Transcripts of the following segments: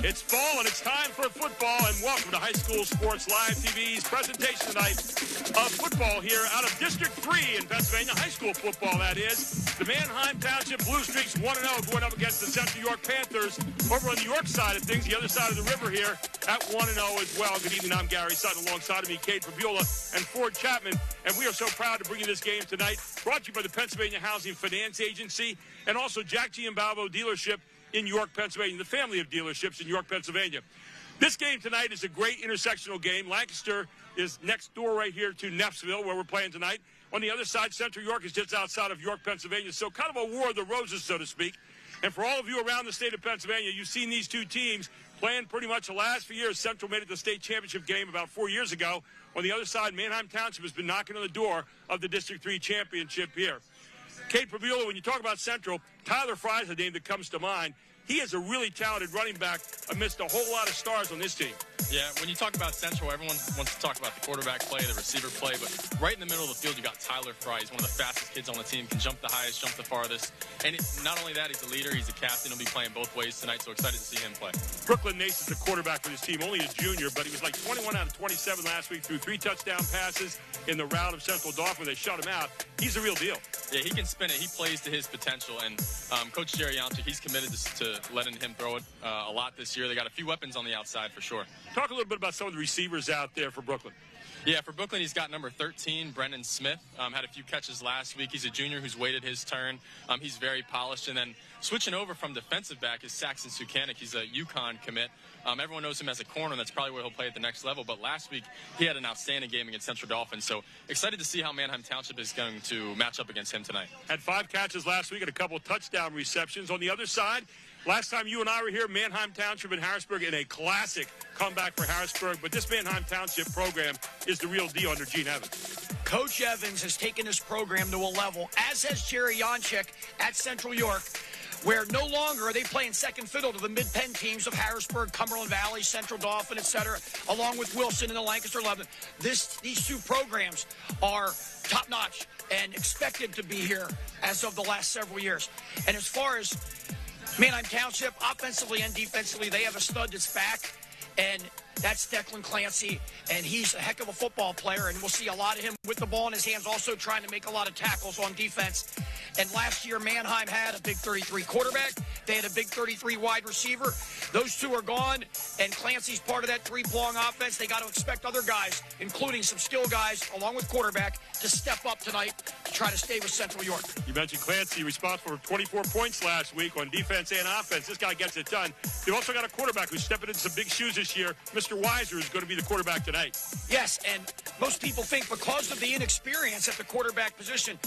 It's fall and it's time for football, and welcome to High School Sports Live TV's presentation tonight of football here out of District 3 in Pennsylvania. High school football, that is. The Manheim Township Blue Streaks 1-0 going up against the Central York Panthers over on the York side of things, the other side of the river here at 1-0 as well. Good evening, I'm Gary Sutton alongside of me, Kate Fabiola and Ford Chapman, and we are so proud to bring you this game tonight, brought to you by the Pennsylvania Housing Finance Agency and also Jack Giambalvo Dealership in York, Pennsylvania, the family of dealerships in York, Pennsylvania. This game tonight is a great intersectional game. Lancaster is next door right here to Neffsville, where we're playing tonight. On the other side, Central York is just outside of York, Pennsylvania. So kind of a war of the roses, so to speak. And for all of you around the state of Pennsylvania, you've seen these two teams playing pretty much the last few years. Central made it the state championship game about 4 years ago. On the other side, Manheim Township has been knocking on the door of the District 3 championship here. Kate Fabiola, when you talk about Central, Tyler Fry is the name that comes to mind. He is a really talented running back amidst a whole lot of stars on this team. Yeah, when you talk about Central, everyone wants to talk about the quarterback play, the receiver play, but right in the middle of the field, you got Tyler Fry. He's one of the fastest kids on the team, can jump the highest, jump the farthest. And not only that, he's a leader, he's a captain. He'll be playing both ways tonight, so excited to see him play. Brooklyn Nace is the quarterback for this team, only a junior, but he was like 21 out of 27 last week, threw 3 touchdown passes in the rout of Central Dauphin. They shut him out. He's the real deal. Yeah, he can spin it. He plays to his potential, and Coach Jerry Yamchik, he's committed to letting him throw it a lot this year. They got a few weapons on the outside for sure. Talk a little bit about some of the receivers out there for Brooklyn. Yeah, for Brooklyn, he's got number 13, Brendan Smith. Had a few catches last week. He's a junior who's waited his turn. He's very polished. And then switching over from defensive back is Saxon Sukanik. He's a UConn commit. Everyone knows him as a corner, and that's probably where he'll play at the next level. But last week, he had an outstanding game against Central Dauphin. So excited to see how Manheim Township is going to match up against him tonight. Had 5 catches last week and a couple of touchdown receptions. On the other side, last time you and I were here, Manheim Township and Harrisburg in a classic comeback for Harrisburg. But this Manheim Township program is the real deal under Gene Evans. Coach Evans has taken this program to a level, as has Jerry Yamchik at Central York, where no longer are they playing second fiddle to the mid-pen teams of Harrisburg, Cumberland Valley, Central Dauphin, etc., along with Wilson and the Lancaster 11. These two programs are top-notch and expected to be here as of the last several years. And as far as Manheim Township, offensively and defensively, they have a stud that's back, and that's Declan Clancy, and he's a heck of a football player, and we'll see a lot of him with the ball in his hands, also trying to make a lot of tackles on defense. And last year, Manheim had a big 33 quarterback. They had a big 33 wide receiver. Those two are gone, and Clancy's part of that three-prong offense. They got to expect other guys, including some skill guys, along with quarterback, to step up tonight to try to stay with Central York. You mentioned Clancy, responsible for 24 points last week on defense and offense. This guy gets it done. They've also got a quarterback who's stepping into some big shoes this year. Mr. Weiser is going to be the quarterback tonight. Yes, and most people think because of the inexperience at the quarterback position,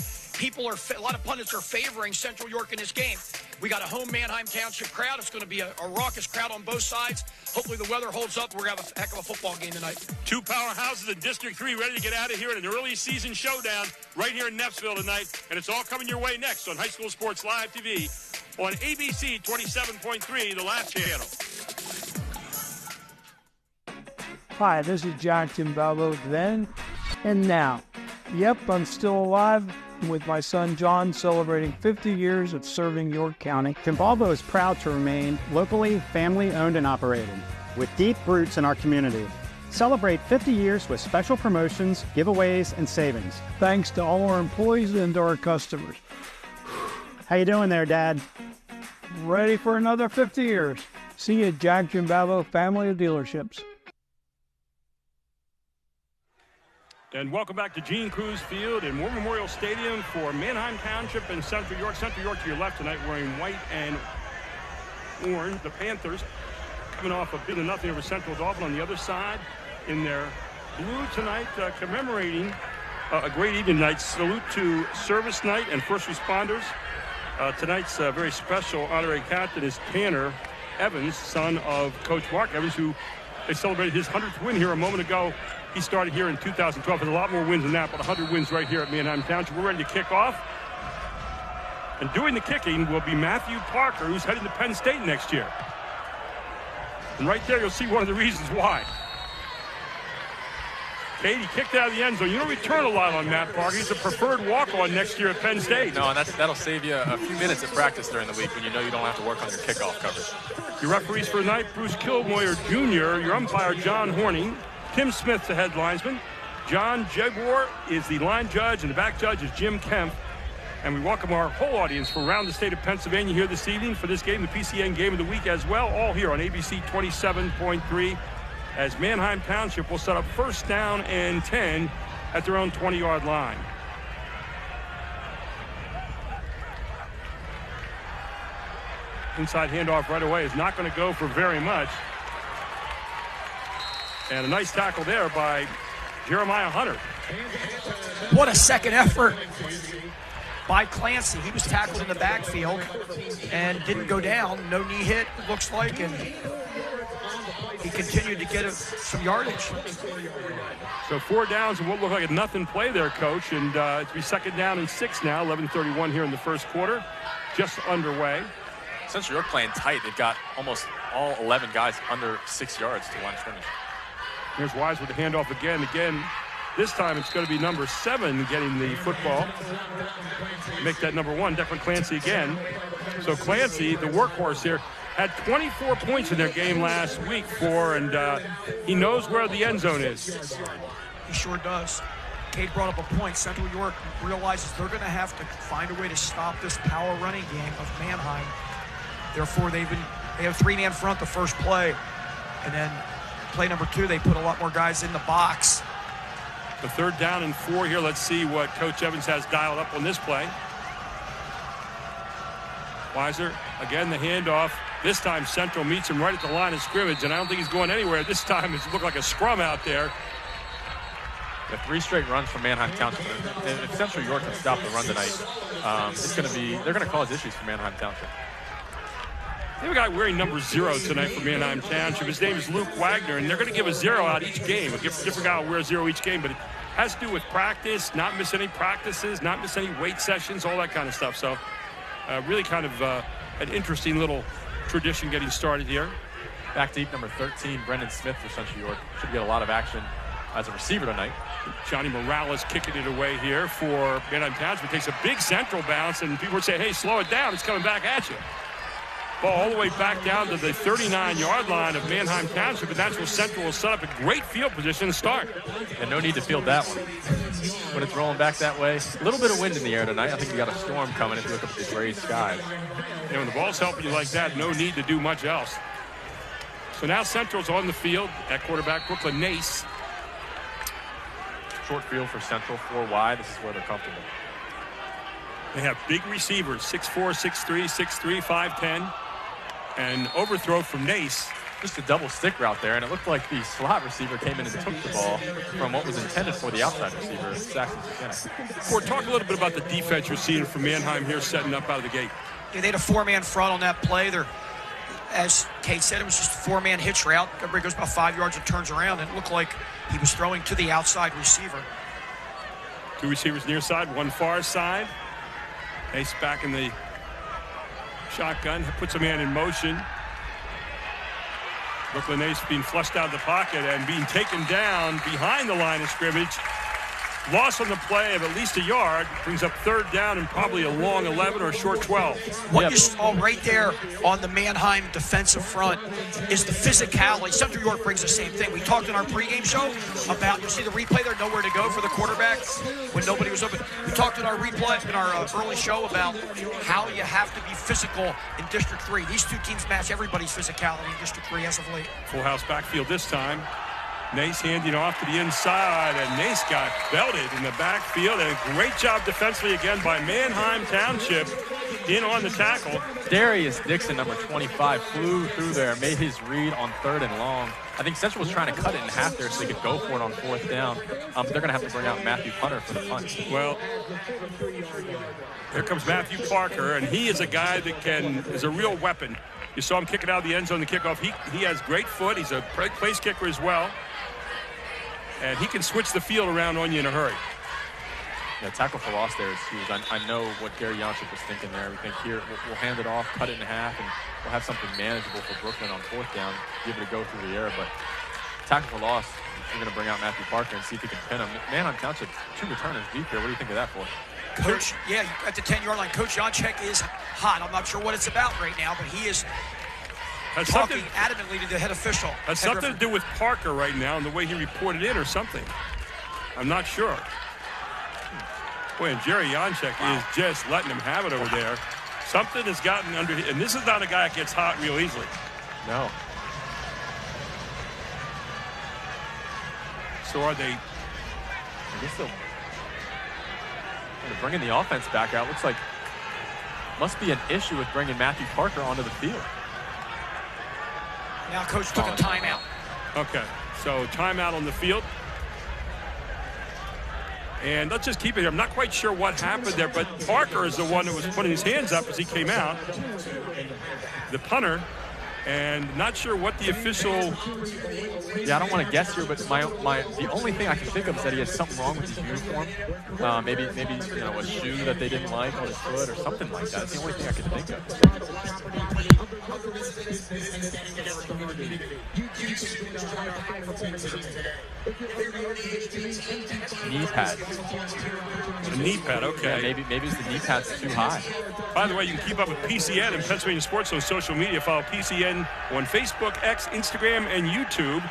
a lot of pundits are favoring Central York in this game. We got a home Manheim Township crowd. It's going to be a raucous crowd on both sides. Hopefully the weather holds up. We're going to have a heck of a football game tonight. 2 powerhouses in District 3 ready to get out of here in an early season showdown right here in Neffsville tonight. And it's all coming your way next on High School Sports Live TV on ABC 27.3, the Laugh Channel. Hi, this is Jack Giambalvo then and now. Yep, I'm still alive with my son John celebrating 50 years of serving York County. Giambalvo is proud to remain locally family-owned and operated, with deep roots in our community. Celebrate 50 years with special promotions, giveaways, and savings. Thanks to all our employees and to our customers. How you doing there, Dad? Ready for another 50 years. See you at Jack Giambalvo Family of Dealerships. And welcome back to Gene Cruz Field in War Memorial Stadium for Manheim Township and Central York. Central York to your left tonight wearing white and orange. The Panthers coming off a 2-0 over Central Dauphin on the other side in their blue tonight, commemorating a great evening tonight. Salute to service night and first responders Tonight's very special honorary captain is Tanner Evans, son of Coach Mark Evans, who they celebrated his 100th win here a moment ago. He started here in 2012. Has a lot more wins than that, but 100 wins right here at Manheim Township. We're ready to kick off. And doing the kicking will be Matthew Parker, who's heading to Penn State next year. And right there, you'll see one of the reasons why. He kicked out of the end zone. You don't return a lot on Matt Parker. He's a preferred walk-on next year at Penn State. No, and that'll save you a few minutes of practice during the week when you know you don't have to work on your kickoff coverage. Your referees for tonight, Bruce Kilmoyer Jr., your umpire, John Horning. Tim Smith's the head linesman. John Jegor is the line judge, and the back judge is Jim Kemp. And we welcome our whole audience from around the state of Pennsylvania here this evening for this game, the PCN Game of the Week as well, all here on ABC 27.3. As Manheim Township will set up 1st down and 10 at their own 20-yard line. Inside handoff right away is not going to go for very much. And a nice tackle there by Jeremiah Hunter. What a second effort by Clancy. He was tackled in the backfield and didn't go down. No knee hit, it looks like, and he continued to get some yardage. So 4 downs and what looked like a nothing play there, Coach. And it's be 2nd down and 6 now. 11:31 here in the first quarter. Just underway. Central York playing tight. They've got almost all 11 guys under 6 yards to line scrimmage. Here's Wise with the handoff again. This time it's going to be number 7 getting the football. Make that number 1, Declan Clancy again. So Clancy, the workhorse here, had 24 points in their game last week and he knows where the end zone is. He sure does. Kate brought up a point. Central York realizes they're going to have to find a way to stop this power running game of Manheim. Therefore, they have 3-man front the first play. And then play number 2, they put a lot more guys in the box. The 3rd down and 4 here. Let's see what Coach Evans has dialed up on this play. Weiser, again, the handoff. This time Central meets him right at the line of scrimmage, and I don't think he's going anywhere. This time it's looked like a scrum out there. The 3 straight runs from Manheim Township. And if Central York can stop the run tonight, they're going to cause issues for Manheim Township. They have a guy wearing number 0 tonight for Manheim Township. His name is Luke Wagner, and they're going to give a 0 out each game. A different guy will wear 0 each game, but it has to do with practice, not miss any practices, not miss any weight sessions, all that kind of stuff. So really kind of an interesting little tradition getting started here. Back deep, number 13, Brendan Smith for Central York. Should get a lot of action as a receiver tonight. Johnny Morales kicking it away here for Manheim Township. Takes a big central bounce, and people would say, hey, slow it down. It's coming back at you. Ball all the way back down to the 39-yard line of Manheim Township, and that's where Central will set up a great field position to start. And no need to field that one. When it's rolling back that way, a little bit of wind in the air tonight. I think we got a storm coming if you look up at the gray skies. And when the ball's helping you like that, no need to do much else. So now Central's on the field at quarterback, Brooklyn Nace. Short field for Central, 4 wide. This is where they're comfortable. They have big receivers, 6'4", 6'3", 6'3", 5'10", and overthrow from Nace. Just a double stick route there, and it looked like the slot receiver came in and took the ball from what was intended for the outside receiver, Saxon Sukenik. Ford, talk a little bit about the defense you're seeing from Manheim here setting up out of the gate. Yeah, they had a 4-man front on that play. As Kate said, it was just a 4-man hitch route. Everybody goes about 5 yards and turns around, and it looked like he was throwing to the outside receiver. 2 receivers near side, 1 far side. Nace back in the shotgun, puts a man in motion. Brooklyn Nace being flushed out of the pocket and being taken down behind the line of scrimmage. Loss on the play of at least a yard, brings up 3rd down and probably a long 11 or a short 12. What you saw right there on the Manheim defensive front is the physicality. Central York brings the same thing. We talked in our pregame show about, you see the replay there, nowhere to go for the quarterback when nobody was open. We talked in our replay, in our early show about how you have to be physical in District 3. These 2 teams match everybody's physicality in District 3 as of late. Full house backfield this time. Nace handing off to the inside, and Nace got belted in the backfield. And a great job defensively again by Manheim Township in on the tackle. Darius Dixon, number 25, flew through there, made his read on 3rd and long. I think Central was trying to cut it in half there so they could go for it on 4th down. But they're going to have to bring out Matthew Punter for the punt. Well, here comes Matthew Parker, and he is a guy that is a real weapon. You saw him kicking out of the end zone, the kickoff. He has great foot. He's a place kicker as well. And he can switch the field around on you in a hurry. Yeah, tackle for loss there is huge. I know what Gary Janchik was thinking there. We think here, we'll hand it off, cut it in half, and we'll have something manageable for Brooklyn on 4th down, give it a go through the air. But tackle for loss, you're going to bring out Matthew Parker and see if he can pin him. Manheim Township, 2 returners deep here. What do you think of that for? Coach, yeah, at the 10-yard line, Coach Janchik is hot. I'm not sure what it's about right now, but he is talking adamantly to the head official. Has something to do with Parker right now and the way he reported in or something. I'm not sure. Boy, and Jerry Janchik is just letting him have it over there. Something has gotten under him, and this is not a guy that gets hot real easily. No. So are they? I guess they're bringing the offense back out. Looks like must be an issue with bringing Matthew Parker onto the field. Now Coach took a timeout. Okay, so timeout on the field. And let's just keep it here. I'm not quite sure what happened there, but Parker is the one that was putting his hands up as he came out. The punter. And not sure what the official... Yeah, I don't want to guess here, but the only thing I can think of is that he has something wrong with his uniform. Maybe you know, a shoe that they didn't like on his foot or something like that. It's the only thing I can think of. Knee pad. A knee pad, okay. Yeah, maybe it's the knee pad's too high. By the way, you can keep up with PCN and Pennsylvania Sports on social media. Follow PCN on Facebook, X, Instagram, and YouTube.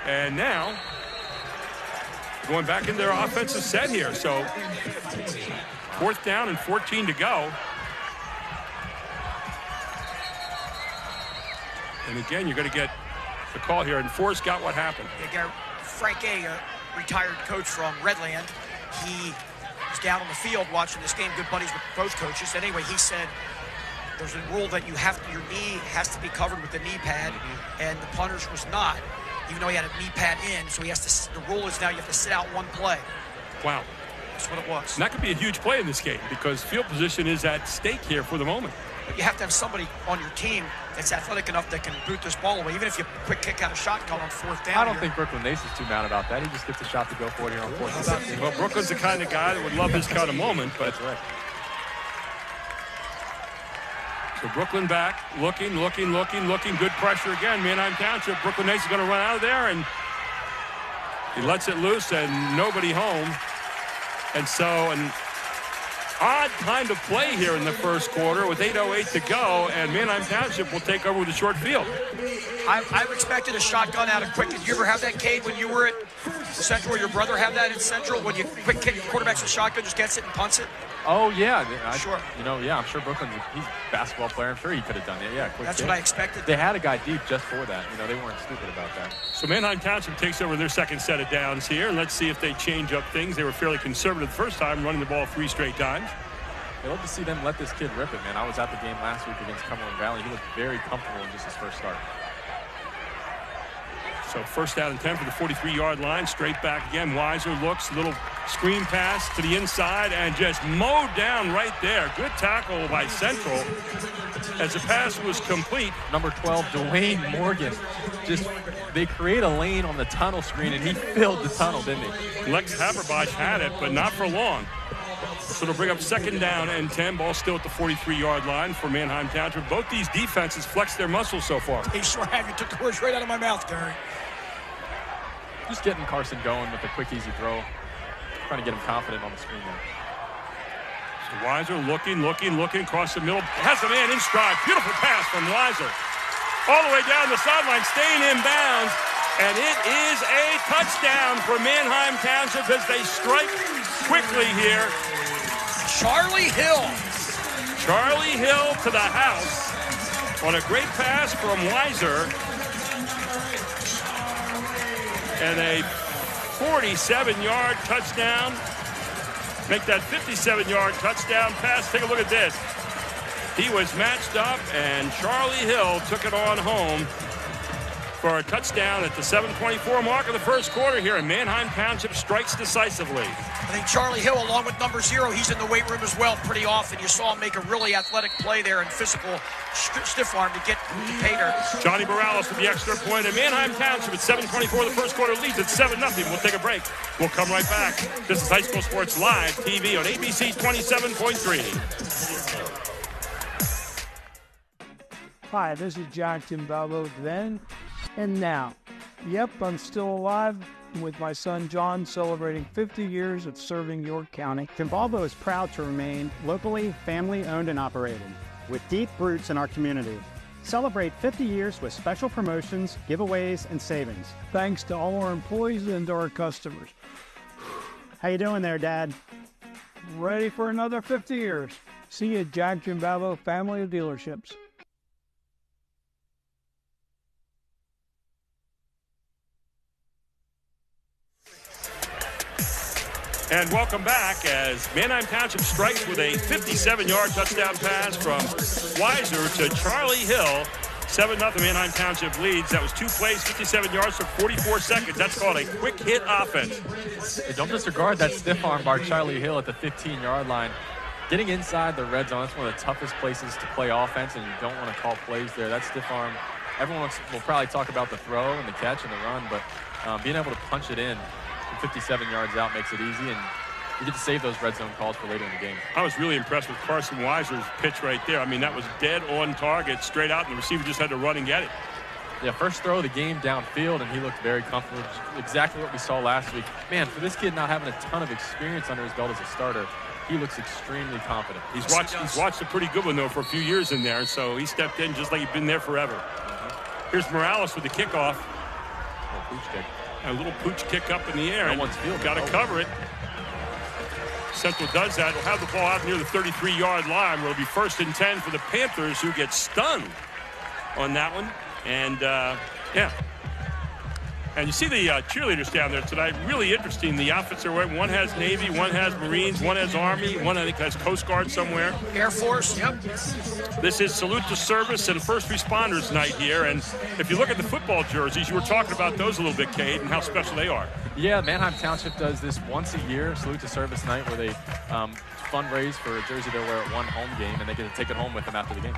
And now, going back in their offensive set here. So, 4th down and 14 to go. And again, you're going to get the call here. And Forrest got what happened. Frank A., retired coach from Redland, he was down on the field watching this game, good buddies with both coaches. Anyway, he said there's a rule that your knee has to be covered with the knee pad, and the punter's was not, even though he had a knee pad in. So he has to. The rule is now you have to sit out one play. Wow. That's what it was. And that could be a huge play in this game because field position is at stake here for the moment. But you have to have somebody on your team that's athletic enough that can boot this ball away, even if you quick kick out a shotgun on 4th down. I don't think Brooklyn Nace is too mad about that. He just gets a shot to go for it here on 4th down. Well, Brooklyn's the kind of guy that would love this kind of moment, but that's right. So Brooklyn back, looking. Good pressure again. Manheim Township. Brooklyn Nace is going to run out of there, and he lets it loose, and nobody home. And so an odd kind of play here in the first quarter with 8:08 to go, and Manheim Township will take over with a short field. I've expected a shotgun out of quick. Did you ever have that, Cade, when you were at Central, or your brother have that at Central, when you quick kick quarterbacks with shotgun, just gets it and punts it? Oh, yeah. Sure. I'm sure Brooklyn's he's a basketball player. I'm sure he could have done it. Yeah, quick That's kick. what I expected. They had a guy deep just for that. They weren't stupid about that. So Manheim Township takes over their second set of downs here, and let's see if they change up things. They were fairly conservative the first time, running the ball 3 straight times. I love to see them let this kid rip it, man. I was at the game last week against Cumberland Valley. He looked very comfortable in just his first start. So 1st down and 10 for the 43-yard line. Straight back again. Weiser looks, little screen pass to the inside and just mowed down right there. Good tackle by Central as the pass was complete. Number 12, Dwayne Morgan. They create a lane on the tunnel screen, and he filled the tunnel, didn't he? Lex Haberbosch had it, but not for long. So it'll bring up 2nd down and 10. Ball still at the 43-yard line for Manheim Township. Both these defenses flexed their muscles so far. They sure have. You took the words right out of my mouth, Gary. Just getting Carson going with a quick, easy throw. Trying to get him confident on the screen there. So Weiser looking across the middle. Has a man in stride. Beautiful pass from Weiser. All the way down the sideline, staying in bounds. And it is a touchdown for Manheim Township as they strike quickly here. Charlie Hill to the house on a great pass from Weiser. and a 47-yard touchdown. Make that 57-yard touchdown pass. Take a look at this. He was matched up, and Charlie Hill took it on home for a touchdown at the 7:24 mark of the first quarter here, and Manheim Township strikes decisively. I think Charlie Hill, along with number 0, he's in the weight room as well pretty often. You saw him make a really athletic play there and physical stiff arm to get to Pater. Johnny Morales with the extra point, and Manheim Township at 7:24 the first quarter leads at 7-0. We'll take a break. We'll come right back. This is High School Sports Live TV on ABC 27.3. Hi, this is John Timbalbo then and now. Yep, I'm still alive with my son John, celebrating 50 years of serving York County. Timbalbo is proud to remain locally family-owned and operated, with deep roots in our community. Celebrate 50 years with special promotions, giveaways, and savings. Thanks to all our employees and to our customers. How you doing there, Dad? Ready for another 50 years. See you at Jack Timbalbo Family of Dealerships. And welcome back as Manheim Township strikes with a 57-yard touchdown pass from Weiser to Charlie Hill. 7-0 Manheim Township leads. That was 2 plays, 57 yards for 44 seconds. That's called a quick hit offense. Hey, don't disregard that stiff arm by Charlie Hill at the 15-yard line. Getting inside the red zone, that's one of the toughest places to play offense, and you don't want to call plays there. That stiff arm, everyone will probably talk about the throw and the catch and the run, but being able to punch it in 57 yards out makes it easy, and you get to save those red zone calls for later in the game. I was really impressed with Carson Weiser's pitch right there. I mean, that was dead on target, straight out, and the receiver just had to run and get it. Yeah, first throw of the game downfield, and he looked very comfortable. Exactly what we saw last week. Man, for this kid not having a ton of experience under his belt as a starter, he looks extremely confident. He's watched a pretty good one, though, for a few years in there, and so he stepped in just like he'd been there forever. Here's Morales with the kickoff. Oh, pooch kick. A little pooch kick up in the air. No one's fielding. Got to cover it. Central does that. Will have the ball out near the 33-yard line, where it'll be 1st and 10 for the Panthers, who get stunned on that one. And, yeah. And you see the cheerleaders down there tonight. Really interesting. The outfits they're wearing. One has Navy, one has Marines, one has Army, one I think has Coast Guard somewhere. Air Force, yep. This is Salute to Service and First Responders Night here. And if you look at the football jerseys, you were talking about those a little bit, Cade, and how special they are. Yeah, Manheim Township does this once a year, Salute to Service Night, where they fundraise for a jersey they'll wear at one home game, and they get to take it home with them after the game.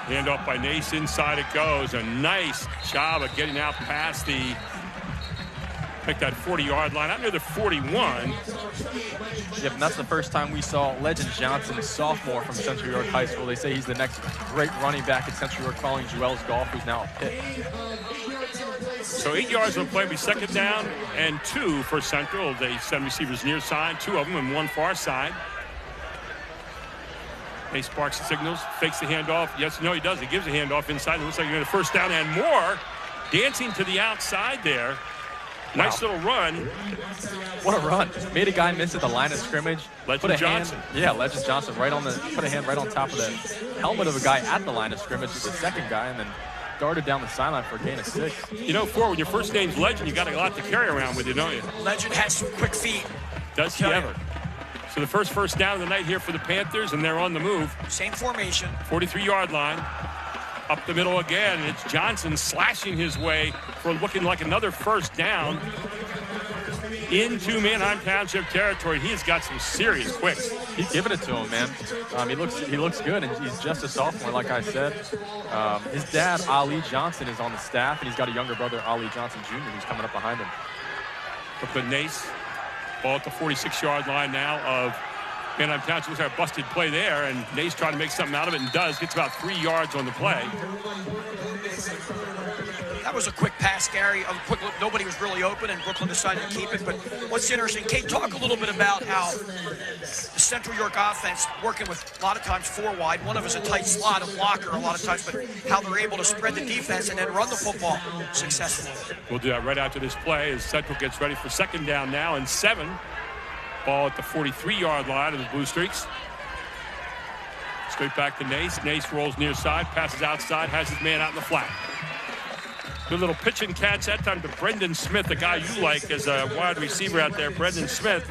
Handoff by Nace, inside it goes. A nice job of getting out past the, pick that 40-yard line, out near the 41. Yep, and that's the first time we saw Legend Johnson, sophomore from Central York High School. They say he's the next great running back at Central York, following Joel's Golf, who's now at Pitt. So 8 yards on play, be 2nd down and 2 for Central. They send receivers near side, 2 of them, and 1 far side. He sparks the signals, fakes the handoff. Yes, no, he does. He gives a handoff inside. It looks like you're going to 1st down and more. Dancing to the outside there. Nice little run. What a run. Made a guy miss at the line of scrimmage. Legend Johnson. Legend Johnson put a hand right on top of the helmet of a guy at the line of scrimmage with the second guy, and then darted down the sideline for a gain of 6. You know, when your first name's Legend, you got a lot to carry around with you, don't you? Legend has some quick feet. Does he ever? So the first down of the night here for the Panthers, and they're on the move. Same formation. 43-yard line. Up the middle again, and it's Johnson slashing his way for looking like another 1st down into Manheim Township territory. He has got some serious quicks. He's giving it to him, man. He looks good, and he's just a sophomore, like I said. His dad, Ali Johnson, is on the staff, and he's got a younger brother, Ali Johnson Jr., who's coming up behind him. But Nace, ball at the 46-yard line now of Manheim Township. Looks like a busted play there, and Nace trying to make something out of it, and does. Gets about 3 yards on the play. That was a quick pass, Gary. Nobody was really open, and Brooklyn decided to keep it. But what's interesting, Kate, talk a little bit about how the Central York offense, working with a lot of times 4 wide. One of us a tight slot, a blocker a lot of times, but how they're able to spread the defense and then run the football successfully. We'll do that right after this play as Central gets ready for 2nd down now and 7. Ball at the 43-yard line of the Blue Streaks. Straight back to Nace. Nace rolls near side, passes outside, has his man out in the flat. Good little pitching catch that time to Brendan Smith, the guy you like as a wide receiver out there. Brendan Smith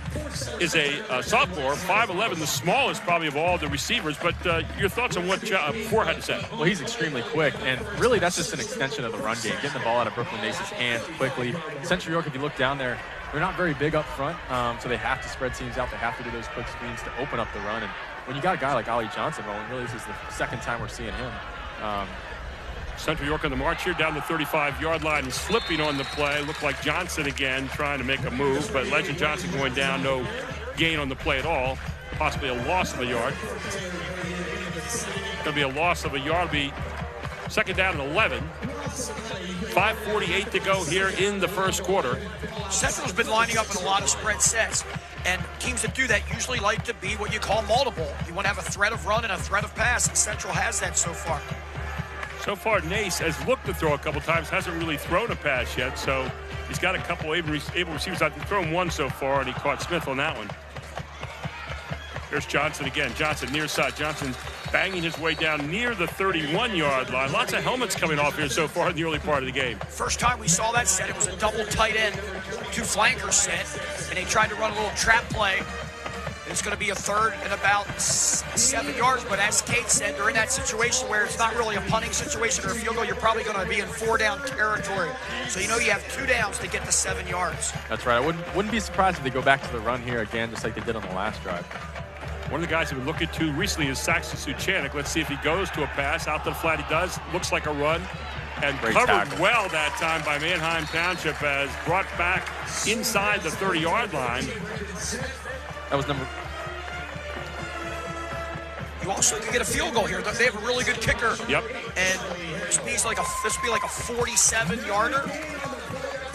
is a sophomore, 5'11", the smallest probably of all the receivers. But your thoughts on what Ford had to say? Well, he's extremely quick, and really that's just an extension of the run game, getting the ball out of Brooklyn Nace's hands quickly. Central York, if you look down there, they're not very big up front, so they have to spread teams out. They have to do those quick screens to open up the run. And when you got a guy like Ollie Johnson rolling, really this is the second time we're seeing him. Central York on the march here down the 35-yard line and slipping on the play. Looked like Johnson again trying to make a move, but Legend Johnson going down, no gain on the play at all. Possibly a loss of a yard. Going to be a loss of a yard. It'll be second down and 11. 5:48 to go here in the first quarter. Central's been lining up in a lot of spread sets, and teams that do that usually like to be what you call multiple. You want to have a threat of run and a threat of pass, and Central has that so far. So far, Nace has looked to throw a couple times, hasn't really thrown a pass yet, so he's got a couple able receivers out there. Thrown one so far, and he caught Smith on that one. Here's Johnson again. Johnson near side. Johnson banging his way down near the 31-yard line. Lots of helmets coming off here so far in the early part of the game. First time we saw that set, it was a double tight end, two flankers set, and they tried to run a little trap play. It's going to be a third and about 7 yards, but as Kate said, they're in that situation where it's not really a punting situation or a field goal. You're probably going to be in 4-down territory. So you know you have 2 downs to get to 7 yards. That's right. I wouldn't be surprised if they go back to the run here again, just like they did on the last drive. One of the guys I've been looking to recently is Saxon Suchanek. Let's see if he goes to a pass. Out to the flat he does. Looks like a run. And great covered tackle. Well that time by Manheim Township as brought back inside the 30-yard line. That was number... You also can get a field goal here. They have a really good kicker. Yep. And this would be like a 47-yarder.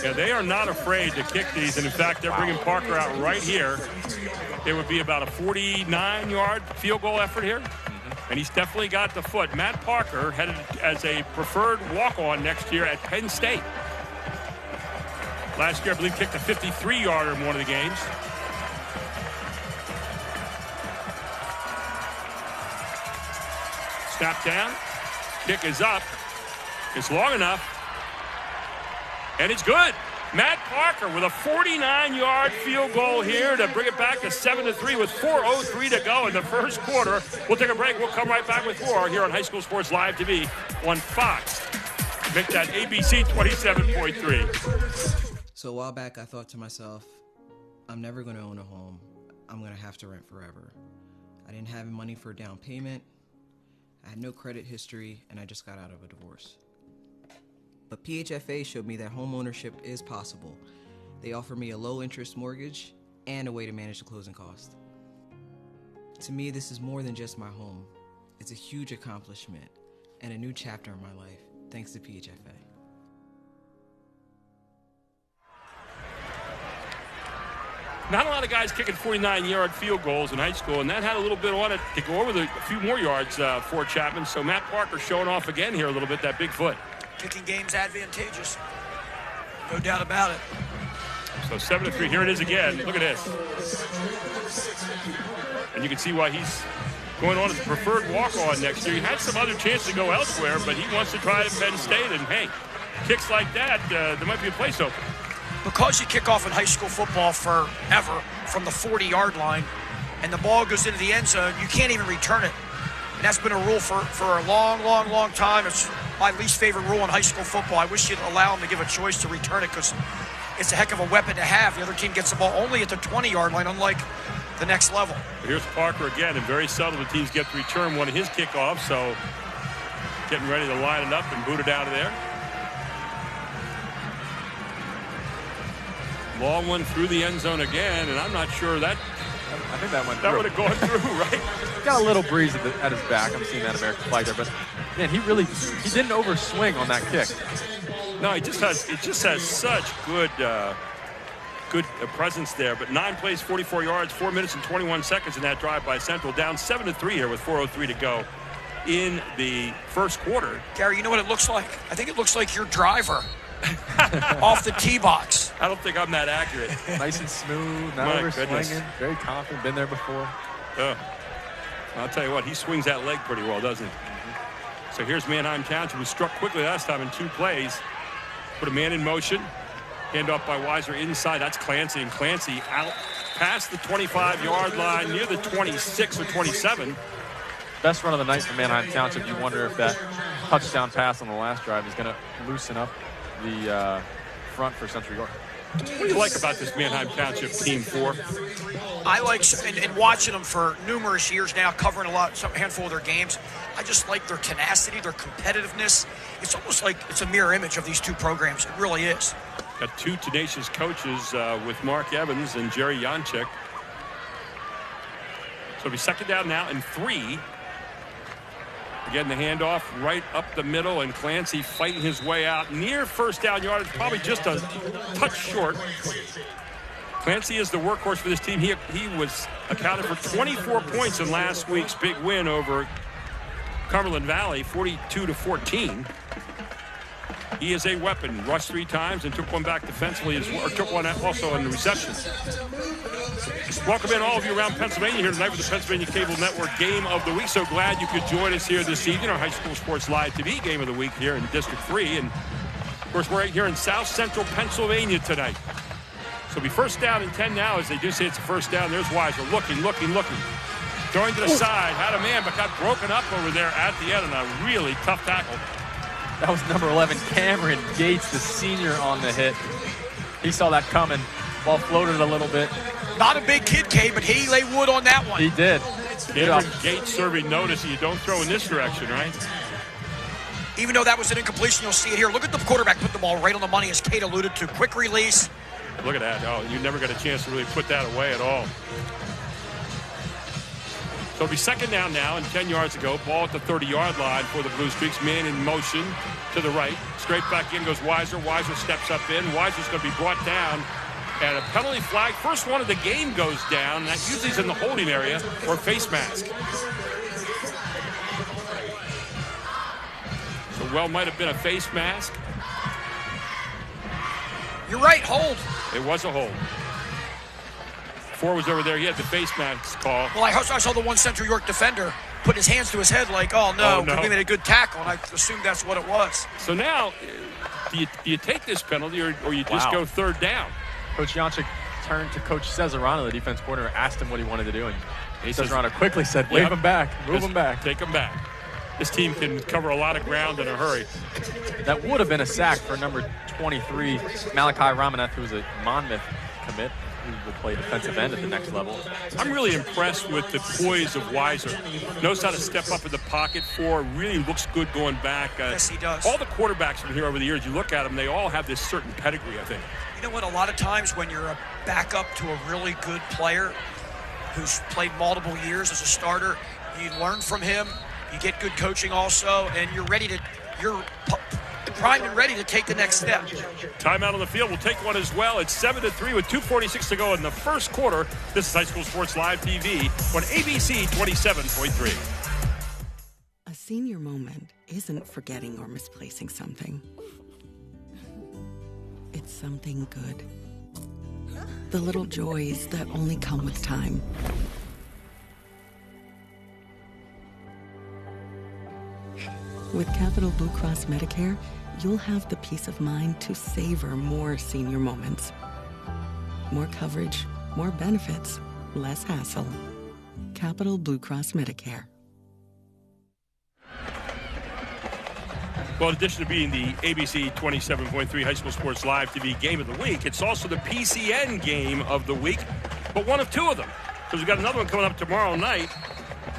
Yeah, they are not afraid to kick these. And in fact, they're bringing Parker out right here. It would be about a 49-yard field goal effort here. And he's definitely got the foot. Matt Parker headed as a preferred walk-on next year at Penn State. Last year, I believe, kicked a 53-yarder in one of the games. Snap down. Kick is up. It's long enough. And it's good. Matt Parker with a 49-yard field goal here to bring it back to 7-3 with 4:03 to go in the first quarter. We'll take a break. We'll come right back with more here on High School Sports Live TV on Fox. Make that ABC 27.3. So a while back, I thought to myself, I'm never going to own a home. I'm going to have to rent forever. I didn't have money for a down payment. I had no credit history, and I just got out of a divorce. But PHFA showed me that home ownership is possible. They offer me a low-interest mortgage and a way to manage the closing cost. To me, this is more than just my home. It's a huge accomplishment and a new chapter in my life, thanks to PHFA. Not a lot of guys kicking 49-yard field goals in high school, and that had a little bit on it to go over a few more yards for Chapman. So Matt Parker showing off again here a little bit, that big foot. Kicking game's advantageous. No doubt about it. So 7-3, here it is again. Look at this. And you can see why he's going on as a preferred walk-on next year. He had some other chance to go elsewhere, but he wants to try at Penn State, and hey, kicks like that, there might be a place open. Because you kick off in high school football forever from the 40-yard line and the ball goes into the end zone, you can't even return it. And that's been a rule for a long time. It's my least favorite rule in high school football. I wish you'd allow them to give a choice to return it because it's a heck of a weapon to have. The other team gets the ball only at the 20-yard line, unlike the next level. Here's Parker again, and very seldom the teams get to return one of his kickoffs, so getting ready to line it up and boot it out of there. Long one through the end zone again, and I'm not sure that. I think that went through. That would have gone through, right? Got a little breeze at his back. I'm seeing that American flag there, but man, he didn't overswing on that kick. No, it just has such good presence there. But 9 plays, 44 yards, 4 minutes and 21 seconds in that drive by Central. Down 7-3 here with 4:03 to go in the first quarter. Gary, you know what it looks like? I think it looks like your driver off the tee box. I don't think I'm that accurate. Nice and smooth, not overswinging, very confident, been there before. I'll tell you what, he swings that leg pretty well, doesn't he? So here's Manheim Township, who struck quickly last time in 2 plays. Put a man in motion. Hand off by Weiser inside. That's Clancy, and Clancy out past the 25-yard line, near the 26 or 27. Best run of the night for Manheim Township. You wonder if that touchdown pass on the last drive is going to loosen up the front for Central York. What do you like about this Manheim Township team, for? I like, and watching them for numerous years now, covering a handful of their games, I just like their tenacity, their competitiveness. It's almost like it's a mirror image of these two programs. It really is. Got two tenacious coaches with Mark Evans and Jerry Janchik. So it'll be second down now and 3. Again, the handoff right up the middle, and Clancy fighting his way out near first down yardage, probably just a touch short. Clancy is the workhorse for this team. He was accounted for 24 points in last week's big win over Cumberland Valley, 42-14. He is a weapon. Rushed 3 times and took one back defensively, or took one also on the reception. Welcome in all of you around Pennsylvania here tonight with the Pennsylvania Cable Network Game of the Week. So glad you could join us here this evening, our High School Sports Live TV Game of the Week here in District 3. And, of course, we're right here in South Central Pennsylvania tonight. So it'll be first down and 10 now, as they do say it's a first down. There's Weiser looking. Throwing to the side, had a man, but got broken up over there at the end on a really tough tackle. That was number 11, Cameron Gates, the senior, on the hit. He saw that coming. Ball floated a little bit. Not a big kid, Kay, but he laid wood on that one. He did. Cameron Gates serving notice. You don't throw in this direction, right? Even though that was an incompletion, you'll see it here. Look at the quarterback put the ball right on the money, as Kate alluded to. Quick release. Look at that. Oh, you never got a chance to really put that away at all. So it'll be second down now and 10 yards to go. Ball at the 30-yard line for the Blue Streaks. Man in motion to the right. Straight back in goes Weiser. Weiser steps up in. Weiser's going to be brought down. And a penalty flag. First one of the game goes down. And that usually is in the holding area or face mask. So well might have been a face mask. You're right, hold. It was a hold. 4 was over there. He had the face mask call. Well, I saw the one Central York defender put his hands to his head like, oh, no. We made a good tackle, and I assumed that's what it was. So now, do you take this penalty or you just go third down? Coach Janchik turned to Coach Cesarano, the defense coordinator, asked him what he wanted to do, and Cesarano quickly said, wave him back, move him back. Take him back. This team can cover a lot of ground in a hurry. That would have been a sack for number 23, Malachi Ramaneth, who's a Monmouth commit, who will play defensive end at the next level. I'm really impressed with the poise of Weiser. Knows how to step up in the pocket. Really looks good going back. Yes, he does. All the quarterbacks from here over the years, you look at them, they all have this certain pedigree, I think. You know what? A lot of times when you're a backup to a really good player who's played multiple years as a starter, you learn from him. You get good coaching also, and you're primed and ready to take the next step. Timeout on the field. We'll take one as well. It's 7-3 with 2:46 to go in the first quarter. This is High School Sports Live TV on ABC 27.3. A senior moment isn't forgetting or misplacing something. It's something good. The little joys that only come with time. With Capital Blue Cross Medicare, you'll have the peace of mind to savor more senior moments. More coverage, more benefits, less hassle. Capital Blue Cross Medicare. Well, in addition to being the ABC 27.3 High School Sports Live TV Game of the Week, it's also the PCN Game of the Week, but one of 2 of them. Because we've got another one coming up tomorrow night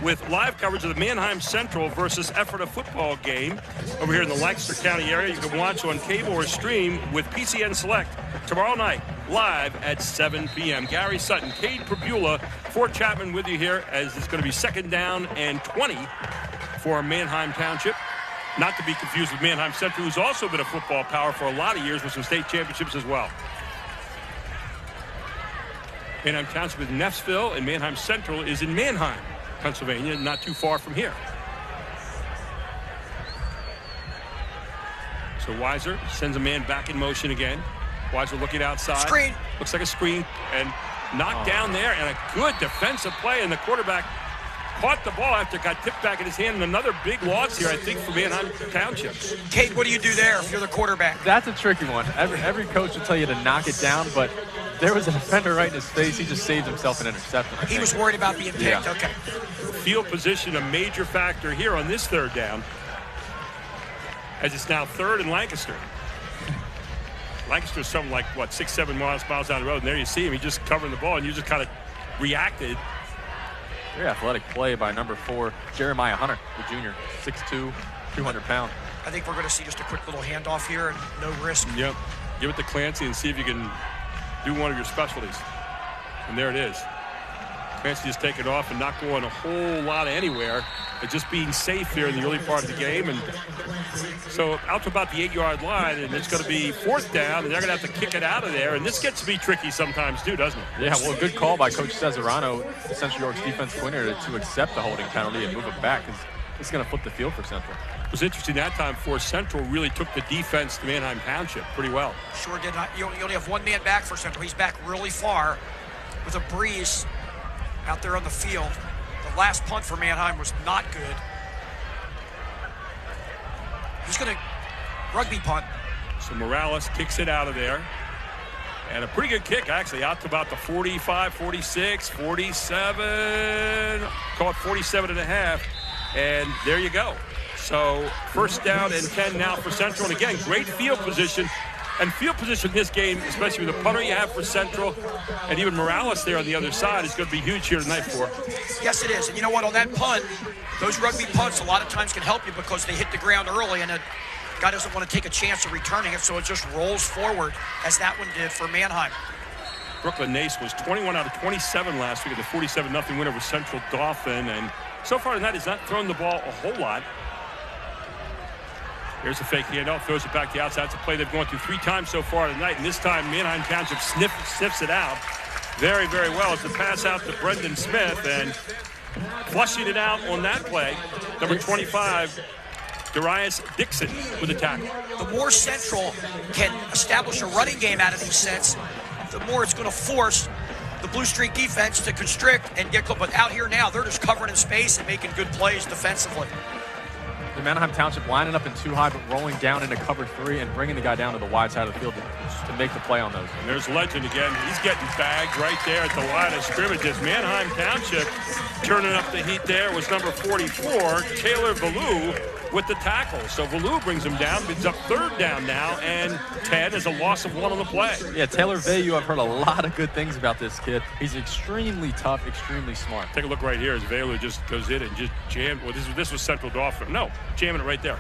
with live coverage of the Manheim Central versus Ephrata football game over here in the Lancaster County area. You can watch on cable or stream with PCN Select tomorrow night, live at 7 p.m. Gary Sutton, Cade Prabula, Fort Chapman with you here as it's going to be second down and 20 for Manheim Township. Not to be confused with Manheim Central, who's also been a football power for a lot of years with some state championships as well. Manheim Township is in Neffsville, and Manheim Central is in Manheim, Pennsylvania, not too far from here. So Weiser sends a man back in motion again. Weiser looking outside. Screen. Looks like a screen, and knocked down there, and a good defensive play, and the quarterback caught the ball after it got tipped back in his hand, and another big loss here, I think, for Manheim Township. Kate, what do you do there if you're the quarterback? That's a tricky one. Every coach will tell you to knock it down, but there was a defender right in his face. He just saved himself an interception. He was worried about being picked. Yeah. Okay. Field position, a major factor here on this third down, as it's now third and Lancaster. Lancaster's something like, what, 6-7 miles down the road, and there you see him. He just covering the ball, and you just kind of reacted. Very athletic play by number 4, Jeremiah Hunter, the junior, 6'2", 200 pounds. I think we're going to see just a quick little handoff here and no risk. Yep. Give it to Clancy and see if you can do one of your specialties. And there it is. Clancy just taking off and not going a whole lot anywhere, but just being safe here in the early part of the game. And so out to about the 8-yard line, and it's going to be fourth down, and they're going to have to kick it out of there. And this gets to be tricky sometimes too, doesn't it? Yeah, well, good call by Coach Cesarano, Central York's defense coordinator, to accept the holding penalty and move it back, because it's going to flip the field for Central. It was interesting that time for Central really took the defense to Manheim Township pretty well. Sure did. You only have one man back for Central. He's back really far with a breeze out there on the field. The last punt for Manheim was not good. He's going to rugby punt. So Morales kicks it out of there. And a pretty good kick, actually, out to about the 45, 46, 47, call it 47 and a half. And there you go. So first down and 10 now for Central. And again, great field position. And field position in this game, especially with the punter you have for Central, and even Morales there on the other side, is going to be huge here tonight for. Yes, it is. And you know what? On that punt, those rugby punts a lot of times can help you because they hit the ground early, and a guy doesn't want to take a chance of returning it, so it just rolls forward, as that one did for Manheim. Brooklyn Nace was 21 out of 27 last week in the 47-0 win over Central Dauphin, and so far tonight has not thrown the ball a whole lot. Here's a fake handoff, throws it back to the outside. That's a play they've gone through 3 times so far tonight, and this time Manheim Township sniffs it out very, very well. It's a pass out to Brendan Smith, and flushing it out on that play, number 25, Darius Dixon with a tackle. The more Central can establish a running game out of these sets, the more it's going to force the Blue Streak defense to constrict and get close. But out here now, they're just covering in space and making good plays defensively. The Manheim Township lining up in too high, but rolling down into cover 3 and bringing the guy down to the wide side of the field to make the play on those. And there's Legend again. He's getting bagged right there at the line of scrimmages. Manheim Township turning up the heat there was number 44, Taylor Valou, with the tackle. So Valou brings him down. It's up third down now, and 10 is a loss of 1 on the play. Yeah, Taylor Valou, I've heard a lot of good things about this kid. He's extremely tough, extremely smart. Take a look right here as Valou just goes in and just jammed. Well, this was Central Dauphin. No, jamming it right there.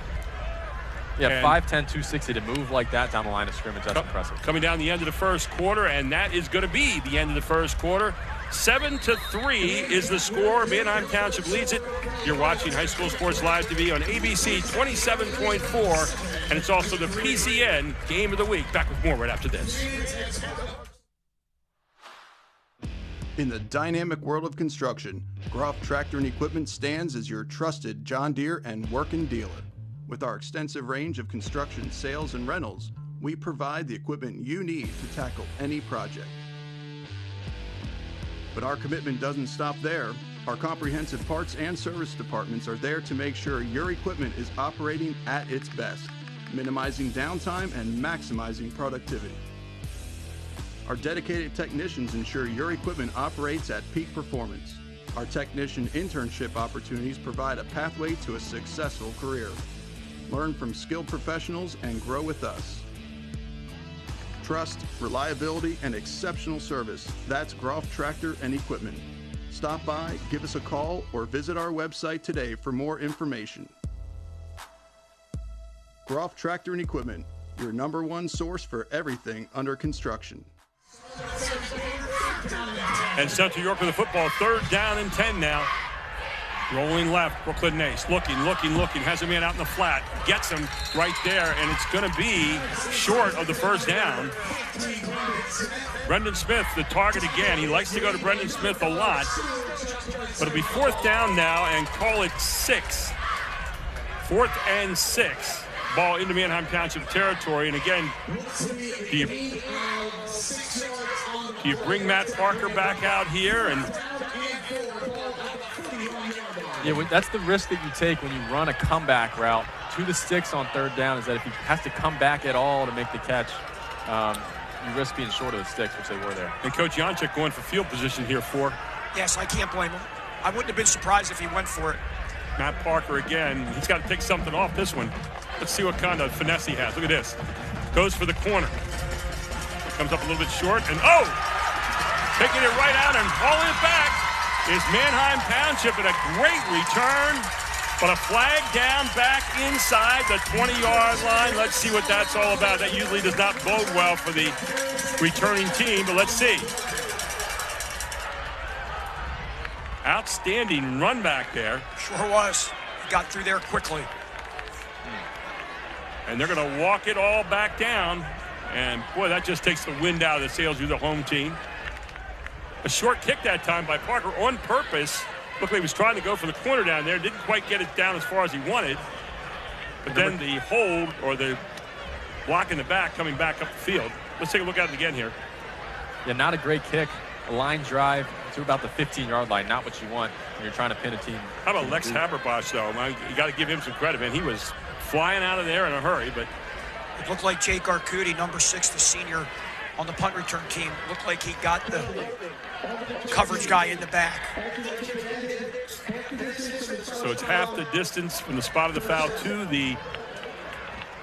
Yeah, 5'10", 260 to move like that down the line of scrimmage. That's impressive. Coming down the end of the first quarter, and that is going to be the end of the first quarter. 7-3 is the score. Manheim Township leads it. You're watching High School Sports Live TV on ABC 27.4, and it's also the PCN Game of the Week. Back with more right after this. In the dynamic world of construction, Groff Tractor and Equipment stands as your trusted John Deere and working dealer. With our extensive range of construction sales and rentals, we provide the equipment you need to tackle any project. But our commitment doesn't stop there. Our comprehensive parts and service departments are there to make sure your equipment is operating at its best, minimizing downtime and maximizing productivity. Our dedicated technicians ensure your equipment operates at peak performance. Our technician internship opportunities provide a pathway to a successful career. Learn from skilled professionals and grow with us. Trust, reliability, and exceptional service. That's Groff Tractor and Equipment. Stop by, give us a call, or visit our website today for more information. Groff Tractor and Equipment, your #1 source for everything under construction. And Central York with the football, third down and 10 now. Rolling left, Brooklyn Nace, looking, has a man out in the flat, gets him right there, and it's going to be short of the first down. Brendan Smith, the target again. He likes to go to Brendan Smith a lot, but it'll be fourth down now, and call it 6. 4th and 6. Ball into Manheim Township territory, and again, do you bring Matt Parker back out here? And Yeah, that's the risk that you take when you run a comeback route to the sticks on third down, is that if he has to come back at all to make the catch, you risk being short of the sticks, which they were there. And Coach Janchik going for field position here for. Yes, I can't blame him. I wouldn't have been surprised if he went for it. Matt Parker again. He's got to take something off this one. Let's see what kind of finesse he has. Look at this. Goes for the corner. Comes up a little bit short, and taking it right out and hauling it back is Manheim Township, and a great return, but a flag down back inside the 20-yard line. Let's see what that's all about. That usually does not bode well for the returning team, but let's see. Outstanding run back there. Sure was. He got through there quickly. And they're going to walk it all back down. And, boy, that just takes the wind out of the sails of the home team. A short kick that time by Parker on purpose. Looked like he was trying to go for the corner down there. Didn't quite get it down as far as he wanted. But then the hold, or the block in the back, coming back up the field. Let's take a look at it again here. Yeah, not a great kick. A line drive to about the 15-yard line. Not what you want when you're trying to pin a team. How about Lex Haberbosch, though? You got to give him some credit, man. He was flying out of there in a hurry, but it looked like Jake Arcudi, number 6, the senior on the punt return team, looked like he got the coverage guy in the back. So it's half the distance from the spot of the foul to the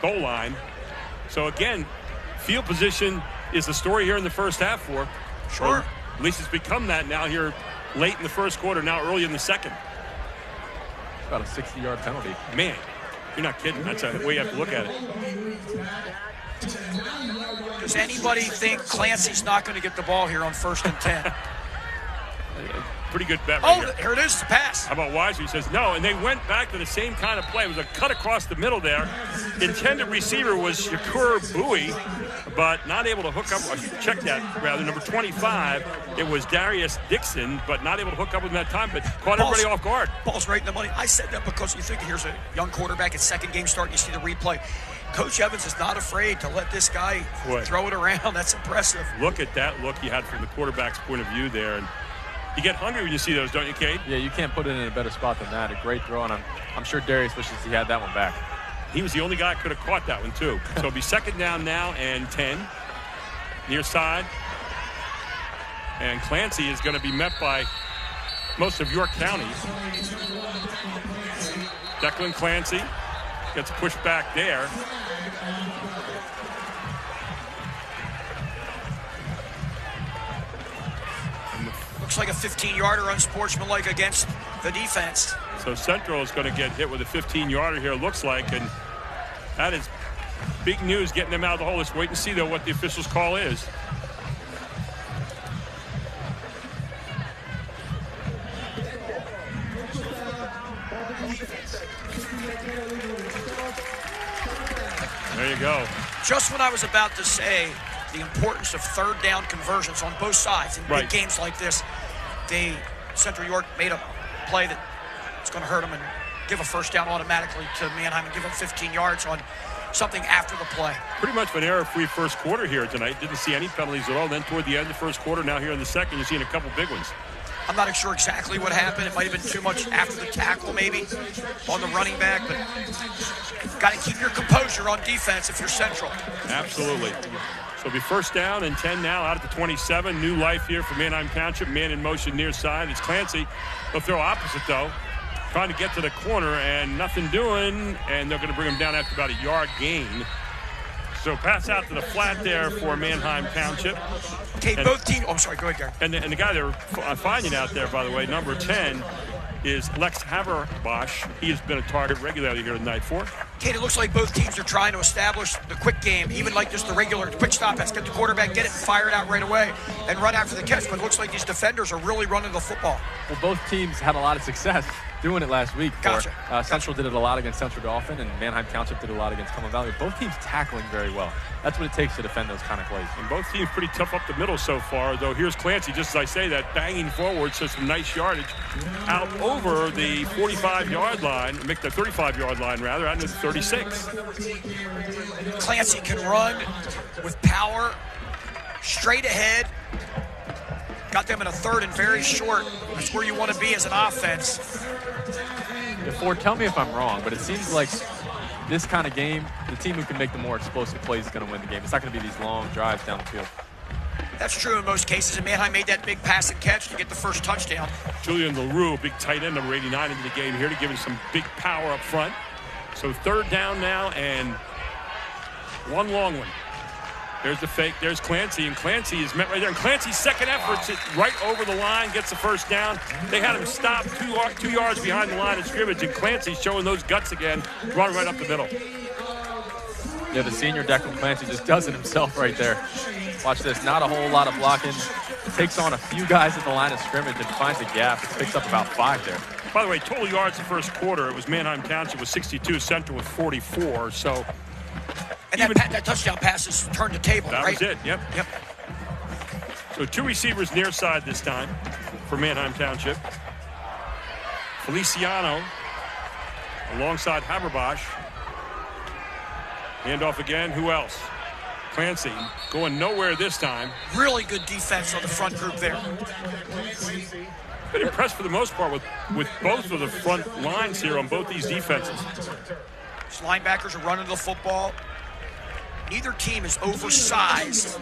goal line. So again, field position is the story here in the first half for. Sure. Or at least it's become that now here late in the first quarter, now early in the second. About a 60-yard penalty. Man, you're not kidding. That's the way you have to look at it. Does anybody think Clancy's not going to get the ball here on 1st and 10? Pretty good bet right here. Here it is, the pass. How about Weiser? He says no, and they went back to the same kind of play. It was a cut across the middle there. Intended receiver was Shakur Bowie, but not able to hook up. Check that, rather. Number 25, it was Darius Dixon, but not able to hook up with him that time, but caught everybody off guard. Ball's right in the money. I said that because you think here's a young quarterback, his second game start, and you see the replay. Coach Evans is not afraid to let this guy throw it around. That's impressive. Look at that look he had from the quarterback's point of view there. And you get hungry when you see those, don't you, Cade? Yeah, you can't put it in a better spot than that. A great throw, and I'm sure Darius wishes he had that one back. He was the only guy that could have caught that one, too. So it'll be second down now and 10. Near side. And Clancy is going to be met by most of York County. Declan Clancy gets pushed back there. Looks like a 15-yarder unsportsmanlike against the defense. So Central is going to get hit with a 15-yarder here, looks like, and that is big news getting them out of the hole. Let's wait and see, though, what the officials' call is. There you go. Just when I was about to say the importance of third down conversions on both sides in big games like this, Central York made a play that's going to hurt them and give a first down automatically to Manheim and give them 15 yards on something after the play. Pretty much an error-free first quarter here tonight. Didn't see any penalties at all. Then toward the end of the first quarter, now here in the second, you're seeing a couple big ones. I'm not sure exactly what happened. It might have been too much after the tackle maybe on the running back, but got to keep your composure on defense if you're Central. Absolutely. So it'll be first down and 10 now out at the 27. New life here for Manheim Township. Man in motion near side. It's Clancy. They'll throw opposite, though. Trying to get to the corner and nothing doing, and they're going to bring him down after about a yard gain. So pass out to the flat there for Manheim Township. Okay, both teams. Oh, I'm sorry. Go ahead, Gary. And the guy they're finding out there, by the way, number 10, is Lex Haberbosch. He has been a target regularly here tonight for. Kate, it looks like both teams are trying to establish the quick game, even like just the regular quick stop pass. Get the quarterback, get it, and fire it out right away, and run after the catch. But it looks like these defenders are really running the football. Well, both teams had a lot of success doing it last week. Gotcha. Central did it a lot against Central Dauphin, and Manheim Township did a lot against Cumberland Valley. Both teams tackling very well. That's what it takes to defend those kind of plays. And both teams pretty tough up the middle so far, though here's Clancy, just as I say that, banging forward, so some nice yardage out over the 45-yard line, make the 35-yard line, rather, out into the 36. Clancy can run with power, straight ahead, Got them in a 3rd and very short. That's where you want to be as an offense. Ford, tell me if I'm wrong, but it seems like this kind of game, the team who can make the more explosive plays is going to win the game. It's not going to be these long drives down the field. That's true in most cases, and Manheim made that big pass and catch to get the first touchdown. Julian LaRue, big tight end, number 89 into the game here to give him some big power up front. So 3rd down now and one long one. There's the fake. There's Clancy, and Clancy is met right there. And Clancy's second effort's right over the line, gets the first down. They had him stop 2 yards behind the line of scrimmage, and Clancy's showing those guts again, running right up the middle. Yeah, the senior Declan Clancy just does it himself right there. Watch this. Not a whole lot of blocking. Takes on a few guys at the line of scrimmage and finds a gap. It picks up about 5 there. By the way, total yards the first quarter, it was Manheim Township with 62, Central with 44. So, and that touchdown pass is turned the table, that right? That was it, yep. So 2 receivers near side this time for Manheim Township. Feliciano alongside Haberbosch. Handoff again. Who else? Clancy going nowhere this time. Really good defense on the front group there. Been impressed for the most part with both of the front lines here on both these defenses. These linebackers are running the football. Neither team is oversized,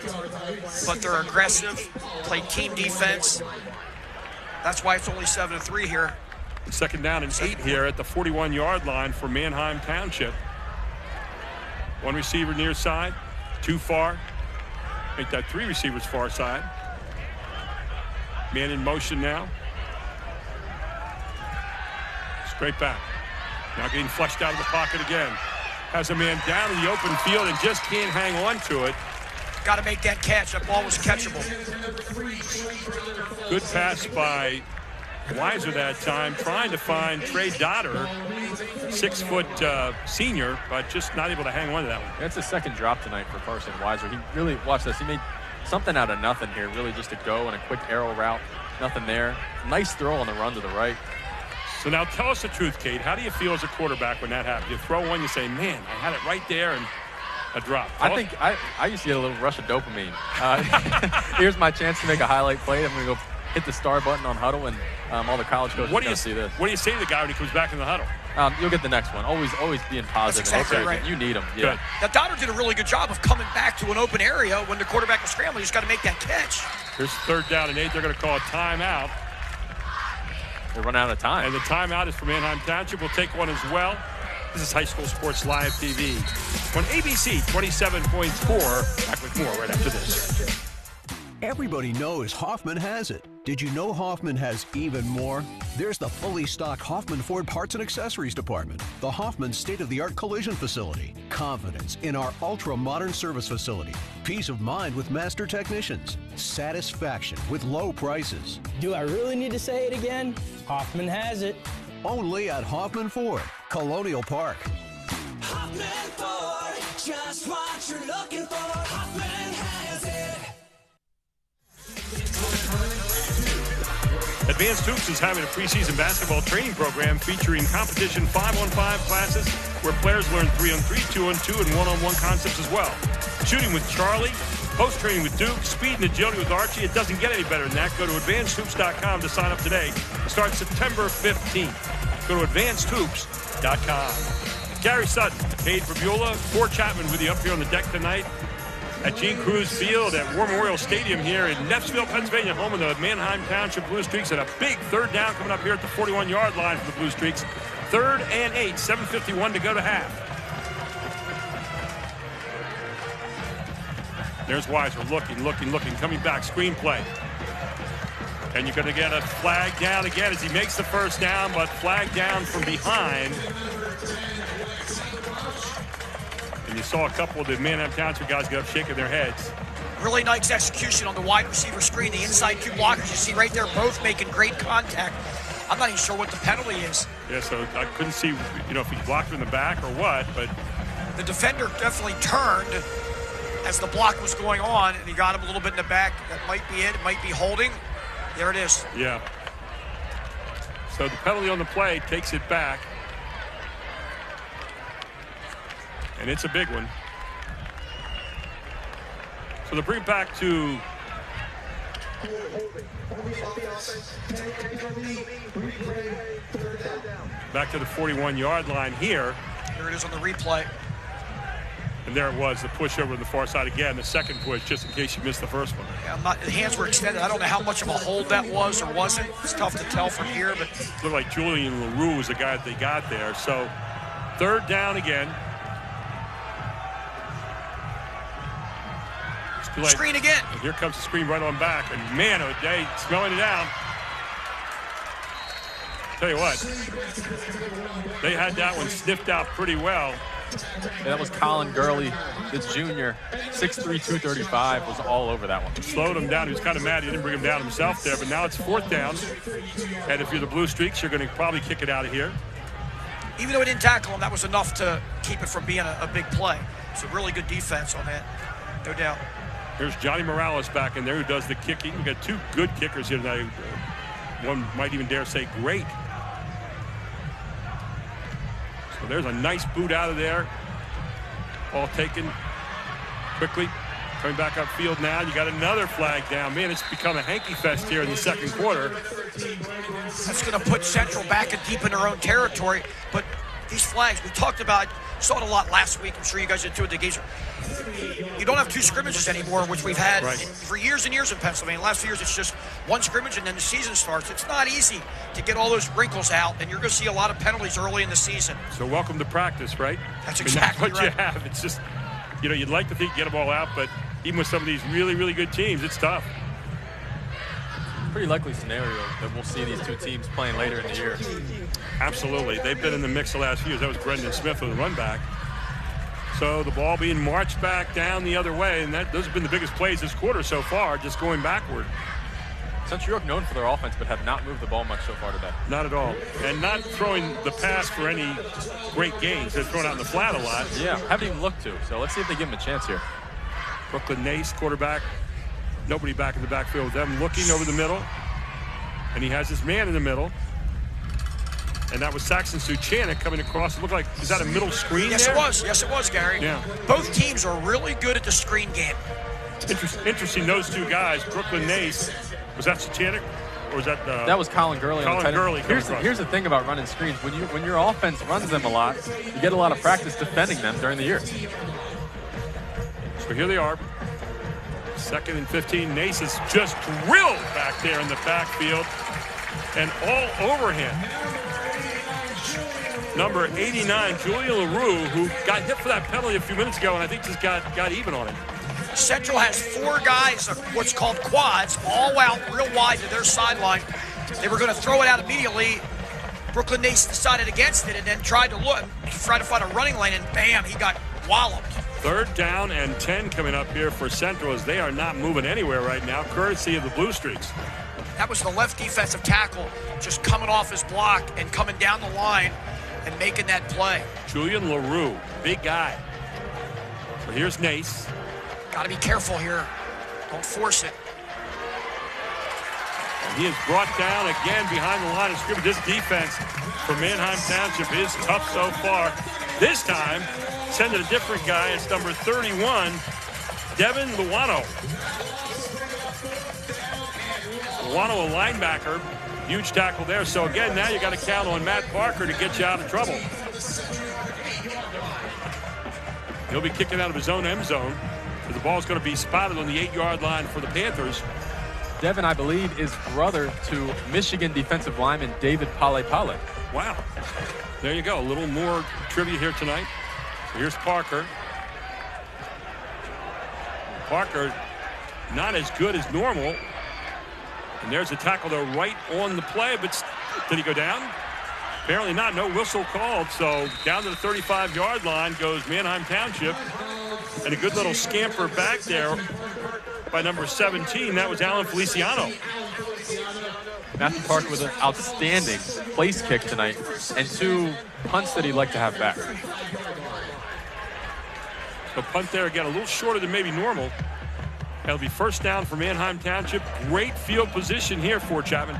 but they're aggressive, play team defense. That's why it's only 7-3 here. 2nd down and 8 here at the 41-yard line for Manheim Township. 1 receiver near side, 2 far. Make that 3 receivers far side. Man in motion now. Straight back. Now getting flushed out of the pocket again. Has a man down in the open field and just can't hang on to it. Got to make that catch. That ball was catchable. Good pass by Weiser that time, trying to find Trey Dotter, 6-foot senior, but just not able to hang on to that one. That's his 2nd drop tonight for Carson Weiser. He really, watch this, he made something out of nothing here, really just a go and a quick arrow route. Nothing there. Nice throw on the run to the right. So now tell us the truth, Kate. How do you feel as a quarterback when that happens? You throw one, you say, man, I had it right there, and a drop. I think I used to get a little rush of dopamine. Here's my chance to make a highlight play. I'm going to go hit the star button on huddle, and all the college coaches are going to see this. What do you say to the guy when he comes back in the huddle? You'll get the next one. Always being positive. That's exactly right. You need them. Yeah. Good. Now, Donner did a really good job of coming back to an open area when the quarterback was scrambling. He's got to make that catch. Here's 3rd down and 8. They're going to call a timeout. They run out of time. And the timeout is for Manheim Township. We'll take one as well. This is High School Sports Live TV on ABC 27.4. Back with more right after this. Everybody knows Hoffman has it. Did you know Hoffman has even more? There's the fully stocked Hoffman Ford Parts and Accessories Department, the Hoffman state-of-the-art collision facility, confidence in our ultra-modern service facility, peace of mind with master technicians, satisfaction with low prices. Do I really need to say it again? Hoffman has it. Only at Hoffman Ford, Colonial Park. Hoffman Ford, just what you're looking for. Hoffman has it. Advanced Hoops is having a preseason basketball training program featuring competition 5-on-5 classes where players learn 3-on-3, 2-on-2, and 1-on-1 concepts as well. Shooting with Charlie, post-training with Duke, speed and agility with Archie. It doesn't get any better than that. Go to advancedhoops.com to sign up today. It starts September 15th. Go to advancedhoops.com. Gary Sutton, Cade Fabiola, Ford Chapman with you up here on the deck tonight at Gene Cruz Field at War Memorial Stadium here in Neffsville, Pennsylvania, home of the Manheim Township Blue Streaks, and a big 3rd down coming up here at the 41-yard line for the Blue Streaks. 3rd and 8, 7:51 to go to half. There's Weiser looking, coming back, screenplay. And you're going to get a flag down again as he makes the first down, but flag down from behind. And you saw a couple of the Manheim Township guys get up shaking their heads. Really nice execution on the wide receiver screen. The inside 2 blockers you see right there, both making great contact. I'm not even sure what the penalty is. Yeah, so I couldn't see, if he blocked him in the back or what, but the defender definitely turned as the block was going on, and he got him a little bit in the back. That might be it. It might be holding. There it is. Yeah. So the penalty on the play takes it back. And it's a big one. So they bring it back to Back to the 41-yard line here. Here it is on the replay. And there it was, the push over to the far side again, the second push, just in case you missed the first one. Yeah, the hands were extended. I don't know how much of a hold that was or wasn't. It's tough to tell from here, but it looked like Julian LaRue was the guy that they got there. So third down again. Screen again. And here comes the screen right on back. And man, O'Day smelling it out. Tell you what, they had that one sniffed out pretty well. Yeah, that was Colin Gurley, the junior, 6'3", 235, was all over that one. Slowed him down. He was kind of mad he didn't bring him down himself there, but now it's fourth down. And if you're the Blue Streaks, you're going to probably kick it out of here. Even though he didn't tackle him, that was enough to keep it from being a big play. It's a really good defense on that, no doubt. There's Johnny Morales back in there who does the kicking. We've got two good kickers here tonight. One might even dare say great. So there's a nice boot out of there. Ball taken quickly. Coming back upfield now. You got another flag down. Man, it's become a hanky fest here in the second quarter. That's going to put Central back and deep in their own territory. But these flags, we talked about, saw it a lot last week. I'm sure you guys did too at the games. You don't have two scrimmages anymore, which we've had for years and years in Pennsylvania. The last few years, it's just one scrimmage and then the season starts. It's not easy to get all those wrinkles out, and you're going to see a lot of penalties early in the season. So welcome to practice, right? That's exactly that's what you have. It's just, you know, you'd like to think you get them all out, but even with some of these really, really good teams, it's tough. Pretty likely scenario that we'll see these two teams playing later in the year. Absolutely. They've been in the mix the last few years. That was Brendan Smith with the run back. So the ball being marched back down the other way, and those have been the biggest plays this quarter so far, just going backward. Central York known for their offense, but have not moved the ball much so far today. Not at all. And not throwing the pass for any great gains. They're thrown out in the flat a lot. Yeah, haven't even looked to. So let's see if they give him a chance here. Brooklyn Nace, quarterback. Nobody back in the backfield with them. Looking over the middle. And he has his man in the middle. And that was Saxon Suchanek coming across. It looked like, is that a middle screen Yes, there? it was. Yes, it was, Gary. Yeah. Both teams are really good at the screen game. Interesting, those two guys. Brooklyn Nace, was that Suchanek? Or was that that was Colin Gurley. Colin Gurley. Here's the thing about running screens. When your offense runs them a lot, you get a lot of practice defending them during the year. So here they are. 2nd and 15. Nace is just drilled back there in the backfield and all over him. Number 89, Julian LaRue, who got hit for that penalty a few minutes ago, and I think just got even on him. Central has 4 guys, what's called quads, all out real wide to their sideline. They were going to throw it out immediately. Brooklyn Nace decided against it and then tried to try to find a running lane, and bam, he got walloped. 3rd down and 10 coming up here for Central, as they are not moving anywhere right now, courtesy of the Blue Streaks. That was the left defensive tackle just coming off his block and coming down the line and making that play. Julian LaRue, big guy. So here's Nace. Got to be careful here. Don't force it. And he is brought down again behind the line of scrimmage. This defense for Manheim Township is tough so far. This time, sending a different guy. It's number 31, Devin Luano. Luano, a linebacker. Huge tackle there. So again, now you got to count on Matt Parker to get you out of trouble. He'll be kicking out of his own end zone. The ball's going to be spotted on the 8-yard line for the Panthers. Devin, I believe, is brother to Michigan defensive lineman David Pale. Wow. There you go. A little more trivia here tonight. So here's Parker. Parker not as good as normal. And there's a tackle there right on the play, but did he go down? Apparently not. No whistle called. So down to the 35-yard line goes Manheim Township. And a good little scamper back there by number 17. That was Alan Feliciano. Matthew Parker with an outstanding place kick tonight and 2 punts that he'd like to have back. The punt there again a little shorter than maybe normal. That'll be first down for Manheim Township. Great field position here for Chapman.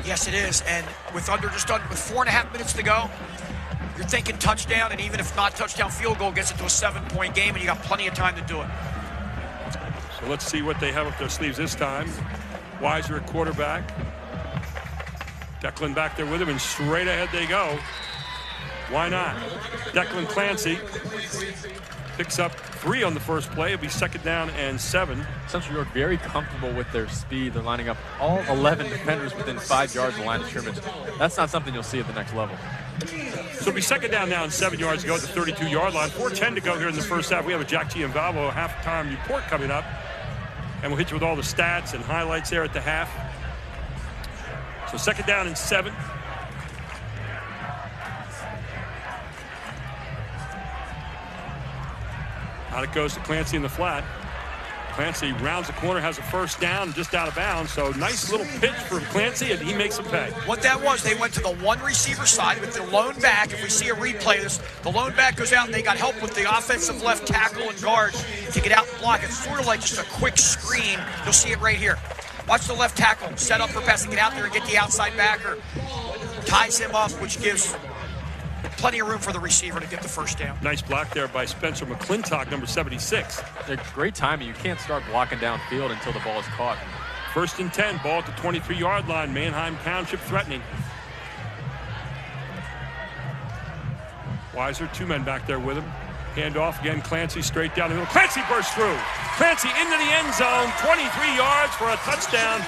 Yes, it is. And with 4.5 minutes to go, you're thinking touchdown, and even if not touchdown, field goal gets it to a 7-point game, and you got plenty of time to do it. So Well, let's see what they have up their sleeves this time. Weiser at quarterback. Declan back there with him, and straight ahead they go. Why not? Declan Clancy picks up 3 on the first play. It'll be 2nd down and 7. Central York very comfortable with their speed. They're lining up all 11 defenders within 5 yards of the line of scrimmage. That's not something you'll see at the next level. So it'll be 2nd down now and 7 yards to go at the 32-yard line. 4:10 to go here in the first half. We have a Jack Gianvalvo halftime report coming up, and we'll hit you with all the stats and highlights there at the half. So 2nd down and 7. Out it goes to Clancy in the flat. Clancy rounds the corner, has a first down, just out of bounds. So nice little pitch from Clancy, and he makes him pay. What that was, they went to the one receiver side with the lone back. If we see a replay of this, the lone back goes out, and they got help with the offensive left tackle and guard to get out and block. It's sort of like just a quick screen. You'll see it right here. Watch the left tackle set up for passing, get out there and get the outside backer. Ties him up, which gives plenty of room for the receiver to get the first down. Nice block there by Spencer McClintock, number 76. Great timing. You can't start blocking downfield until the ball is caught. 1st and 10, ball at the 23-yard line. Manheim Township threatening. Weiser, 2 men back there with him. Hand off again, Clancy straight down the middle. Clancy bursts through. Clancy into the end zone, 23 yards for a touchdown.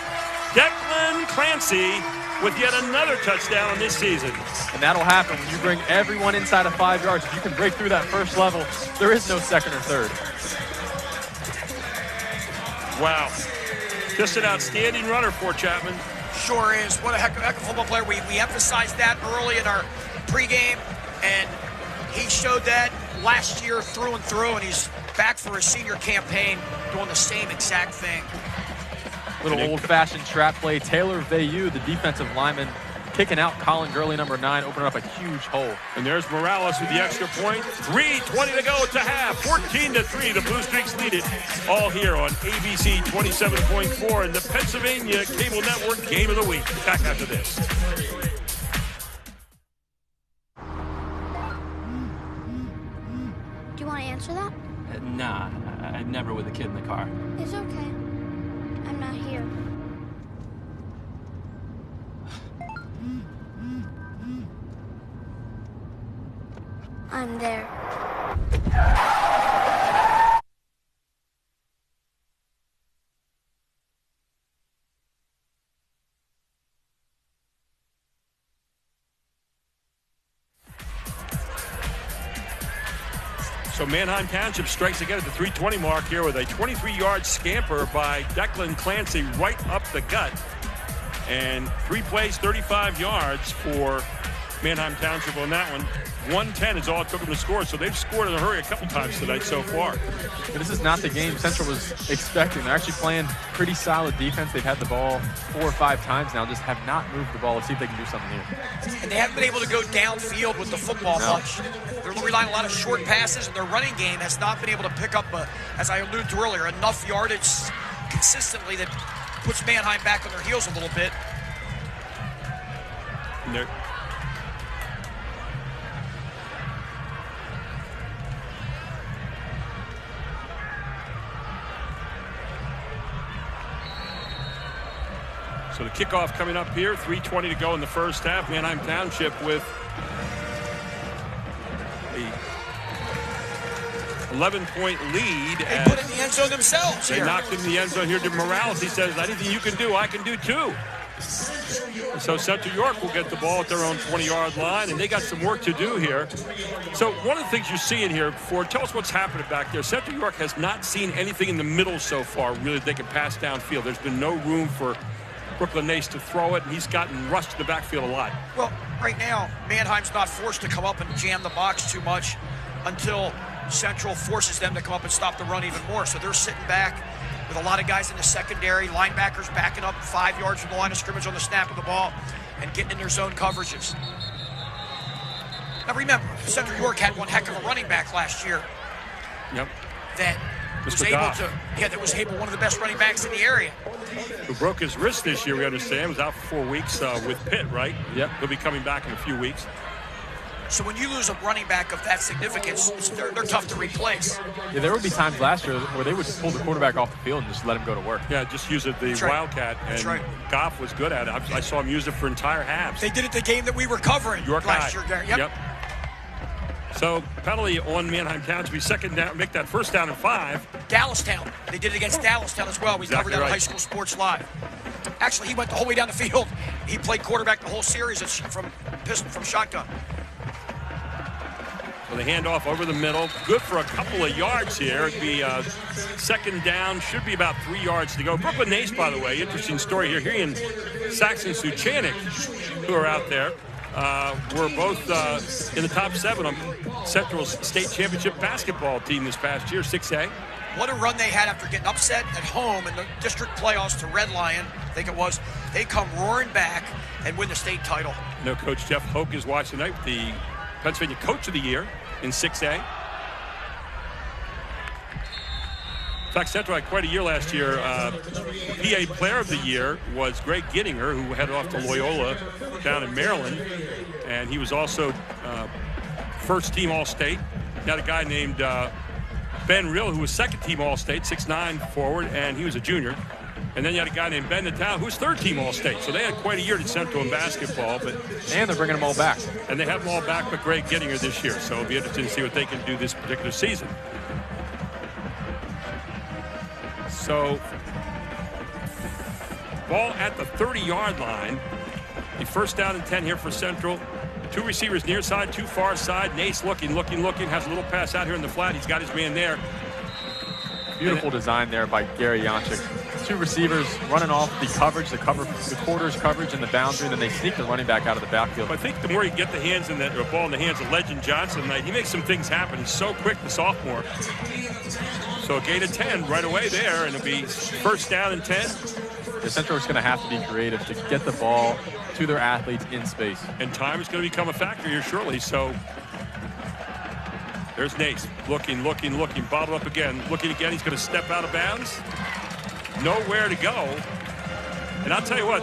Declan Clancy with yet another touchdown this season. And that'll happen when you bring everyone inside of 5 yards. If you can break through that first level, there is no 2nd or 3rd. Wow. Just an outstanding runner for Chapman. Sure is. What a heck of a football player. We emphasized that early in our pregame, and he showed that last year through and through, and he's back for his senior campaign doing the same exact thing. Little old-fashioned trap play. Taylor Vayu, the defensive lineman, kicking out Colin Gurley, number 9, opening up a huge hole. And there's Morales with the extra point. 3:20 to go to half. 14-3. The Blue Streaks lead it. All here on ABC 27.4 and the Pennsylvania Cable Network Game of the Week. Back after this. Do you want to answer that? Nah, I'd never with a kid in the car. It's okay. I'm not here. I'm there. So Manheim Township strikes again at the 3:20 mark here with a 23-yard scamper by Declan Clancy right up the gut. And 3 plays, 35 yards for Manheim Township on that one. 110 is all it took them to score, so they've scored in a hurry a couple times tonight so far. But this is not the game Central was expecting. They're actually playing pretty solid defense. They've had the ball 4 or 5 times now, just have not moved the ball. Let's see if they can do something here. And they haven't been able to go downfield with the football much. They're relying on a lot of short passes, and their running game has not been able to pick up, as I alluded to earlier, enough yardage consistently that puts Manheim back on their heels a little bit. So the kickoff coming up here, 3:20 to go in the first half. Manheim Township with a 11-point lead. They put it in the end zone themselves They knocked it in the end zone here to Morales. He says, anything you can do, I can do too. So Central York will get the ball at their own 20-yard line, and they got some work to do here. So one of the things you're seeing here, Ford, tell us what's happening back there. Central York has not seen anything in the middle so far, really, that they can pass downfield. There's been no room for Brooklyn Nace to throw it, and he's gotten rushed to the backfield a lot. Well, right now, Manheim's not forced to come up and jam the box too much until Central forces them to come up and stop the run even more. So they're sitting back with a lot of guys in the secondary, linebackers backing up 5 yards from the line of scrimmage on the snap of the ball and getting in their zone coverages. Now remember, Central York had one heck of a running back last year. Yep. That was able to, one of the best running backs in the area. Who broke his wrist this year, we understand, was out for 4 weeks with Pitt, right? Yep. He'll be coming back in a few weeks. So when you lose a running back of that significance, they're tough to replace. Yeah, there would be times last year where they would just pull the quarterback off the field and just let him go to work. Yeah, just use it the That's right. Wildcat, and That's right. Goff was good at it. I saw him use it for entire halves. They did it the game that we were covering York last High. year, Gary. Yep. So penalty on Manheim Township. Second down, make that first down and 5. Dallastown. They did it against Dallastown as well. We covered that on High School Sports Live. Actually, he went the whole way down the field. He played quarterback the whole series from shotgun. So the handoff over the middle. Good for a couple of yards here. It'd be second down. Should be about 3 yards to go. Brooklyn Nace, by the way, interesting story here. He and Saxon Suchanik, who are out there, were both in the top 7 on Central's state championship basketball team this past year, 6A. What a run they had after getting upset at home in the district playoffs to Red Lion, I think it was. They come roaring back and win the state title. You know, Coach Jeff Hoke is watching tonight with the Pennsylvania Coach of the Year in 6A. In fact, Central had quite a year last year. PA Player of the Year was Greg Gittinger, who headed off to Loyola down in Maryland. And he was also first team All-State. You had a guy named Ben Rill, who was second team All-State, 6'9" forward, and he was a junior. And then you had a guy named Ben Natal, who was third team All-State. So they had quite a year at Central in basketball. And they're bringing them all back. And they have them all back but Greg Gittinger this year. So it'll be interesting to see what they can do this particular season. So, ball at the 30-yard line. The first down and 10 here for Central. 2 receivers near side, 2 far side. Nace looking. Has a little pass out here in the flat. He's got his man there. Beautiful design there by Gary Yonchik. 2 receivers running off the coverage, the quarters coverage and the boundary, and then they sneak the running back out of the backfield. But I think the more you get the ball in the hands of Legend Johnson tonight, he makes some things happen. He's so quick, the sophomore. So a gain of 10 right away there, and it'll be first down and 10. The Central is going to have to be creative to get the ball to their athletes in space. And time is going to become a factor here shortly. So there's Nace looking, bottled up again. Looking again, he's going to step out of bounds. Nowhere to go. And I'll tell you what,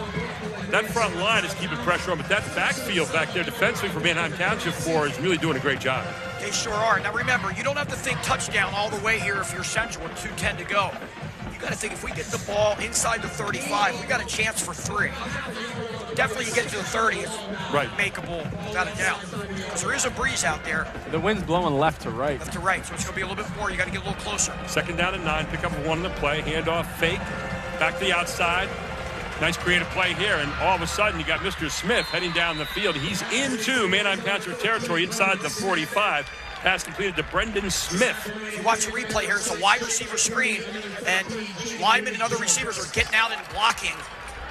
that front line is keeping pressure on, but that backfield back there defensively for Manheim Township 4 is really doing a great job. They sure are. Now remember, you don't have to think touchdown all the way here if you're Central with 2:10 to go. You got to think if we get the ball inside the 35, we got a chance for 3. Definitely you get to the 30, it's makeable without a doubt. Because there is a breeze out there. The wind's blowing left to right. Left to right, so it's going to be a little bit more. You got to get a little closer. Second down and 9, pick up 1 on the play, handoff, fake, back to the outside. Nice creative play here, and all of a sudden you got Mr. Smith heading down the field. He's into Manheim Township territory inside the 45. Pass completed to Brendan Smith. If you watch the replay here, it's a wide receiver screen, and linemen and other receivers are getting out and blocking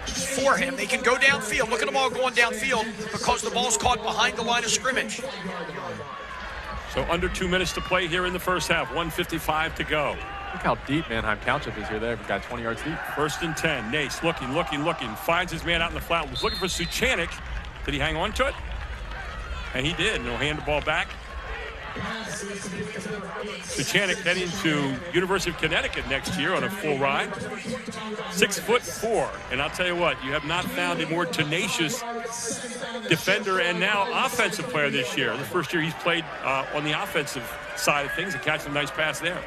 for him. They can go downfield. Look at them all going downfield because the ball's caught behind the line of scrimmage. So under 2 minutes to play here in the first half. 1:55 to go. Look how deep Manheim Township is here. They've got 20 yards deep. First and 10. Nace looking. Finds his man out in the flat. Was looking for Suchanik. Did he hang on to it? And he did. No hand the ball back. Suchanik heading to University of Connecticut next year on a full ride. 6'4", and I'll tell you what, you have not found a more tenacious defender and now offensive player this year. The first year he's played on the offensive side of things and catching a nice pass there.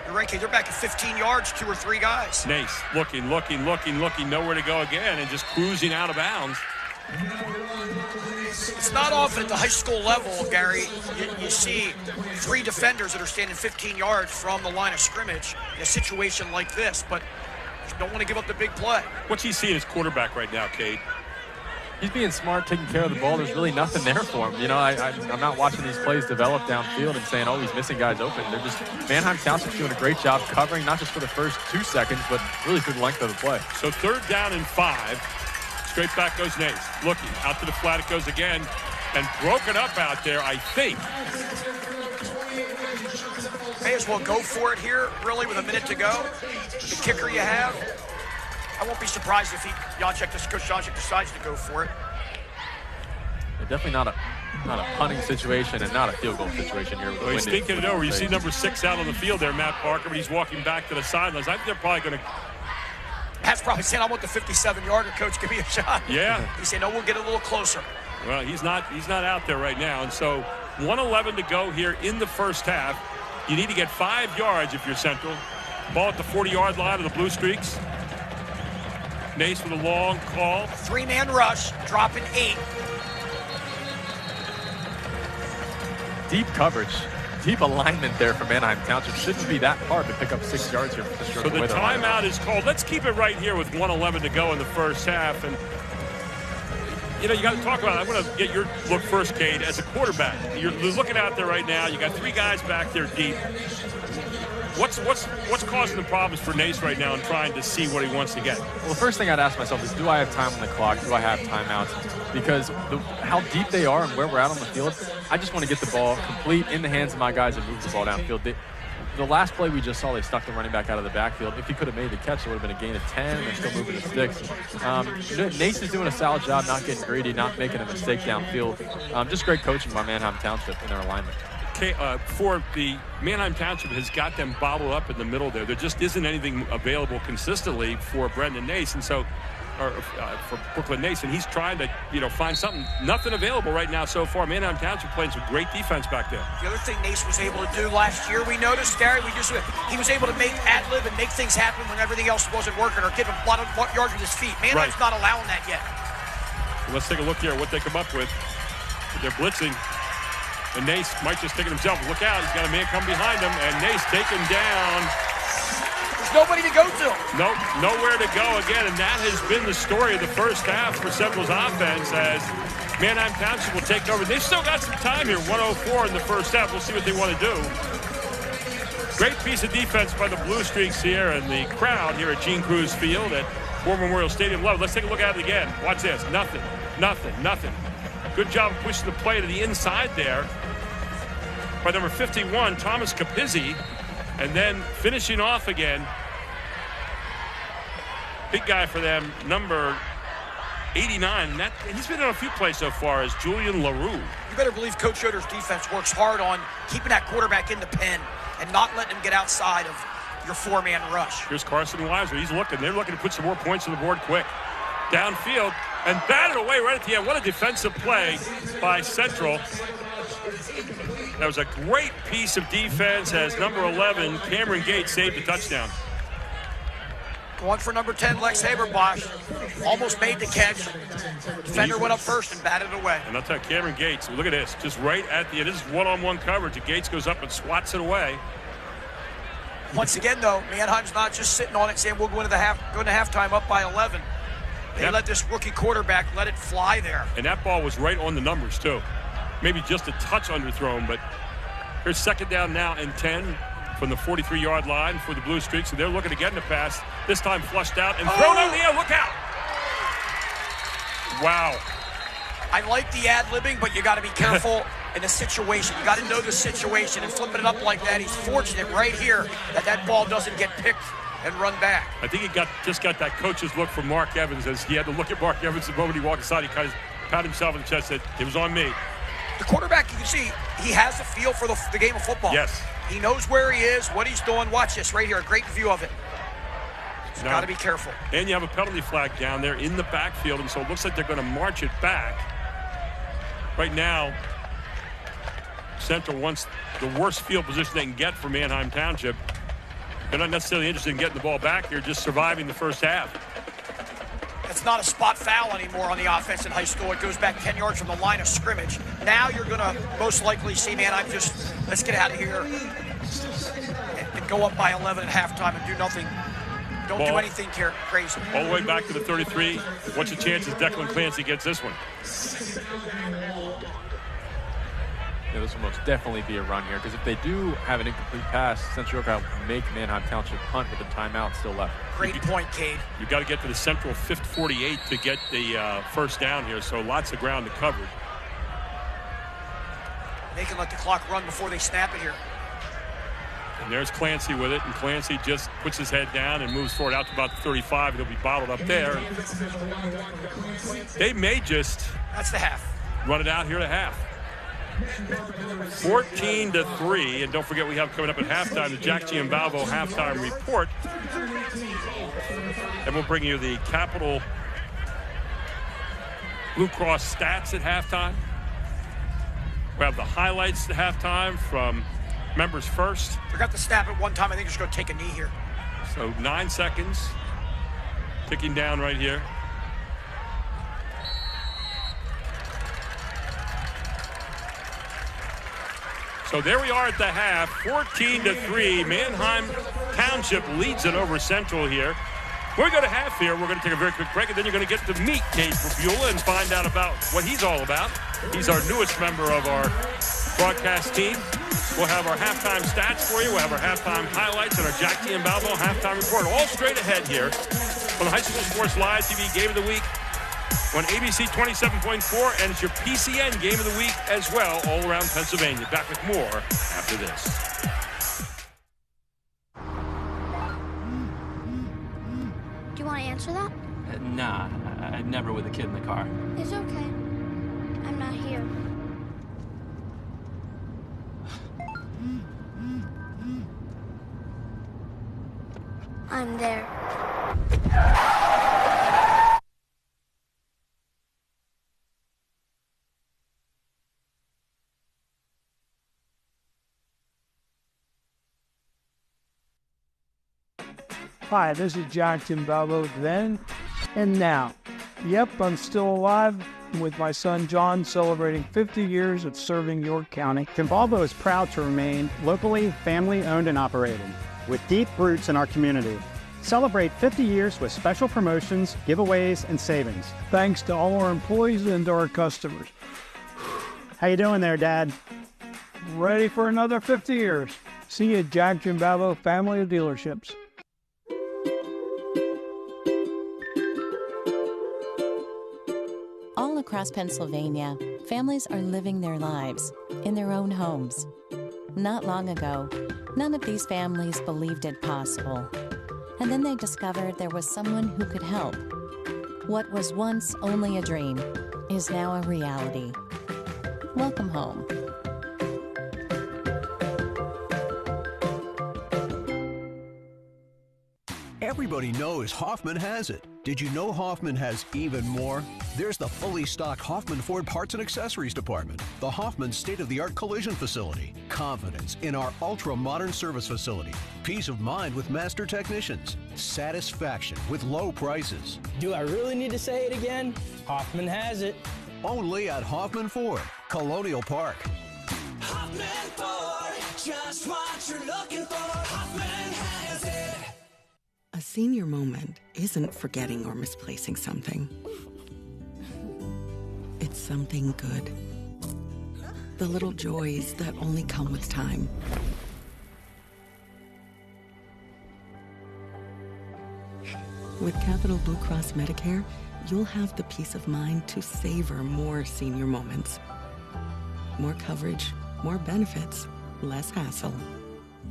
You're right, kid. They're back at 15 yards, 2 or 3 guys. Nace looking, nowhere to go again, and just cruising out of bounds. It's not often at the high school level, Gary, you see 3 defenders that are standing 15 yards from the line of scrimmage in a situation like this, but you don't want to give up the big play. What's he seeing as quarterback right now, Cade? He's being smart, taking care of the ball. There's really nothing there for him. You know, I'm not watching these plays develop downfield and saying, oh, he's missing guys open. They're just, Manheim Township's doing a great job covering, not just for the first 2 seconds, but really through the length of the play. So third down and 5. Straight back goes Nace. Looking. Out to the flat it goes again. And broken up out there, I think. May as well go for it here, really, with a minute to go. The kicker you have. I won't be surprised if Coach Yonchik decides to go for it. Definitely not a punting situation and not a field goal situation here. Well, he's thinking it over. You see number 6 out on the field there, Matt Parker, but he's walking back to the sidelines. I think they're probably going to... That's probably saying, I want the 57-yarder, coach. Give me a shot. Yeah. He's saying, no, we'll get a little closer. Well, he's not out there right now, and so 1:11 to go here in the first half. You need to get 5 yards if you're Central. Ball at the 40-yard line of the Blue Streaks. Nace with a long call. 3-man rush, dropping 8. Deep coverage, deep alignment there for Manheim Township. Shouldn't be that hard to pick up 6 yards here. So the timeout is called. Let's keep it right here with 1:11 to go in the first half. And you know, you got to talk about it. I want to get your look first, Cade, as a quarterback. You're looking out there right now. You got 3 guys back there deep. What's causing the problems for Nace right now and trying to see what he wants to get? Well, the first thing I'd ask myself is, do I have time on the clock? Do I have timeouts? Because how deep they are and where we're at on the field, I just want to get the ball complete in the hands of my guys and move the ball downfield. The last play we just saw, they stuck the running back out of the backfield. If he could have made the catch, it would have been a gain of 10, and they're still moving the sticks. Nace is doing a solid job, not getting greedy, not making a mistake downfield. Just great coaching by Manheim Township in their alignment. For the Manheim Township has got them bottled up in the middle there. There just isn't anything available consistently for Brendan Nace, and so for Brooklyn Nace, and he's trying to find something. Nothing available right now so far. Manheim Township playing some great defense back there. The other thing Nace was able to do last year, we noticed, Gary, he was able to make ad-lib and make things happen when everything else wasn't working, or get a lot of yards with his feet. Manheim's not allowing that yet. Well, let's take a look here at what they come up with. They're blitzing. And Nace might just take it himself. Look out, he's got a man come behind him, and Nace taken down. There's nobody to go to. Nope, nowhere to go again, and that has been the story of the first half for Central's offense as Manheim Township will take over. They've still got some time here, 1:04 in the first half. We'll see what they want to do. Great piece of defense by the Blue Streaks here, and the crowd here at Gene Cruz Field at War Memorial Stadium. Let's take a look at it again. Watch this, nothing. Good job of pushing the play to the inside there by number 51, Thomas Capizzi, and then finishing off again. Big guy for them, number 89, and he's been in a few plays so far, as Julian LaRue. You better believe Coach Yoder's defense works hard on keeping that quarterback in the pen and not letting him get outside of your 4-man rush. Here's Carson Weiser. He's looking. They're looking to put some more points on the board quick. Downfield, and batted away right at the end. What a defensive play by Central. That was a great piece of defense as number 11, Cameron Gates, saved the touchdown. Going for number 10, Lex Haberbosch. Almost made the catch. Defender went up first and batted away. And I'll tell you, Cameron Gates, look at this. Just right at the end. This is one-on-one coverage. And Gates goes up and swats it away. Once again, though, Manheim's not just sitting on it saying we'll go into halftime up by 11. They let this rookie quarterback let it fly there. And that ball was right on the numbers, too. Maybe just a touch underthrown, but here's second down now and 10 from the 43-yard line for the Blue Streaks. So they're looking to get in the pass. This time flushed out and thrown out in the air. Look out. Wow. I like the ad-libbing, but you got to be careful in the situation. You got to know the situation, and flipping it up like that, he's fortunate right here that ball doesn't get picked and run back. I think he just got that coach's look from Mark Evans, as he had to look at Mark Evans the moment he walked inside. He kind of patted himself on the chest and said, it was on me. The quarterback, you can see, he has a feel for the game of football. Yes. He knows where he is, what he's doing. Watch this right here, a great view of it. He's got to be careful. And you have a penalty flag down there in the backfield, and so it looks like they're going to march it back. Right now, Central wants the worst field position they can get for Manheim Township. They're not necessarily interested in getting the ball back here, just surviving the first half. It's not a spot foul anymore on the offense in high school. It goes back 10 yards from the line of scrimmage. Now you're going to most likely see Manheim just, let's get out of here and go up by 11 at halftime and do nothing. Don't do anything crazy. All the way back to the 33. What's the chances Declan Clancy gets this one? Yeah, this will most definitely be a run here, because if they do have an incomplete pass, Central York will make Manheim Township punt with a timeout still left. Great point, Cade. You've got to get to the Central 48 to get the first down here, so lots of ground to cover. They can let the clock run before they snap it here. And there's Clancy with it, and Clancy just puts his head down and moves forward out to about the 35, and he'll be bottled up there. They may just... That's the half. Run it out here to half. 14-3, and don't forget we have coming up at halftime the Jack Giambalvo halftime report. And we'll bring you the Capital Blue Cross stats at halftime. We have the highlights at halftime from Members First. Forgot to snap at one time. I think he's going to take a knee here. So 9 seconds. Ticking down right here. So there we are at the half, 14-3. Manheim Township leads it over Central here. We're going to half here. We're going to take a very quick break, and then you're going to get to meet Cade Brabula and find out about what he's all about. He's our newest member of our broadcast team. We'll have our halftime stats for you. We'll have our halftime highlights and our Jack T. and Balbo halftime report. All straight ahead here on the High School Sports Live TV Game of the Week on ABC 27.4, and it's your PCN Game of the Week as well, all around Pennsylvania. Back with more after this. Do you want to answer that? Nah, I never with a kid in the car. It's okay. I'm not here. I'm there. Hi, this is Jonathan Balbo then and now. Yep, I'm still alive with my son John, celebrating 50 years of serving York County. Balbo is proud to remain locally family-owned and operated, with deep roots in our community. Celebrate 50 years with special promotions, giveaways, and savings. Thanks to all our employees and our customers. How you doing there, Dad? Ready for another 50 years. See you at Jack and Balbo Family of Dealerships. All across Pennsylvania, families are living their lives in their own homes. Not long ago, none of these families believed it possible. And then they discovered there was someone who could help. What was once only a dream is now a reality. Welcome home. Everybody knows Hoffman has it. Did you know Hoffman has even more? There's the fully stocked Hoffman Ford Parts and Accessories Department, the Hoffman state-of-the-art collision facility, confidence in our ultra-modern service facility, peace of mind with master technicians, satisfaction with low prices. Do I really need to say it again? Hoffman has it. Only at Hoffman Ford, Colonial Park. Hoffman Ford, just what you're looking for. Hoffman has it. A senior moment isn't forgetting or misplacing something. It's something good. The little joys that only come with time. With Capital Blue Cross Medicare, you'll have the peace of mind to savor more senior moments. More coverage, more benefits, less hassle.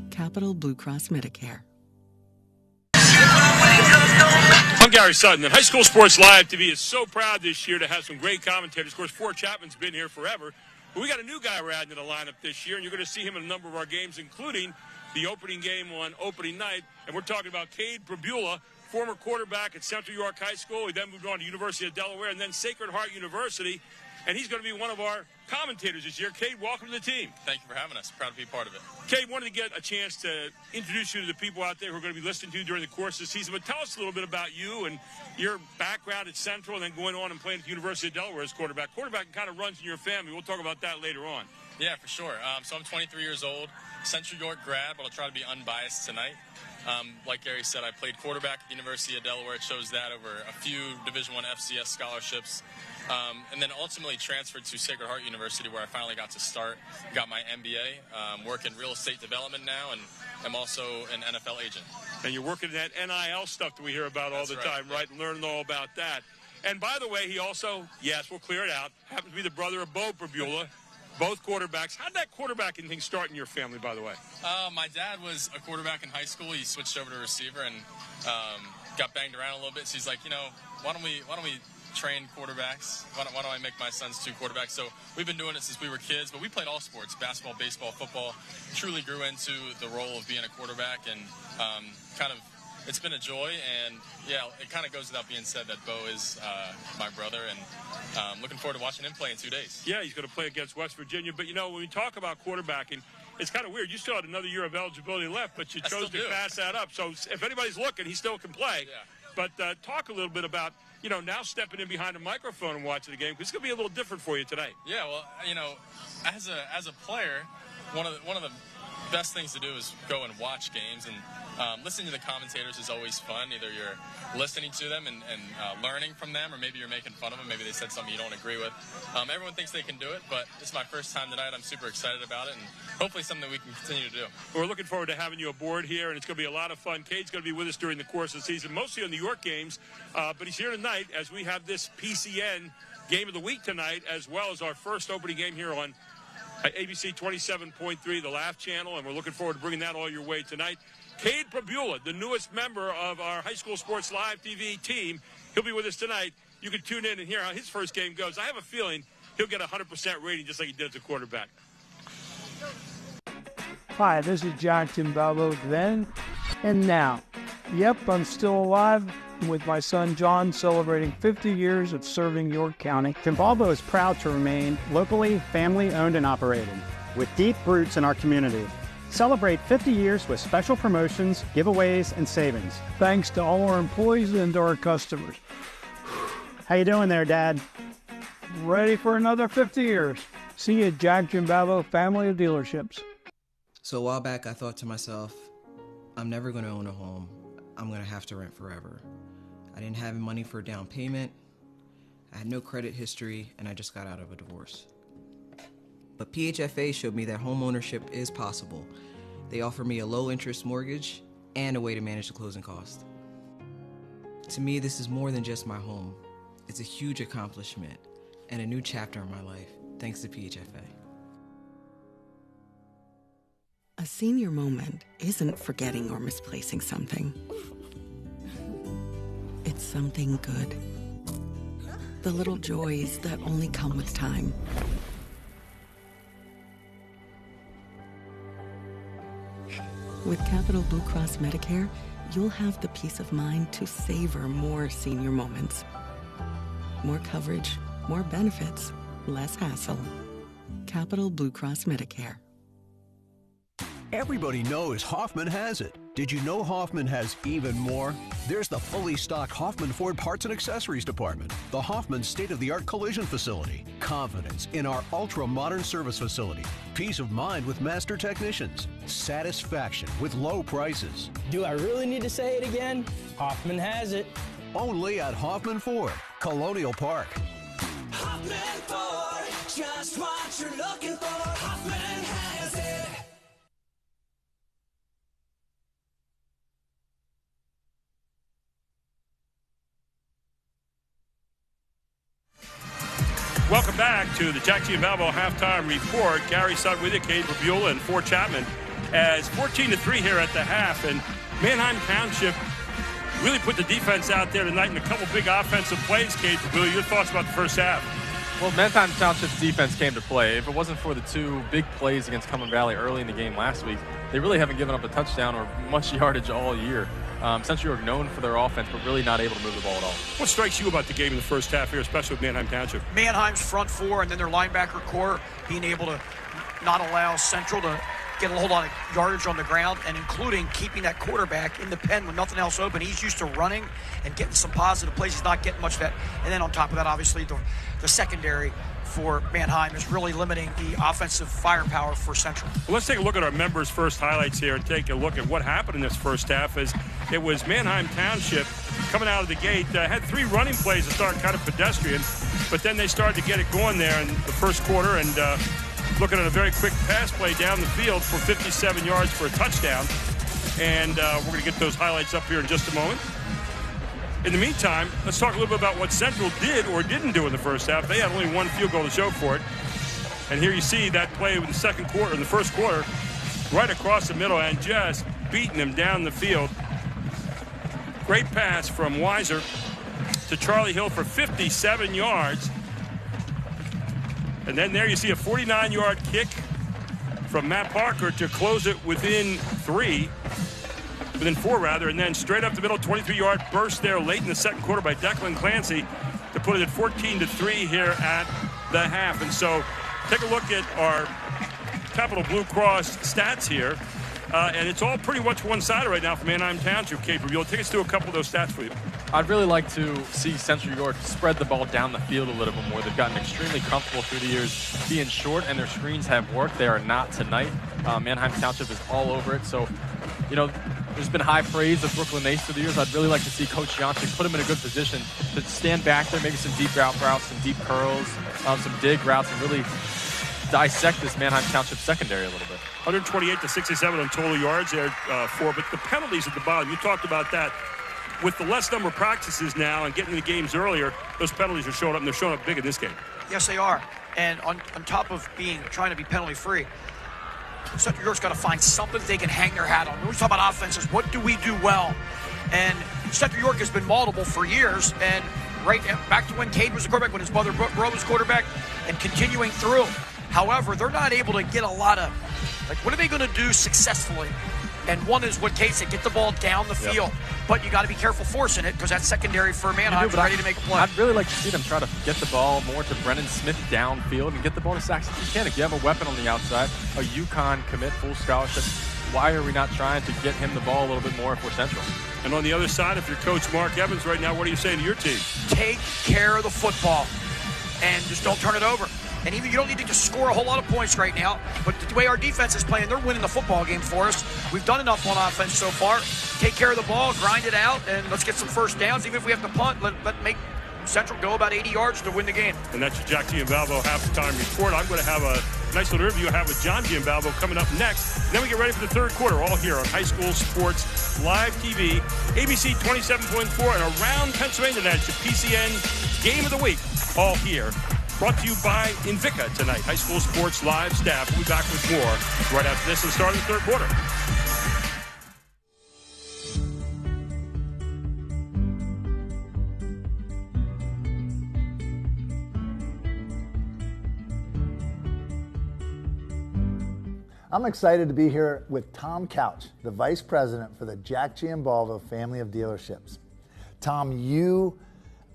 Capital Blue Cross Medicare. I'm Gary Sutton, and High School Sports Live TV is so proud this year to have some great commentators. Of course, Fort Chapman's been here forever, but we got a new guy we're adding to the lineup this year, and you're going to see him in a number of our games, including the opening game on opening night. And we're talking about Cade Brabula, former quarterback at Central York High School. He then moved on to University of Delaware and then Sacred Heart University, and he's going to be one of our commentators this year. Cade, welcome to the team. Thank you for having us. Proud to be part of it. Cade, wanted to get a chance to introduce you to the people out there who are going to be listening to you during the course of the season. But tell us a little bit about you and your background at Central and then going on and playing at the University of Delaware as quarterback. Quarterback kind of runs in your family. We'll talk about that later on. Yeah, for sure. So I'm 23 years old, Central York grad, but I'll try to be unbiased tonight. Like Gary said, I played quarterback at the University of Delaware. Chose that over a few Division I FCS scholarships. And then ultimately transferred to Sacred Heart University, where I finally got to start. Got my MBA, work in real estate development now, and I'm also an NFL agent. And you're working that NIL stuff that we hear about all the time, right? Learning all about that. And by the way, he also, yes, we'll clear it out, happens to be the brother of Bo Brabula, both quarterbacks. How did that quarterbacking thing start in your family, by the way? My dad was a quarterback in high school. He switched over to receiver and got banged around a little bit. So he's like, why don't we train quarterbacks? Why don't I make my sons two quarterbacks? So we've been doing it since we were kids, but we played all sports, basketball, baseball, football. Truly grew into the role of being a quarterback and kind of It's been a joy, and yeah, it kind of goes without being said that Bo is my brother, and looking forward to watching him play in 2 days. Yeah, he's going to play against West Virginia. But, you know, when we talk about quarterbacking, it's kind of weird. You still had another year of eligibility left, but you chose to pass that up. So if anybody's looking, he still can play. Yeah. But talk a little bit about, you know, now stepping in behind a microphone and watching the game, because it's going to be a little different for you tonight. Yeah, well, you know, as a player, one of the best things to do is go and watch games, and listening to the commentators is always fun. Either you're listening to them and learning from them, or maybe you're making fun of them. Maybe they said something you don't agree with. Everyone thinks they can do it, but it's my first time tonight. I'm super excited about it, and hopefully something we can continue to do. We're looking forward to having you aboard here, and it's going to be a lot of fun. Cade's going to be with us during the course of the season, mostly on New York games, but he's here tonight as we have this PCN Game of the Week tonight, as well as our first opening game here on ABC 27.3, the Laugh Channel, and we're looking forward to bringing that all your way tonight. Cade Prabula, the newest member of our High School Sports Live TV team, he'll be with us tonight. You can tune in and hear how his first game goes. I have a feeling he'll get a 100% rating just like he did as a quarterback. Hi, this is Jonathan Balbo then and now. Yep, I'm still alive with my son John, celebrating 50 years of serving York County. Balbo is proud to remain locally family-owned and operated, with deep roots in our community. Celebrate 50 years with special promotions, giveaways, and savings. Thanks to all our employees and to our customers. How you doing there, Dad? Ready for another 50 years. See you at Jack Jimbabo Family of Dealerships. So a while back, I thought to myself, I'm never going to own a home. I'm going to have to rent forever. I didn't have money for a down payment. I had no credit history, and I just got out of a divorce. But PHFA showed me that home ownership is possible. They offer me a low-interest mortgage and a way to manage the closing cost. To me, this is more than just my home. It's a huge accomplishment and a new chapter in my life, thanks to PHFA. A senior moment isn't forgetting or misplacing something. It's something good. The little joys that only come with time. With Capital Blue Cross Medicare, you'll have the peace of mind to savor more senior moments. More coverage, more benefits, less hassle. Capital Blue Cross Medicare. Everybody knows Hoffman has it. Did you know Hoffman has even more? There's the fully stocked Hoffman Ford Parts and Accessories Department, the Hoffman state-of-the-art collision facility, confidence in our ultra-modern service facility, peace of mind with master technicians, satisfaction with low prices. Do I really need to say it again? Hoffman has it. Only at Hoffman Ford, Colonial Park. Hoffman Ford, just what you're looking for. Hoffman has it. Welcome back to the Jack G. and Balbo halftime report. Gary Sutton with you, Cade Prabula and Fort Chapman, as 14-3 here at the half. And Manheim Township really put the defense out there tonight in a couple big offensive plays. Cade Prabula, your thoughts about the first half? Well, Manheim Township's defense came to play. If it wasn't for the two big plays against Cumberland Valley early in the game last week, they really haven't given up a touchdown or much yardage all year. Central York known for their offense, but really not able to move the ball at all. What strikes you about the game in the first half here, especially with Manheim Township? Manheim's front four and then their linebacker core being able to not allow Central to get a whole lot of yardage on the ground, and including keeping that quarterback in the pen with nothing else open. He's used to running and getting some positive plays. He's not getting much of that. And then on top of that, obviously, the secondary for Manheim is really limiting the offensive firepower for Central. Well, let's take a look at our members' first highlights here and take a look at what happened in this first half. As it was Manheim Township coming out of the gate, had three running plays that started kind of pedestrian, but then they started to get it going there in the first quarter, and looking at a very quick pass play down the field for 57 yards for a touchdown. And we're going to get those highlights up here in just a moment. In the meantime, let's talk a little bit about what Central did or didn't do in the first half. They had only one field goal to show for it. And here you see that play in the first quarter, right across the middle and just beating him down the field. Great pass from Weiser to Charlie Hill for 57 yards. And then there you see a 49-yard kick from Matt Parker to close it within 3. within 4 rather, and then straight up the middle, 23-yard burst there late in the second quarter by Declan Clancy to put it at 14-3 here at the half. And so take a look at our Capital Blue Cross stats here. And it's all pretty much one-sided right now for Manheim Township. Kate, you'll take us through a couple of those stats for you. I'd really like to see Central York spread the ball down the field a little bit more. They've gotten extremely comfortable through the years being short, and their screens have worked. They are not tonight. Manheim Township is all over it. So, you know, there's been high praise of Brooklyn Ace through the years. I'd really like to see Coach Janczyk put him in a good position to stand back there, maybe some deep routes, some deep curls, some dig routes, and really dissect this Manheim Township secondary a little bit. 128-67 on total yards there for, but the penalties at the bottom, you talked about that. With the less number of practices now and getting the games earlier, those penalties are showing up, and they're showing up big in this game. Yes, they are. And on top of trying to be penalty-free, Central York's got to find something they can hang their hat on. When we talk about offenses, what do we do well? And Central York has been multiple for years, and right back to when Cade was the quarterback, when his brother Bro was quarterback, and continuing through. However, they're not able to get a lot of, what are they going to do successfully? And one is what Kate said, get the ball down the field. But you got to be careful forcing it because that's secondary for Manheim ready to make a play. I'd really like to see them try to get the ball more to Brennan Smith downfield and get the ball to Saxon Buchanan. You have a weapon on the outside, a UConn commit, full scholarship. Why are we not trying to get him the ball a little bit more if we're Central? And on the other side, if you're Coach Mark Evans right now, what are you saying to your team? Take care of the football and just don't turn it over. And even you don't need to just score a whole lot of points right now, but the way our defense is playing, they're winning the football game for us. We've done enough on offense so far. Take care of the ball, grind it out, and let's get some first downs. Even if we have to punt, let make Central go about 80 yards to win the game. And that's your Jack Giambalvo halftime report. I'm going to have a nice little interview I have with John Giambalvo coming up next. And then we get ready for the third quarter, all here on High School Sports Live TV, ABC 27.4, and around Pennsylvania. That's the PCN Game of the Week, all here. Brought to you by Invica tonight. High School Sports Live staff. We'll be back with more right after this and start the third quarter. I'm excited to be here with Tom Couch, the Vice President for the Jack Giambalvo family of dealerships. Tom, you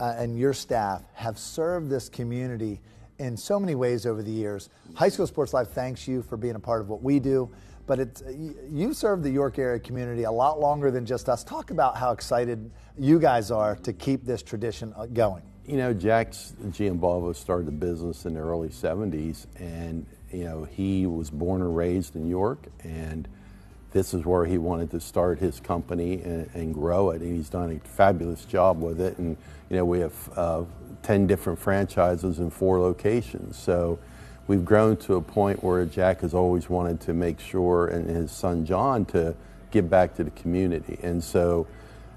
and your staff have served this community in so many ways over the years. High School Sports Live thanks you for being a part of what we do, but you've served the York area community a lot longer than just us. Talk about how excited you guys are to keep this tradition going. You know, Jack Giambalvo started the business in the early 70s, and you know, he was born and raised in York, and this is where he wanted to start his company and grow it, and he's done a fabulous job with it. And you know, we have 10 different franchises in 4 locations, so we've grown to a point where Jack has always wanted to make sure, and his son John, to give back to the community. And so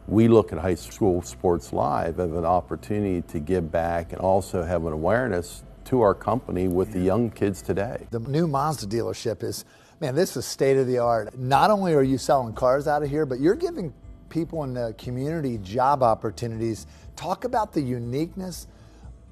we look at High School Sports Live as an opportunity to give back and also have an awareness to our company with the young kids today. The new Mazda dealership is, man, this is state of the art. Not only are you selling cars out of here, but you're giving people in the community job opportunities. Talk about the uniqueness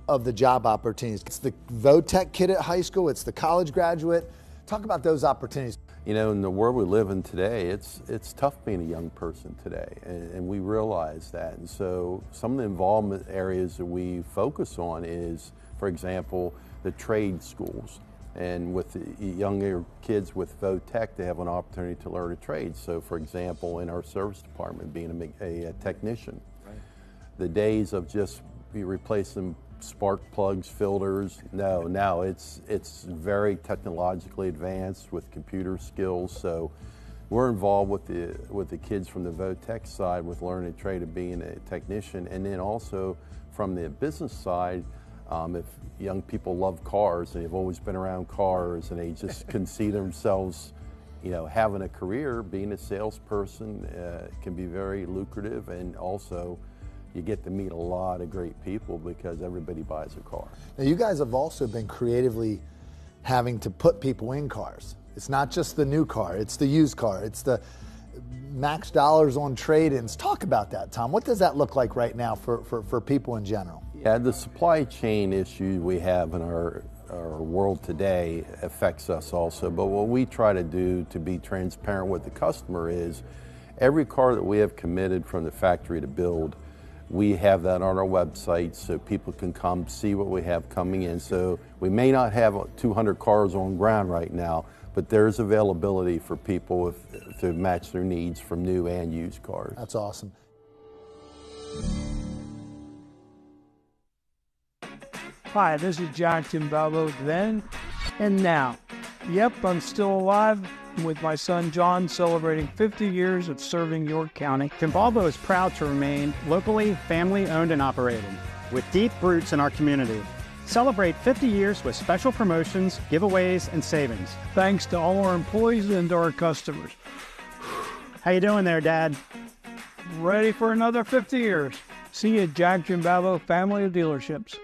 of the job opportunities. It's the VOTEC kid at high school, it's the college graduate. Talk about those opportunities. You know, in the world we live in today, it's tough being a young person today, and we realize that. And so some of the involvement areas that we focus on is, for example, the trade schools. And with the younger kids with VOTEC, they have an opportunity to learn a trade. So, for example, in our service department, being a technician, right. The days of just replacing spark plugs, filters, now it's very technologically advanced with computer skills. So we're involved with the kids from the VOTEC side with learning a trade of being a technician, and then also from the business side. If young people love cars and they've always been around cars and they just can see themselves, you know, having a career, being a salesperson can be very lucrative, and also you get to meet a lot of great people because everybody buys a car. Now you guys have also been creatively having to put people in cars. It's not just the new car, it's the used car, it's the max dollars on trade-ins. Talk about that, Tom. What does that look like right now for people in general? Yeah, the supply chain issue we have in our world today affects us also, but what we try to do to be transparent with the customer is Every car that we have committed from the factory to build, we have that on our website so people can come see what we have coming in. So we may not have 200 cars on ground right now, but there's availability for people to match their needs from new and used cars. That's awesome. Hi, this is Johnson Balbo then and now. Yep, I'm still alive with my son John, celebrating 50 years of serving York County. Volvo is proud to remain locally family-owned and operated, with deep roots in our community. Celebrate 50 years with special promotions, giveaways, and savings. Thanks to all our employees and to our customers. How you doing there, Dad? Ready for another 50 years. See you at Jack Jimbabo Family of Dealerships.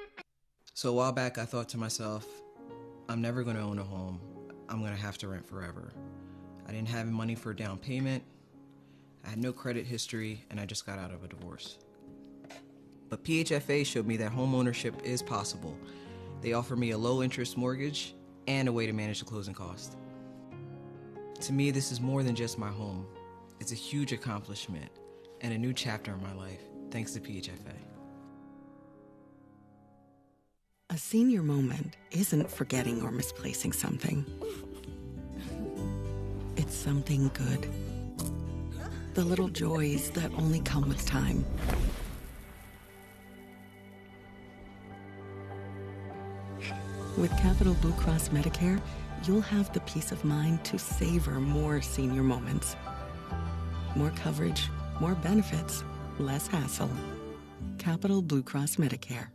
So a while back, I thought to myself, I'm never going to own a home. I'm going to have to rent forever. I didn't have money for a down payment. I had no credit history, and I just got out of a divorce. But PHFA showed me that home ownership is possible. They offer me a low-interest mortgage and a way to manage the closing cost. To me, this is more than just my home. It's a huge accomplishment and a new chapter in my life, thanks to PHFA. A senior moment isn't forgetting or misplacing something. It's something good. The little joys that only come with time. With Capital Blue Cross Medicare, you'll have the peace of mind to savor more senior moments. More coverage, more benefits, less hassle. Capital Blue Cross Medicare.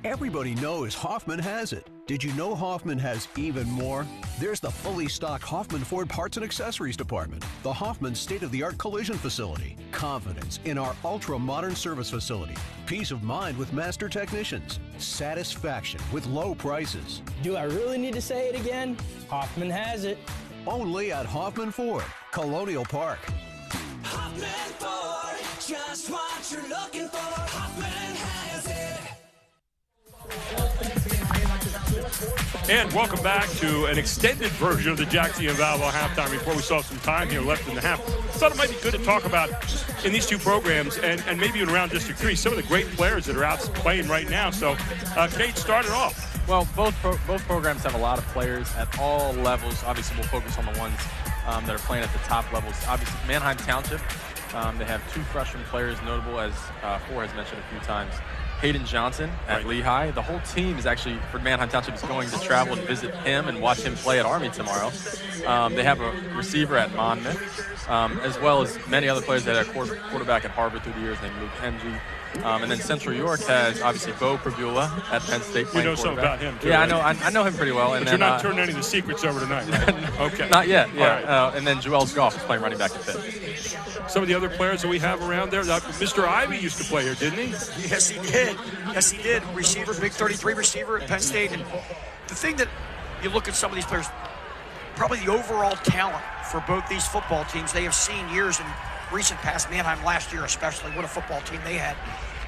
Everybody knows Hoffman has it. Did you know Hoffman has even more? There's the fully stocked Hoffman Ford Parts and Accessories Department, the Hoffman state-of-the-art collision facility, confidence in our ultra-modern service facility, peace of mind with master technicians, satisfaction with low prices. Do I really need to say it again? Hoffman has it. Only at Hoffman Ford, Colonial Park. Hoffman Ford, just what you're looking for. Hoffman has it. And welcome back to an extended version of the Jackson and Valvo halftime report. We still have some time here left in the half. Thought it might be good to talk about in these two programs and maybe even around District 3 some of the great players that are out playing right now. So, Kate, start it off. Well, both programs have a lot of players at all levels. Obviously, we'll focus on the ones that are playing at the top levels. Obviously, Manheim Township, they have two freshman players, notable as Four has mentioned a few times. Hayden Johnson at Lehigh. The whole team is actually, for Manheim Township, is going to travel and visit him and watch him play at Army tomorrow. They have a receiver at Monmouth, as well as many other players that are quarterback at Harvard through the years named Luke Henry. And then Central York has, obviously, Bo Prabula at Penn State. You know something about him, too, yeah, right? I know him pretty well. And but then, you're not turning any of the secrets over tonight, right? Okay. Not yet, yeah. Right. And then Joel Goff is playing running back at Pitt. Some of the other players that we have around there, Mr. Ivy used to play here, didn't he? Yes, he did. Yes, he did. Receiver, big 33 receiver at Penn State. And the thing that you look at some of these players, probably the overall talent for both these football teams, they have seen years in recent past, Manheim last year especially, what a football team they had.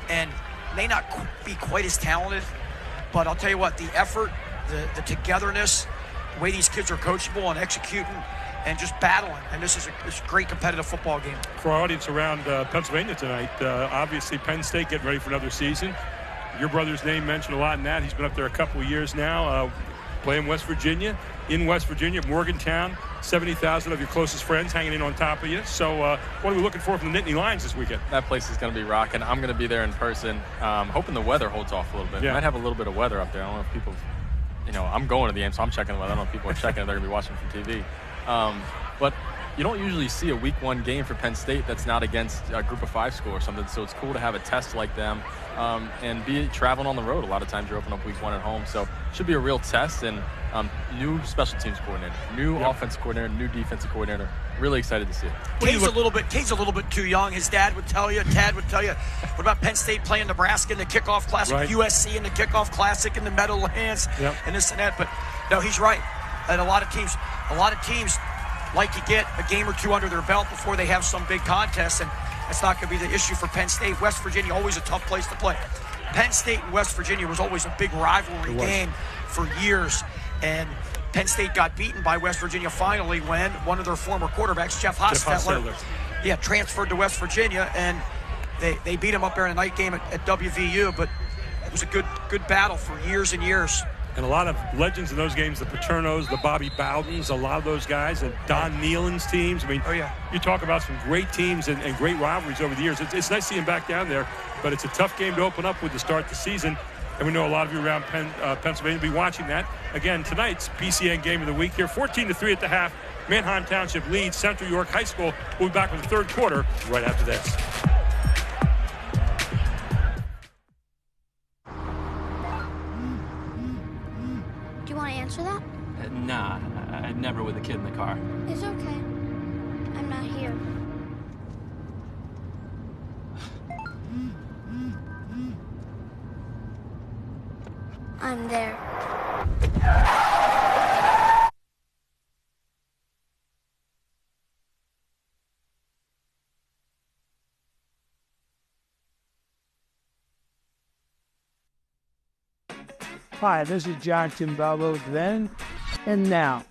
And may not be quite as talented, but I'll tell you what, the effort, the togetherness, the way these kids are coachable and executing and just battling. And this is a great competitive football game. For our audience around Pennsylvania tonight, obviously Penn State getting ready for another season. Your brother's name mentioned a lot in that. He's been up there a couple of years now, playing West Virginia. In West Virginia, Morgantown, 70,000 of your closest friends hanging in on top of you. So what are we looking for from the Nittany Lions this weekend? That place is going to be rocking. I'm going to be there in person. Hoping the weather holds off a little bit. Yeah. Might have a little bit of weather up there. I don't know if people, I'm going to the game, so I'm checking the weather. I don't know if people are checking it. They're going to be watching from TV. But you don't usually see a week one game for Penn State that's not against a group of 5 school or something. So it's cool to have a test like them and be traveling on the road. A lot of times you're opening up week one at home. So it should be a real test. And new special teams coordinator, new offensive coordinator, new defensive coordinator. Really excited to see it. Cade's a little bit too young. His dad would tell you, Tad would tell you. What about Penn State playing Nebraska in the kickoff classic, right. USC in the kickoff classic in the Meadowlands, and this and that. But no, he's right. And a lot of teams like to get a game or two under their belt before they have some big contest, and that's not going to be the issue for Penn State. West Virginia, always a tough place to play. Penn State and West Virginia was always a big rivalry game for years, and Penn State got beaten by West Virginia finally when one of their former quarterbacks, Jeff Hostetler, transferred to West Virginia, and they beat him up there in a night game at WVU, but it was a good battle for years and years. And a lot of legends in those games, the Paternos, the Bobby Bowdens, a lot of those guys, and Don Nealon's teams. I mean, you talk about some great teams and great rivalries over the years. It's nice seeing him back down there, but it's a tough game to open up with to start the season. And we know a lot of you around Pennsylvania will be watching that. Again, tonight's PCN game of the week here, 14-3 at the half. Manheim Township leads Central York High School. We'll be back with the third quarter right after this. Do you want to answer that? Nah, I'd never with a kid in the car. It's okay. I'm not here. I'm there. Hi, this is John Timballo then and now.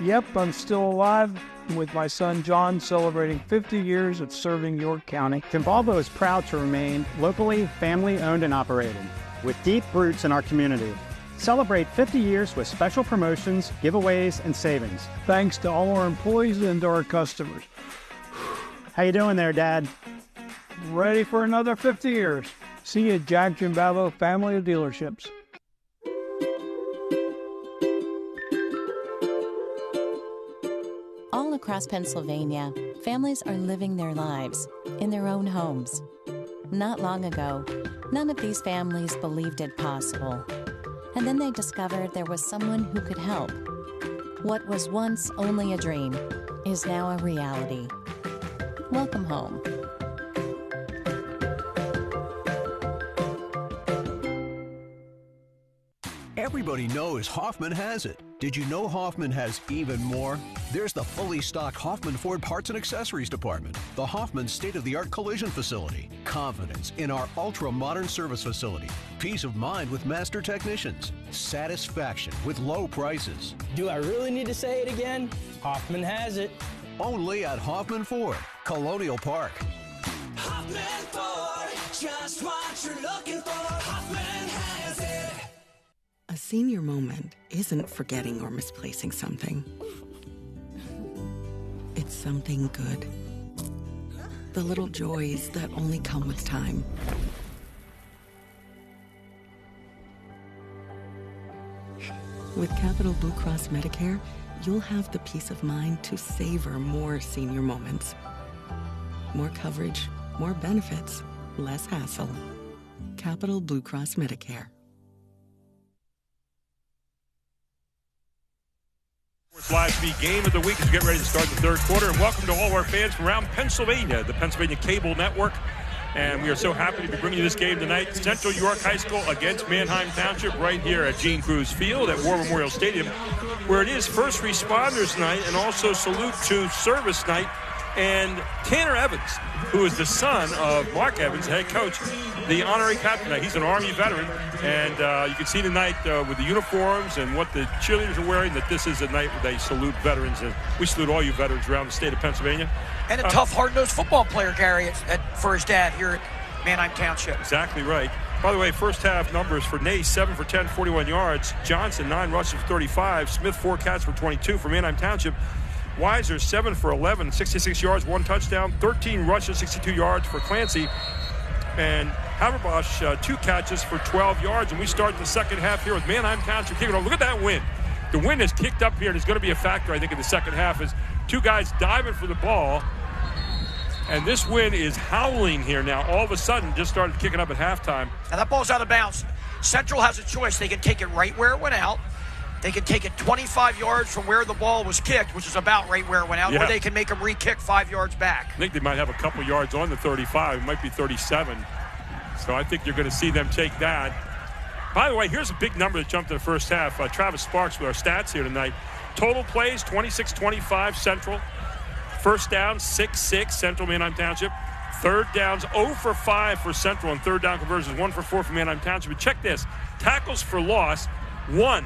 Yep, I'm still alive with my son John, celebrating 50 years of serving York County. Timballo is proud to remain locally family-owned and operated, with deep roots in our community. Celebrate 50 years with special promotions, giveaways, and savings. Thanks to all our employees and to our customers. How you doing there, Dad? Ready for another 50 years. See you at Jack Jimballo Family of Dealerships. All across Pennsylvania, families are living their lives in their own homes. Not long ago, none of these families believed it possible. And then they discovered there was someone who could help. What was once only a dream is now a reality. Welcome home. Everybody knows Hoffman has it. Did you know Hoffman has even more? There's the fully stocked Hoffman Ford Parts and Accessories Department, the Hoffman state-of-the-art collision facility, confidence in our ultra-modern service facility, peace of mind with master technicians, satisfaction with low prices. Do I really need to say it again? Hoffman has it. Only at Hoffman Ford, Colonial Park. Hoffman Ford, just what you're looking for. Hoffman has it. A senior moment isn't forgetting or misplacing something. It's something good. The little joys that only come with time. With Capital Blue Cross Medicare, you'll have the peace of mind to savor more senior moments. More coverage, more benefits, less hassle. Capital Blue Cross Medicare. Live TV game of the week as we get ready to start the third quarter. And welcome to all of our fans from around Pennsylvania, the Pennsylvania Cable Network. And we are so happy to be bringing you this game tonight. Central York High School against Manheim Township right here at Gene Cruz Field at War Memorial Stadium, where it is First Responders Night and also Salute to Service Night. And Tanner Evans, who is the son of Mark Evans, head coach, the honorary captain. He's an Army veteran, and you can see tonight with the uniforms and what the cheerleaders are wearing that this is a night where they salute veterans. And we salute all you veterans around the state of Pennsylvania. And a tough, hard-nosed football player, Gary, for his dad here at Manheim Township. Exactly right. By the way, first half numbers for Nace, 7 for 10, 41 yards. Johnson, 9 rushes for 35. Smith, 4 catches for 22 for Manheim Township. Weiser, 7 for 11, 66 yards, 1 touchdown, 13 rushes, 62 yards for Clancy. And Haberbosch, 2 catches for 12 yards. And we start the second half here with Manheim Township kicking off. Look at that wind. The wind is kicked up here, and it's going to be a factor, I think, in the second half as 2 guys diving for the ball. And this wind is howling here now. All of a sudden, just started kicking up at halftime. And that ball's out of bounds. Central has a choice. They can take it right where it went out. They can take it 25 yards from where the ball was kicked, which is about right where it went out, or they can make them re-kick 5 yards back. I think they might have a couple yards on the 35. It might be 37. So I think you're going to see them take that. By the way, here's a big number that jumped in the first half. Travis Sparks with our stats here tonight. Total plays, 26-25 Central. First down, 6-6 Central Manheim Township. Third downs, 0 for 5 for Central, and third down conversions, 1 for 4 for Manheim Township. But check this. Tackles for loss, 1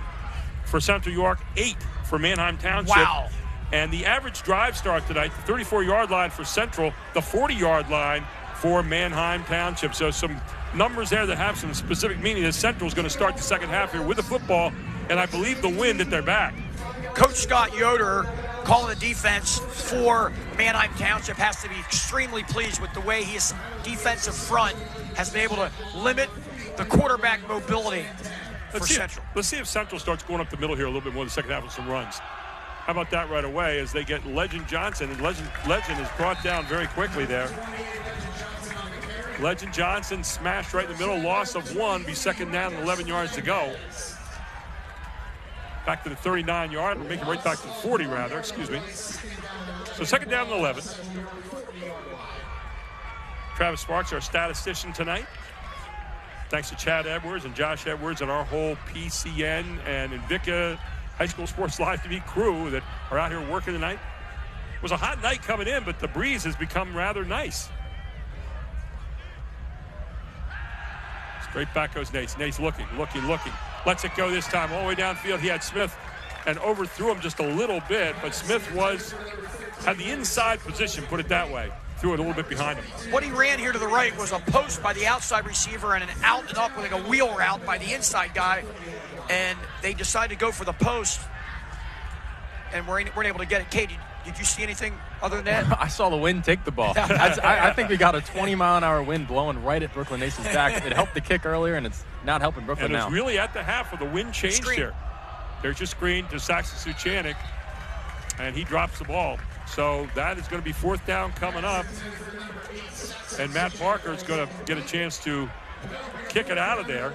for Central York, 8 for Manheim Township. Wow. And the average drive start tonight, the 34-yard line for Central, the 40-yard line for Manheim Township. So some numbers there that have some specific meaning. That Central is going to start the second half here with the football, and I believe the wind at their back. Coach Scott Yoder, calling the defense for Manheim Township, has to be extremely pleased with the way his defensive front has been able to limit the quarterback mobility for Central. Let's see if Central starts going up the middle here a little bit more in the second half with some runs. How about that right away as they get Legend Johnson, and Legend is brought down very quickly there. Legend Johnson smashed right in the middle, loss of 1, be second down and 11 yards to go. Back to the 39-yard, we're making right back to the 40 rather, excuse me. So second down and 11. Travis Sparks, our statistician tonight. Thanks to Chad Edwards and Josh Edwards and our whole PCN and Invica High School Sports Live TV crew that are out here working tonight. It was a hot night coming in, but the breeze has become rather nice. Straight back goes Nace. Nace looking. Lets it go this time all the way downfield. He had Smith and overthrew him just a little bit, but Smith had the inside position, put it that way. Threw it a little bit behind him. What he ran here to the right was a post by the outside receiver and an out and up with like a wheel route by the inside guy, and they decided to go for the post and weren't able to get it. Kate, did you see anything other than that? I saw the wind take the ball. I think we got a 20-mile-an-hour wind blowing right at Brooklyn Nace's back. It helped the kick earlier, and it's not helping Brooklyn now. And it's really at the half where the wind changed here. There's your screen to Saxon Suchanek, and he drops the ball. So that is going to be fourth down coming up. And Matt Parker is going to get a chance to kick it out of there.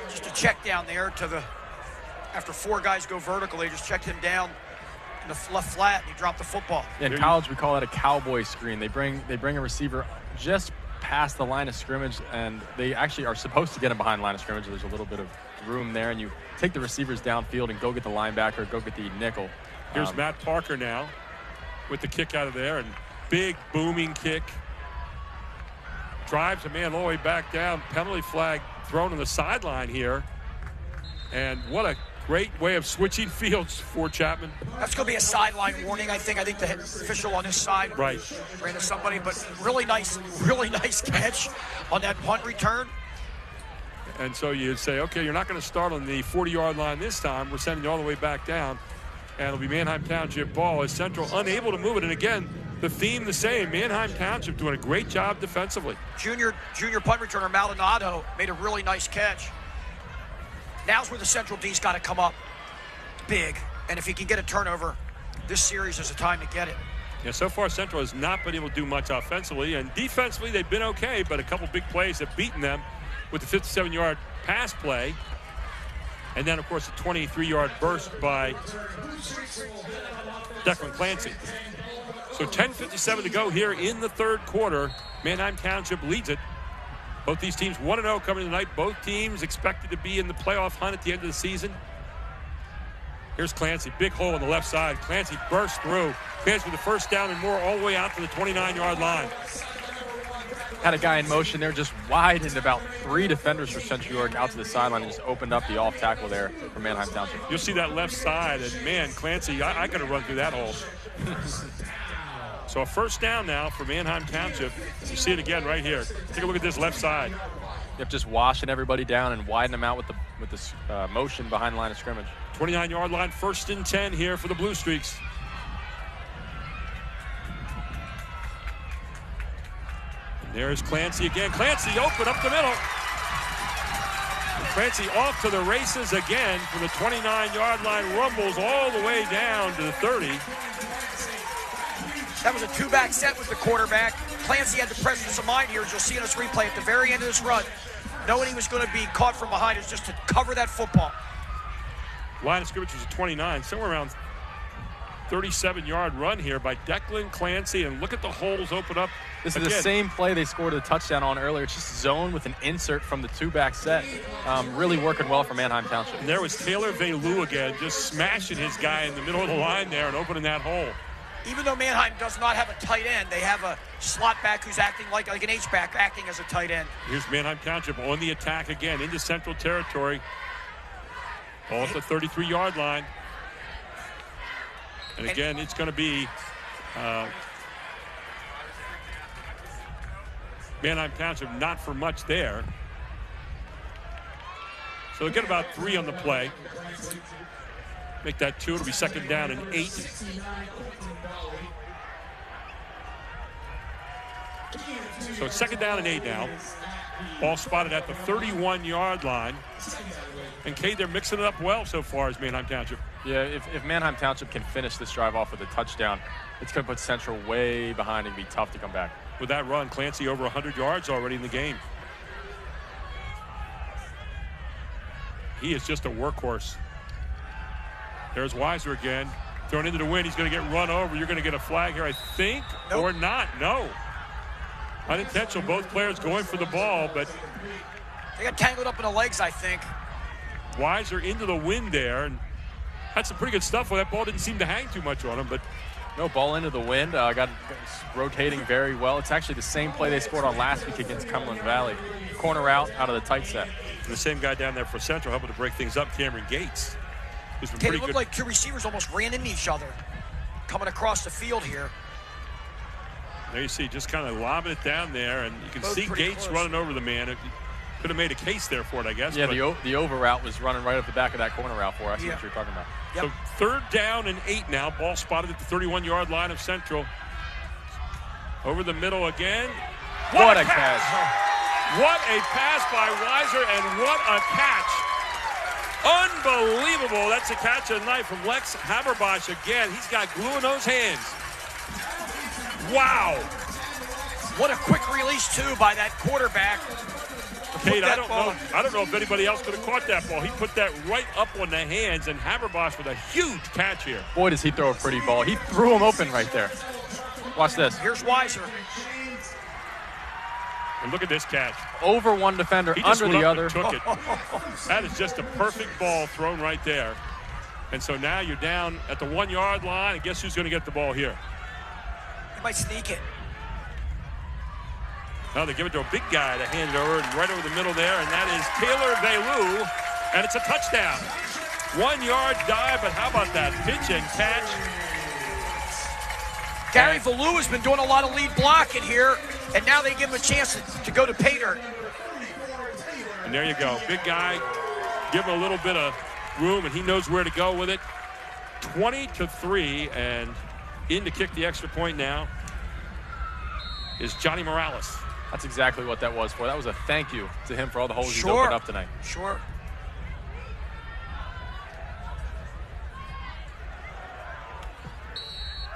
Just a check down there after 4 guys go vertical, they just checked him down in the left flat, and he dropped the football. In college, we call that a cowboy screen. They bring a receiver just past the line of scrimmage, and they actually are supposed to get him behind the line of scrimmage. There's a little bit of room there, and you take the receivers downfield and go get the linebacker, go get the nickel. Here's Matt Parker now with the kick out of there, and big booming kick. Drives a man all the way back down. Penalty flag thrown on the sideline here. And what a great way of switching fields for Chapman. That's going to be a sideline warning, I think. I think the official on this side ran to somebody, but really nice catch on that punt return. And so you say, okay, you're not going to start on the 40-yard line this time. We're sending you all the way back down. And it'll be Manheim Township ball as Central unable to move it. And again, the theme the same. Manheim Township doing a great job defensively. Junior punt returner Maldonado made a really nice catch. Now's where the Central D's got to come up big. And if he can get a turnover, this series is a time to get it. Yeah, so far Central has not been able to do much offensively. And defensively, they've been okay, but a couple big plays have beaten them with the 57-yard pass play. And then, of course, a 23-yard burst by Declan Clancy. So 10:57 to go here in the third quarter. Manheim Township leads it. Both these teams 1-0 coming tonight. Both teams expected to be in the playoff hunt at the end of the season. Here's Clancy, big hole on the left side. Clancy bursts through. Clancy with the first down and more all the way out to the 29-yard line. Had a guy in motion there, just widened about 3 defenders for Central York out to the sideline and just opened up the off tackle there for Manheim Township. You'll see that left side, and man, Clancy, I got to run through that hole. So a first down now for Manheim Township. You see it again right here. Take a look at this left side. Yep, just washing everybody down and widening them out with the motion behind the line of scrimmage. 29-yard line, 1st and 10 here for the Blue Streaks. And there's Clancy again. Clancy open up the middle. Clancy off to the races again from the 29-yard line, rumbles all the way down to the 30. That was a 2-back set with the quarterback. Clancy had the presence of mind here, as you'll see in this replay at the very end of this run. Knowing he was going to be caught from behind is just to cover that football. Line of scrimmage was a 29, somewhere around 37-yard run here by Declan Clancy, and look at the holes open up. This is the same play they scored a touchdown on earlier. It's just zone with an insert from the 2-back set. Really working well for Manheim Township. And there was Taylor Velu again, just smashing his guy in the middle of the line there and opening that hole. Even though Manheim does not have a tight end, they have a slot back who's acting like an H-back, acting as a tight end. Here's Manheim Township on the attack again into Central territory. Ball at the 33-yard line. And again, it's going to be Manheim Township not for much there. So they'll get about 3 on the play. Make that 2. It'll be 2nd down and 8. So it's 2nd down and 8 now. Ball spotted at the 31-yard line. And Cade, they're mixing it up well so far as Manheim Township. Yeah, if Manheim Township can finish this drive off with a touchdown, it's going to put Central way behind and be tough to come back. With that run, Clancy over 100 yards already in the game. He is just a workhorse. There's Weiser again. Thrown into the wind. He's going to get run over. You're going to get a flag here, I think, or not. No. Unintentional. Both players going for the ball, but they got tangled up in the legs, I think. Weiser into the wind there, and had some pretty good stuff where that ball didn't seem to hang too much on him, but no, ball into the wind. Got rotating very well. It's actually the same play they scored on last week against Cumberland Valley. Corner route out of the tight set. And the same guy down there for Central helping to break things up, Cameron Gates. It looked like 2 receivers almost ran into each other coming across the field here. There you see, just kind of lobbing it down there, and you can see Gates running over the man. It could have made a case there for it, I guess. Yeah, the over route was running right up the back of that corner route for us. I see what you're talking about. Yep. So 3rd down and 8 now. Ball spotted at the 31-yard line of Central. Over the middle again. What a catch. What a pass by Weiser, and what a catch. Unbelievable. That's a catch of the night from Lex Haberbosch again. He's got glue in those hands. Wow. What a quick release, too, by that quarterback. Kate, I don't know if anybody else could have caught that ball. He put that right up on the hands, and Haberbosch with a huge catch here. Boy, does he throw a pretty ball. He threw him open right there. Watch this. Here's Weiser. And look at this catch. Over one defender, under the other. Took it. That is just a perfect ball thrown right there. And so now you're down at the 1-yard line, and guess who's going to get the ball here? He might sneak it. No, they give it to a big guy to hand it over, and right over the middle there, and that is Taylor Valu, and it's a touchdown. 1-yard dive, but how about that pitch and catch? Gary Valu has been doing a lot of lead blocking here, and now they give him a chance to go to pay dirt. And there you go. Big guy, give him a little bit of room, and he knows where to go with it. 20-3, and in to kick the extra point now is Johnny Morales. That's exactly what that was for. That was a thank you to him for all the holes he's opened up tonight. Sure.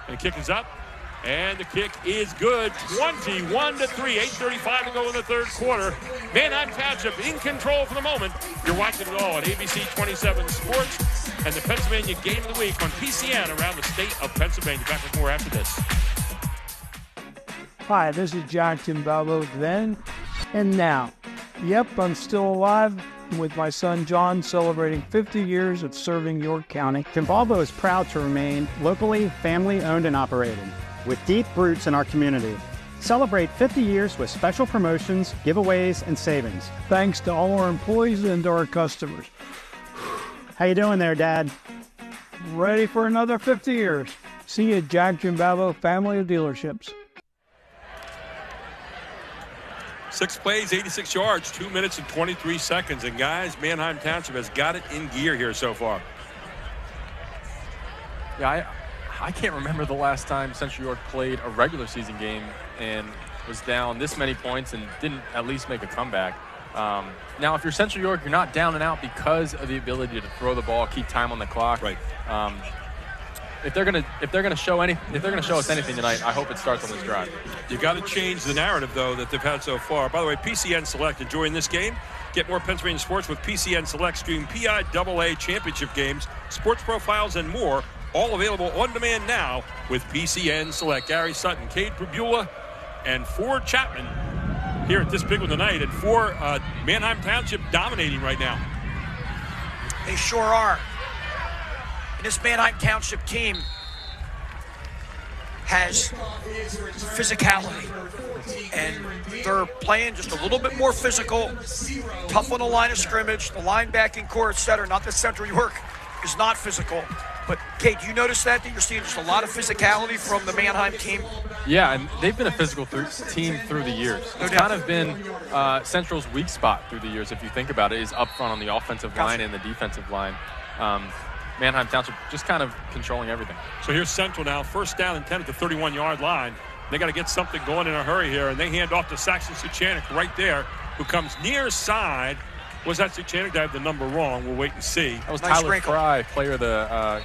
And the kick is up, and the kick is good. 21-3, 8:35 to go in the 3rd quarter. Manheim Township in control for the moment. You're watching it all on ABC 27 Sports and the Pennsylvania Game of the Week on PCN around the state of Pennsylvania. Back with more after this. Hi, this is John Timbalbo then and now. Yep, I'm still alive with my son John celebrating 50 years of serving York County. Timbalbo is proud to remain locally family-owned and operated with deep roots in our community. Celebrate 50 years with special promotions, giveaways, and savings. Thanks to all our employees and to our customers. How you doing there, Dad? Ready for another 50 years. See you at Jack Jimbabo Family of Dealerships. 6 plays, 86 yards, 2 minutes and 23 seconds. And guys, Manheim Township has got it in gear here so far. Yeah, I can't remember the last time Central York played a regular season game and was down this many points and didn't at least make a comeback. Now, if you're Central York, you're not down and out because of the ability to throw the ball, keep time on the clock. Right. If they're gonna show us anything tonight, I hope it starts on this drive. You got to change the narrative though that they've had so far. By the way, PCN Select enjoying this game. Get more Pennsylvania sports with PCN Select. Stream PIAA championship games, sports profiles, and more. All available on demand now with PCN Select. Gary Sutton, Cade Prabula, and Ford Chapman here at this big one tonight. And for Manheim Township dominating right now. They sure are. And this Manheim Township team has physicality. And they're playing just a little bit more physical, tough on the line of scrimmage, the linebacking core, etc. Not that Central York is not physical. But, Kate, do you notice that you're seeing just a lot of physicality from the Manheim team? Yeah, and they've been a physical team through the years. It's kind of been Central's weak spot through the years, if you think about it, is up front on the offensive line and the defensive line. Manheim Township just kind of controlling everything. So here's Central now, first down and 10 at the 31-yard line. They got to get something going in a hurry here, and they hand off to Saxon Suchanek right there, who comes near side. Was that Suchanek? I have the number wrong. We'll wait and see. That was nice. Tyler Fry,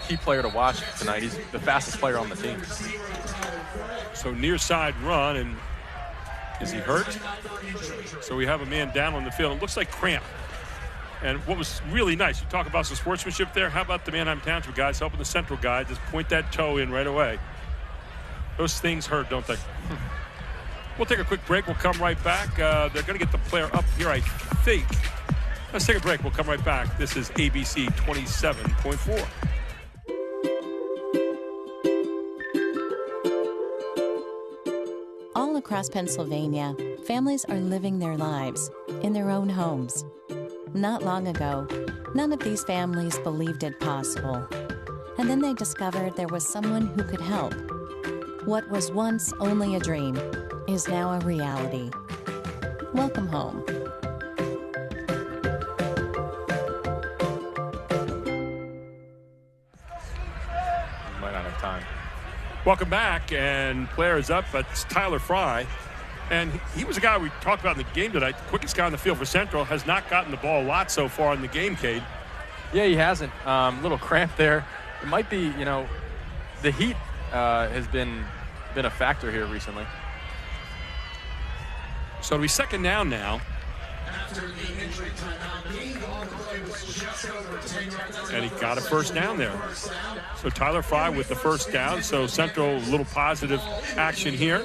key player to watch tonight. He's the fastest player on the team. So near side run, and is he hurt? So we have a man down on the field. It looks like cramp. And what was really nice, you talk about some sportsmanship there. How about the Manheim Township guys helping the Central guy just point that toe in right away? Those things hurt, don't they? We'll take a quick break. We'll come right back. They're going to get the player up here, I think. Let's take a break. We'll come right back. This is ABC 27.4. All across Pennsylvania, families are living their lives in their own homes. Not long ago, none of these families believed it possible. And then they discovered there was someone who could help. What was once only a dream is now a reality. Welcome home. Might not have time. Welcome back, and player is up. That's Tyler Fry. And he was a guy we talked about in the game tonight. The quickest guy on the field for Central. Has not gotten the ball a lot so far in the game, Cade. Yeah, he hasn't. Little cramp there. It might be, the heat has been a factor here recently. So it'll be second down now. And he got a first down there. So Tyler Fry with the first down. So Central, a little positive action here.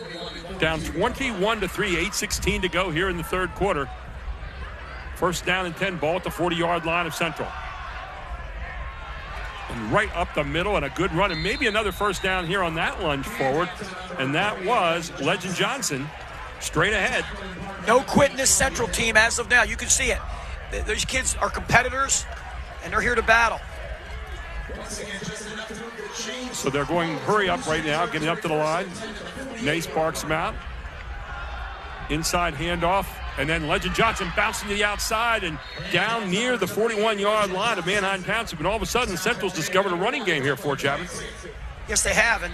Down 21-3, 8:16 to go here in the third quarter. First down and 10, ball at the 40-yard line of Central. And right up the middle, and a good run, and maybe another first down here on that lunge forward. And that was Legend Johnson straight ahead. No quit in this Central team as of now. You can see it. Those kids are competitors, and they're here to battle. So they're going hurry up right now, getting up to the line. Nace barks him out. Inside handoff, and then Legend Johnson bouncing to the outside and down near the 41-yard line of Manheim Township. And all of a sudden, Central's discovered a running game here for Chapman. Yes, they have, and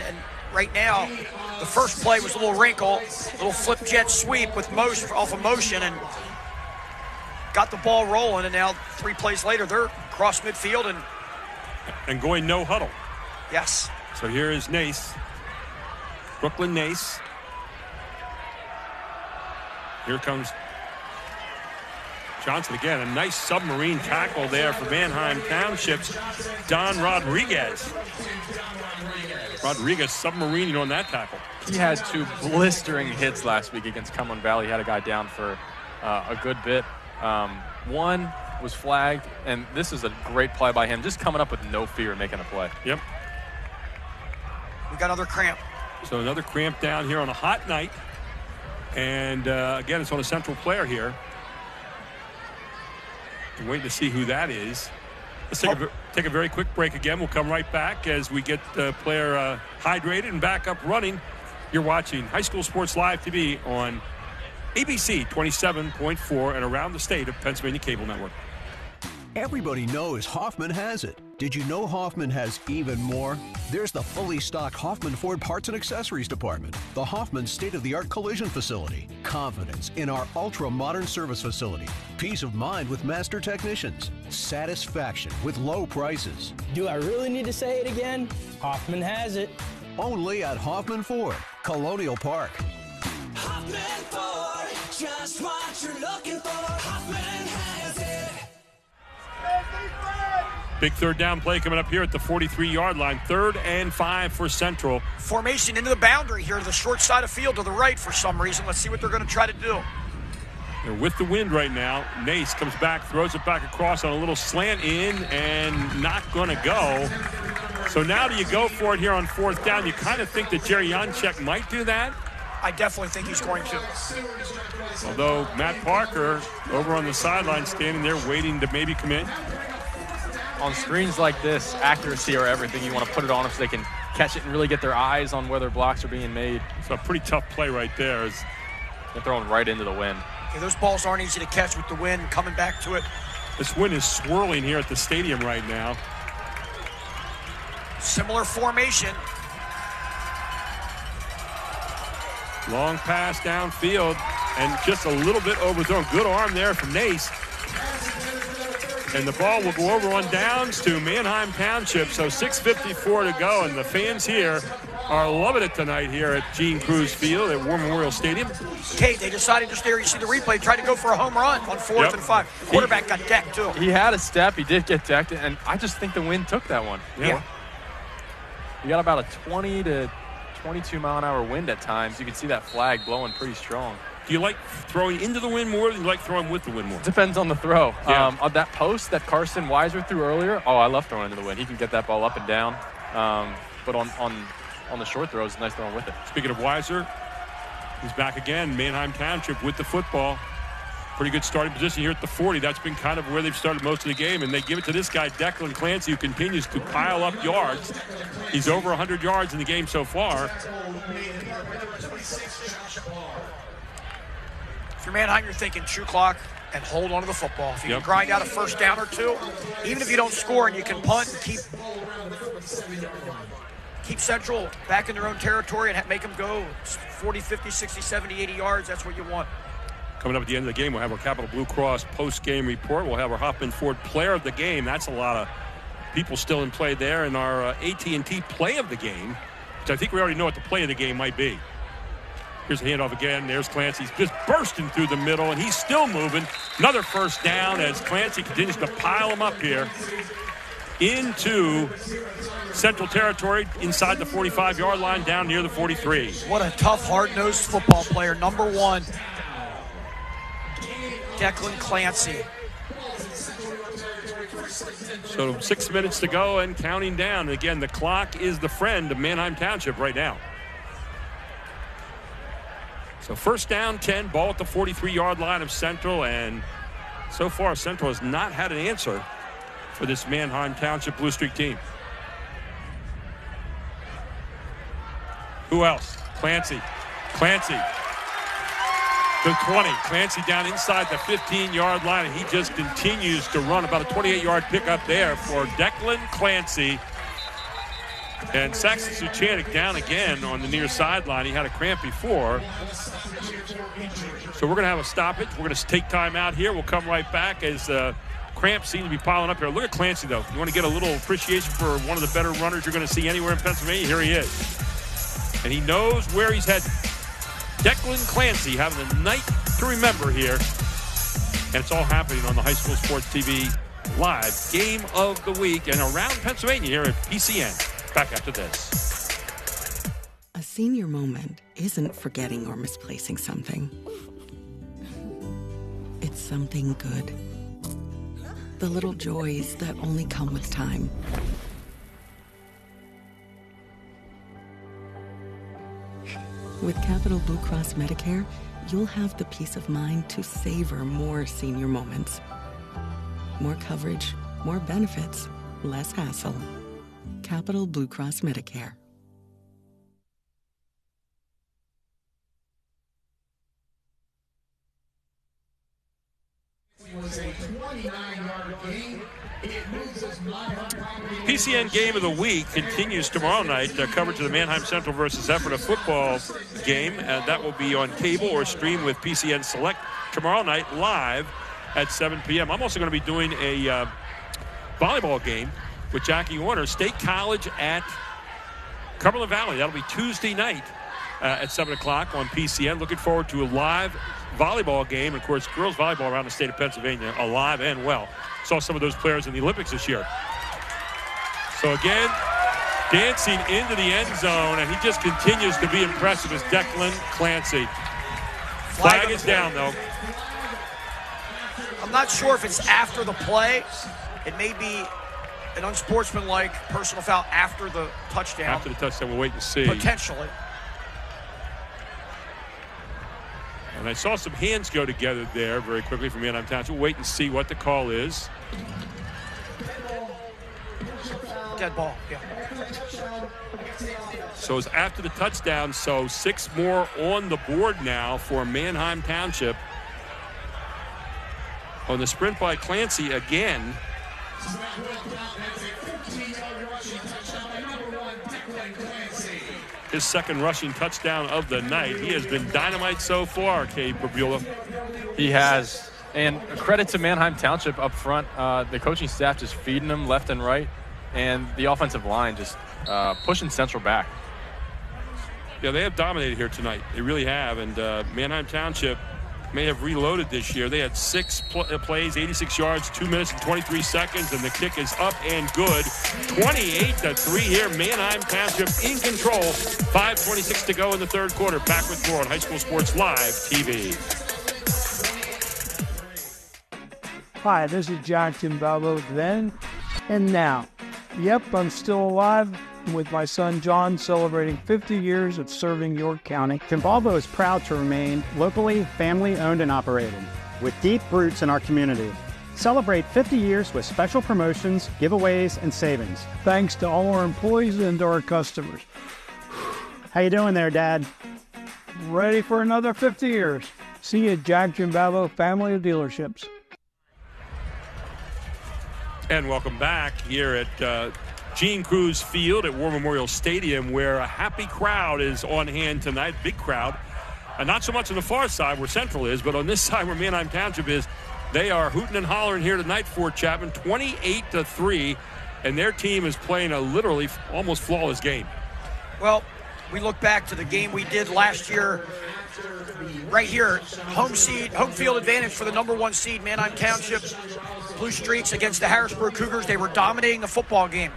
right now, the first play was a little wrinkle, a little flip jet sweep with motion, off of motion, and got the ball rolling. And now 3 plays later, they're across midfield and going no huddle. Yes. So here is Nace, Brooklyn Nace. Here comes Johnson again. A nice submarine tackle there for Manheim Township's Don Rodriguez. Rodriguez submarining on that tackle. He had 2 blistering hits last week against Cumberland Valley. He had a guy down for a good bit. One was flagged, and this is a great play by him, just coming up with no fear and making a play. Yep. We got another cramp. So another cramp down here on a hot night. And again, it's on a Central player here. I'm waiting to see who that is. Let's take a very quick break again. We'll come right back as we get the player hydrated and back up running. You're watching High School Sports Live TV on ABC 27.4 and around the state of Pennsylvania Cable Network. Everybody knows Hoffman has it. Did you know Hoffman has even more? There's the fully stocked Hoffman Ford Parts and Accessories Department, the Hoffman state-of-the-art collision facility, confidence in our ultra-modern service facility, peace of mind with master technicians, satisfaction with low prices. Do I really need to say it again? Hoffman has it. Only at Hoffman Ford, Colonial Park. Hoffman Ford, just what you're looking for. Hoffman has it. Big third down play coming up here at the 43-yard line. 3rd and 5 for Central. Formation into the boundary here to the short side of field to the right for some reason. Let's see what they're going to try to do. They're with the wind right now. Nace comes back, throws it back across on a little slant in, and not going to go. So now do you go for it here on 4th down? You kind of think that Jerry Janczek might do that? I definitely think he's going to. Although Matt Parker over on the sideline standing there waiting to maybe come in. on screens like this, accuracy or everything. You want to put it on them so they can catch it and really get their eyes on where their blocks are being made. It's a pretty tough play right there. They're throwing right into the wind. Yeah, those balls aren't easy to catch with the wind coming back to it. This wind is swirling here at the stadium right now. Similar formation. Long pass downfield and just a little bit overthrown. Good arm there from Nace. And the ball will go over on downs to Manheim Township. So 6:54 to go, and the fans here are loving it tonight here at Gene Cruz Field at War Memorial Stadium. Kate, they decided just there, you see the replay, tried to go for a home run on 4th and 5. Quarterback got decked too. He had a step, he did get decked, and I just think the wind took that one. Yeah. You got about a 20 to 22 mile an hour wind at times. You can see that flag blowing pretty strong. Do you like throwing into the wind more, or do you like throwing with the wind more? Depends on the throw. Yeah. On that post that Carson Weiser threw earlier, I love throwing into the wind. He can get that ball up and down. But on the short throws, it's nice throwing with it. Speaking of Weiser, he's back again. Manheim Township with the football. Pretty good starting position here at the 40. That's been kind of where they've started most of the game. And they give it to this guy, Declan Clancy, who continues to pile up yards. He's over 100 yards in the game so far. If you're Manheim, you're thinking true clock and hold on to the football. If you can grind out a first down or two, even if you don't score and you can punt and keep Central back in their own territory and make them go 40, 50, 60, 70, 80 yards, that's what you want. Coming up at the end of the game, we'll have our Capital Blue Cross post-game report. We'll have our Hoffman Ford player of the game. That's a lot of people still in play there. And our AT&T play of the game, which I think we already know what the play of the game might be. Here's the handoff again. There's Clancy. He's just bursting through the middle, and he's still moving. Another first down as Clancy continues to pile them up here into Central territory inside the 45-yard line down near the 43. What a tough, hard-nosed football player. Number 1, Declan Clancy. So 6 minutes to go and counting down. Again, the clock is the friend of Manheim Township right now. So first down, 10, ball at the 43-yard line of Central, and so far Central has not had an answer for this Manheim Township Blue Streak team. Who else? Clancy. The 20. Clancy down inside the 15-yard line, and he just continues to run. About a 28-yard pickup there for Declan Clancy. And Saxon Suchanek down again on the near sideline. He had a cramp before. So we're going to have a stoppage. We're going to take time out here. We'll come right back as cramps seem to be piling up here. Look at Clancy, though. If you want to get a little appreciation for one of the better runners you're going to see anywhere in Pennsylvania, here he is. And he knows where he's headed. Declan Clancy having a night to remember here. And it's all happening on the High School Sports TV live game of the week and around Pennsylvania here at PCN. Back after this. A senior moment isn't forgetting or misplacing something. It's something good. The little joys that only come with time. With Capital Blue Cross Medicare, you'll have the peace of mind to savor more senior moments. More coverage, more benefits, less hassle. Capital Blue Cross Medicare. PCN game of the week continues tomorrow night. Coverage of the Manheim Central versus Ephrata football game. That will be on cable or stream with PCN Select tomorrow night live at 7 p.m. I'm also going to be doing a volleyball game with Jackie Warner, State College at Cumberland Valley. That'll be Tuesday night at 7 o'clock on PCN. Looking forward to a live volleyball game. And of course, girls volleyball around the state of Pennsylvania, alive and well. Saw some of those players in the Olympics this year. So again, dancing into the end zone, and he just continues to be impressive as Declan Clancy. Flag is down, though. I'm not sure if it's after the play. It may be an unsportsmanlike personal foul after the touchdown. After the touchdown, we'll wait and see. Potentially. And I saw some hands go together there very quickly from Manheim Township. We'll wait and see what the call is. Dead ball, yeah. So it's after the touchdown, so 6 more on the board now for Manheim Township. On the sprint by Clancy again. His second rushing touchdown of the night. He has been dynamite so far, Cade Brabula. He has. And a credit to Manheim Township up front. The coaching staff just feeding them left and right. And the offensive line just pushing Central back. Yeah, they have dominated here tonight. They really have. And Manheim Township may have reloaded this year. They had 6 plays, 86 yards, 2 minutes and 23 seconds, and the kick is up and good. 28-3 here. Manheim Township in control. 5:26 to go in the third quarter. Back with more on High School Sports Live TV. Hi, this is Johnson Balbo then and now. Yep, I'm still alive with my son John celebrating 50 years of serving York County. Timbalvo is proud to remain locally family-owned and operated, with deep roots in our community. Celebrate 50 years with special promotions, giveaways, and savings. Thanks to all our employees and our customers. How you doing there, Dad? Ready for another 50 years. See you at Jack Jimbabo Family of Dealerships. And welcome back here at Gene Cruz Field at War Memorial Stadium, where a happy crowd is on hand tonight. Big crowd. And not so much on the far side where Central is, but on this side where Manheim Township is. They are hooting and hollering here tonight for Chapman, 28-3. And their team is playing a literally almost flawless game. Well, we look back to the game we did last year. Right here, home field advantage for the #1 seed, Manheim Township. Blue Streaks against the Harrisburg Cougars. They were dominating the football game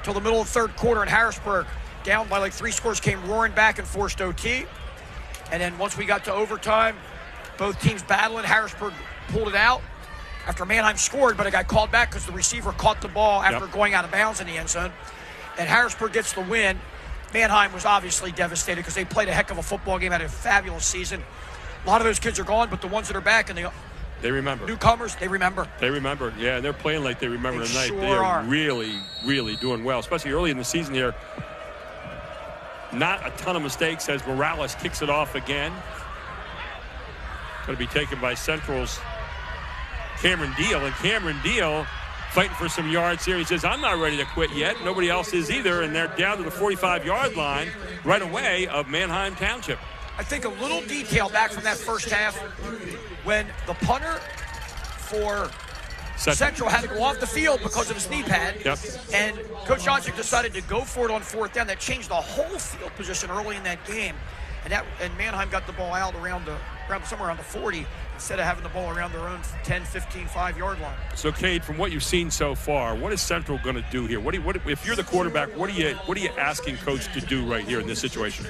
till the middle of the third quarter, and Harrisburg, down by like 3 scores, came roaring back and forced OT. And then once we got to overtime, both teams battling. Harrisburg pulled it out after Manheim scored, but it got called back because the receiver caught the ball after going out of bounds in the end zone. And Harrisburg gets the win. Manheim was obviously devastated because they played a heck of a football game, had a fabulous season. A lot of those kids are gone, but the ones that are back and they remember. Newcomers, they remember. They remember, yeah, and they're playing like they remember tonight. Sure they are are really, really doing well, especially early in the season here. Not a ton of mistakes as Morales kicks it off again. Going to be taken by Central's Cameron Deal, and Cameron Deal fighting for some yards here. He says, I'm not ready to quit yet. Nobody else is either, and they're down to the 45-yard line right away of Manheim Township. I think a little detail back from that first half when the punter for Central had to go off the field because of his knee pad. Yep. And Coach Johnson decided to go for it on 4th down. That changed the whole field position early in that game. And Manheim got the ball out somewhere around the 40 instead of having the ball around their own 10, 15, 5-yard line. So, Cade, from what you've seen so far, what is Central going to do here? What if you're the quarterback? What are you asking Coach to do right here in this situation?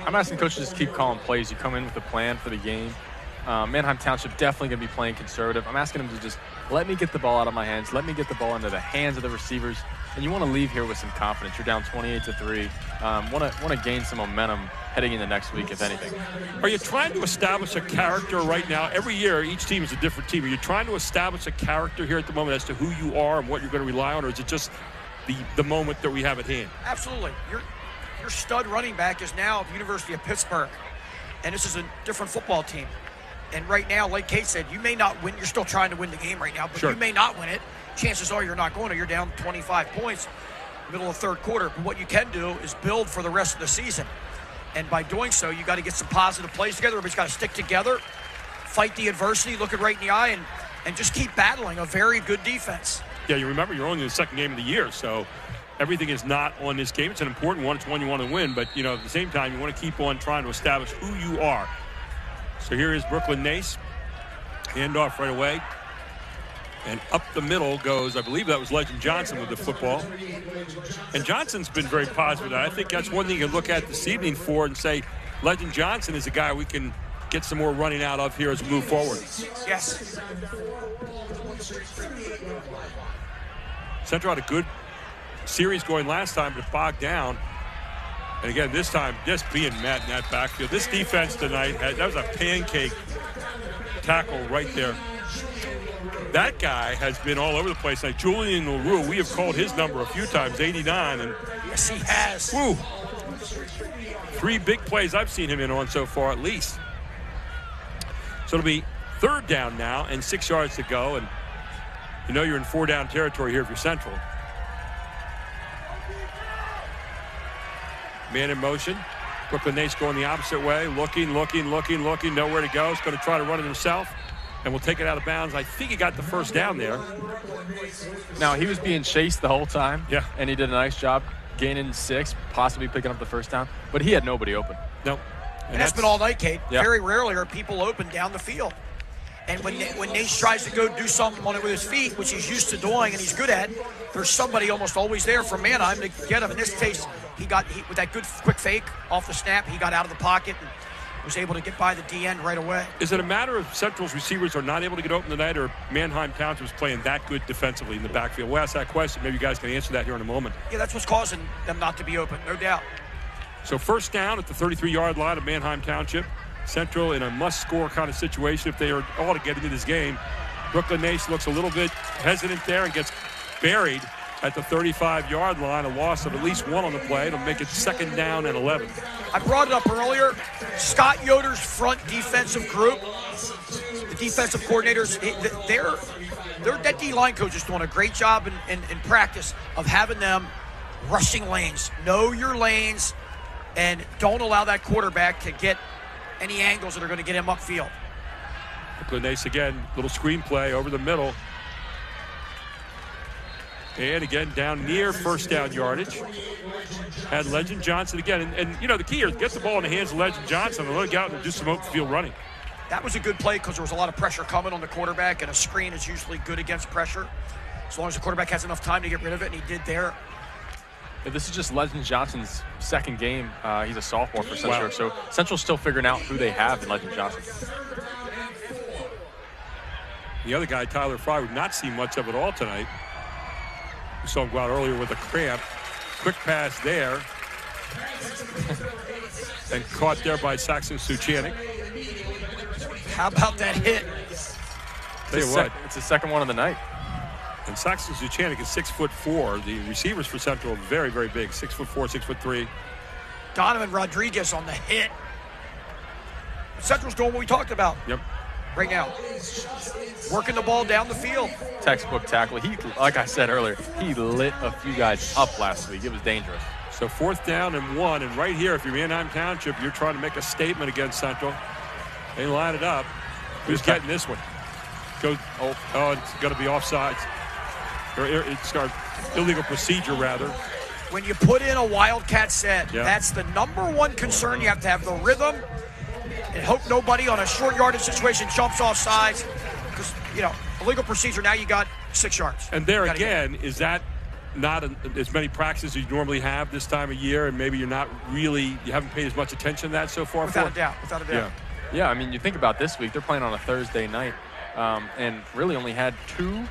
I'm asking Coach to just keep calling plays. You come in with a plan for the game. Manheim Township definitely going to be playing conservative. I'm asking him to just let me get the ball out of my hands. Let me get the ball into the hands of the receivers. And you want to leave here with some confidence. You're down 28-3. Want to gain some momentum heading into next week, if anything. Are you trying to establish a character right now? Every year, each team is a different team. Are you trying to establish a character here at the moment as to who you are and what you're going to rely on, or is it just the moment that we have at hand? Absolutely. Your stud running back is now at the University of Pittsburgh, and this is a different football team. And right now, like Kate said, you may not win. You're still trying to win the game right now, but you may not win it. Chances are you're not going to. You're down 25 points, middle of third quarter. But what you can do is build for the rest of the season. And by doing so, you got to get some positive plays together. Everybody's got to stick together, fight the adversity, look it right in the eye, and just keep battling a very good defense. Yeah, you remember you're only in the second game of the year, so everything is not on this game. It's an important one. It's one you want to win, but at the same time, you want to keep on trying to establish who you are. So here is Brooklyn Nace. Handoff right away. And up the middle goes, I believe that was Legend Johnson with the football. And Johnson's been very positive. I think that's one thing you can look at this evening for and say, Legend Johnson is a guy we can get some more running out of here as we move forward. Yes. Central had a good series going last time, but it bogged down. And again, this time, just being met in that backfield. This defense tonight, that was a pancake tackle right there. That guy has been all over the place. Like Julian LaRue, we have called his number a few times, 89. And yes, he has. Woo, 3 big plays I've seen him in on so far, at least. So it'll be 3rd down now and 6 yards to go. And you know you're in 4-down territory here if you're Central. Man in motion. Brooklyn Nate's going the opposite way. Looking. Nowhere to go. He's going to try to run it himself. And we'll take it out of bounds. I think he got the 1st down there. Now, he was being chased the whole time. Yeah. And he did a nice job gaining 6, possibly picking up the 1st down. But he had nobody open. Nope. And that's been all night, Kate. Yeah. Very rarely are people open down the field. And when Nate tries to go do something on it with his feet, which he's used to doing and he's good at, there's somebody almost always there from Manheim to get him. In this case, he with that good quick fake off the snap, he got out of the pocket and was able to get by the D-end right away. Is it a matter of Central's receivers are not able to get open tonight, or Manheim Township is playing that good defensively in the backfield? We'll ask that question. Maybe you guys can answer that here in a moment. Yeah, that's what's causing them not to be open, no doubt. So 1st down at the 33-yard line of Manheim Township. Central in a must-score kind of situation if they are all to get into this game. Brooklyn Nace looks a little bit hesitant there and gets buried at the 35-yard line, a loss of at least 1 on the play. It'll make it 2nd down and 11. I brought it up earlier. Scott Yoder's front defensive group, the defensive coordinators, that D-line coach is doing a great job in practice of having them rushing lanes. Know your lanes and don't allow that quarterback to get any angles that are going to get him upfield. Brooklyn Nace again, little screenplay over the middle. And again, down near 1st down yardage. Had Legend Johnson again. And you know, the key here is get the ball in the hands of Legend Johnson and let him go out and do some open field running. That was a good play because there was a lot of pressure coming on the quarterback, and a screen is usually good against pressure as long as the quarterback has enough time to get rid of it, and he did there. Yeah, this is just Legend Johnson's 2nd game. He's a sophomore for Central. Wow. So Central's still figuring out who they have in Legend Johnson. The other guy, Tyler Fry, would not see much of it all tonight. We saw him go out earlier with a cramp. Quick pass there. And caught there by Saxon Suchanik. How about that hit? Tell you what. It's the 2nd one of the night. And Saxon Suchanik is 6'4". The receivers for Central are very, very big. 6'4", 6'3". Donovan Rodriguez on the hit. Central's doing what we talked about. Yep. Right now. Working the ball down the field. Textbook tackle. He, like I said earlier, he lit a few guys up last week. It was dangerous. So 4th down and 1. And right here, if you're Manheim Township, you're trying to make a statement against Central. They line it up. Who's getting this one? It's going to be offsides. Or it's our illegal procedure, rather. When you put in a Wildcat set, that's the #1 concern. You have to have the rhythm and hope nobody on a short yardage situation jumps off sides. Because, you know, illegal procedure, now you got 6 yards. And there again, is that not as many practices as you normally have this time of year, and maybe you haven't paid as much attention to that so far? Without a doubt. Yeah, I mean, you think about this week, they're playing on a Thursday night. And really only had 2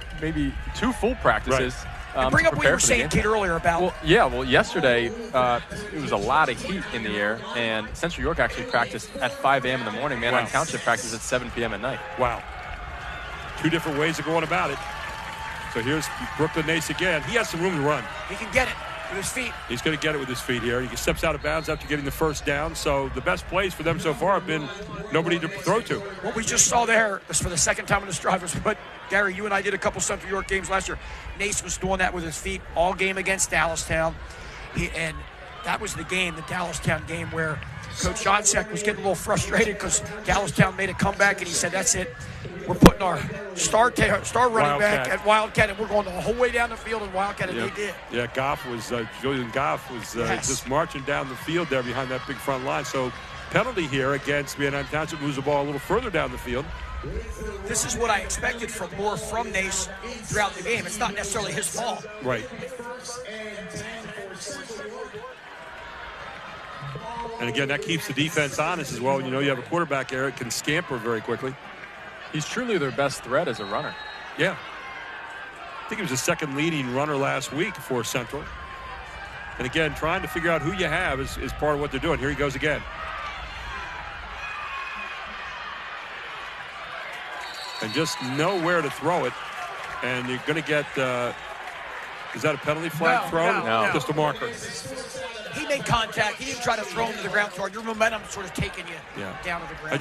full practices. Right. Bring up what you were saying, Kate, earlier about. Well, yesterday it was a lot of heat in the air, and Central York actually practiced at 5 a.m. in the morning. Manheim Township practiced at 7 p.m. at night. Wow. 2 different ways of going about it. So here's Brooklyn Nace again. He has some room to run. He can get it with his feet. He's going to get it with his feet here. He steps out of bounds after getting the 1st down. So the best plays for them so far have been nobody to throw to. What we just saw there, this for the 2nd time in this drive, was what, Gary, you and I did a couple Central York games last year. Nace was doing that with his feet all game against Dallastown. And that was the game, the Dallastown game, where Coach Johnczek was getting a little frustrated because Dallastown made a comeback, and he said, that's it. We're putting our star running back at Wildcat, and we're going the whole way down the field in Wildcat, and they did. Yeah, Julian Goff was just marching down the field there behind that big front line. So penalty here against Manheim Township, moves the ball a little further down the field. This is what I expected from Nace throughout the game. It's not necessarily his fault. Right. And again, that keeps the defense honest as well. You know, you have a quarterback there that can scamper very quickly. He's truly their best threat as a runner. Yeah. I think he was the 2nd leading runner last week for Central. And again, trying to figure out who you have is part of what they're doing. Here he goes again. and just nowhere to throw it. And you're going to get, is that a penalty flag thrown? No. Just a marker. He made contact. He didn't try to throw him to the ground toward your momentum, sort of taking you down to the ground. I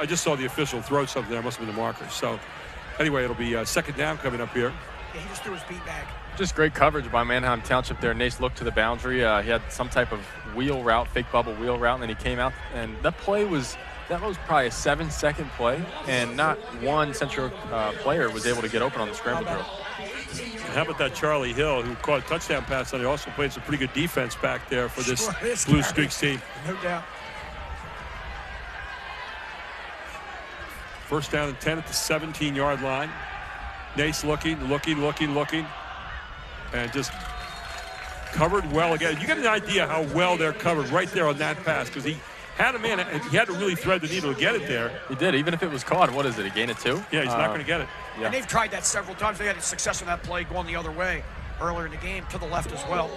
just saw the official throw something there. Must have been the marker. So anyway, it'll be second down coming up here. Yeah, he just threw his beat bag. Just great coverage by Manheim Township there. Nace looked to the boundary. He had some type of wheel route, fake bubble wheel route, and then he came out. And that was probably a 7-second play, and not one Central player was able to get open on the scramble drill. How about that Charlie Hill, who caught a touchdown pass, and he also played some pretty good defense back there for this Blue Streaks team. No doubt. First down and 10 at the 17-yard line. Nace looking, and just covered well again. You get an idea how well they're covered right there on that pass, because he had a man, and he had to really thread the needle to get it there. He did, even if it was caught. What is it, a gain of 2? Yeah, he's not going to get it. Yeah. And they've tried that several times. They had success on that play going the other way earlier in the game, to the left as well.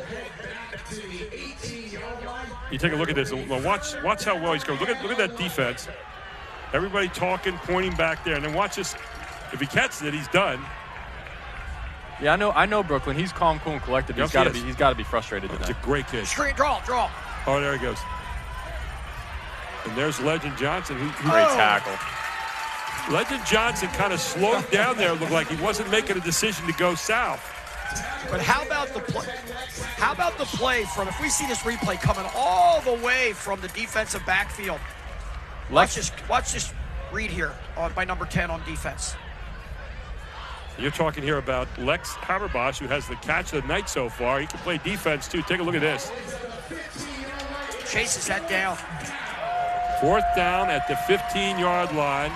You take a look at this. Watch how well he's going. Look at that defense. Everybody talking, pointing back there, and then watch this. If he catches it, he's done. Yeah, I know Brooklyn. He's calm, cool, and collected. He's got to be frustrated tonight. It's a great kid. Screen, draw. Oh, there he goes. And there's Legend Johnson. Great tackle. Legend Johnson kind of slowed down there. It looked like he wasn't making a decision to go south. But how about the play? How about the play from, if we see this replay coming all the way from the defensive backfield? Watch this read here by number 10 on defense. You're talking here about Lex Haberbosch, who has the catch of the night so far. He can play defense, too. Take a look at this. Chases that down. Fourth down at the 15-yard line.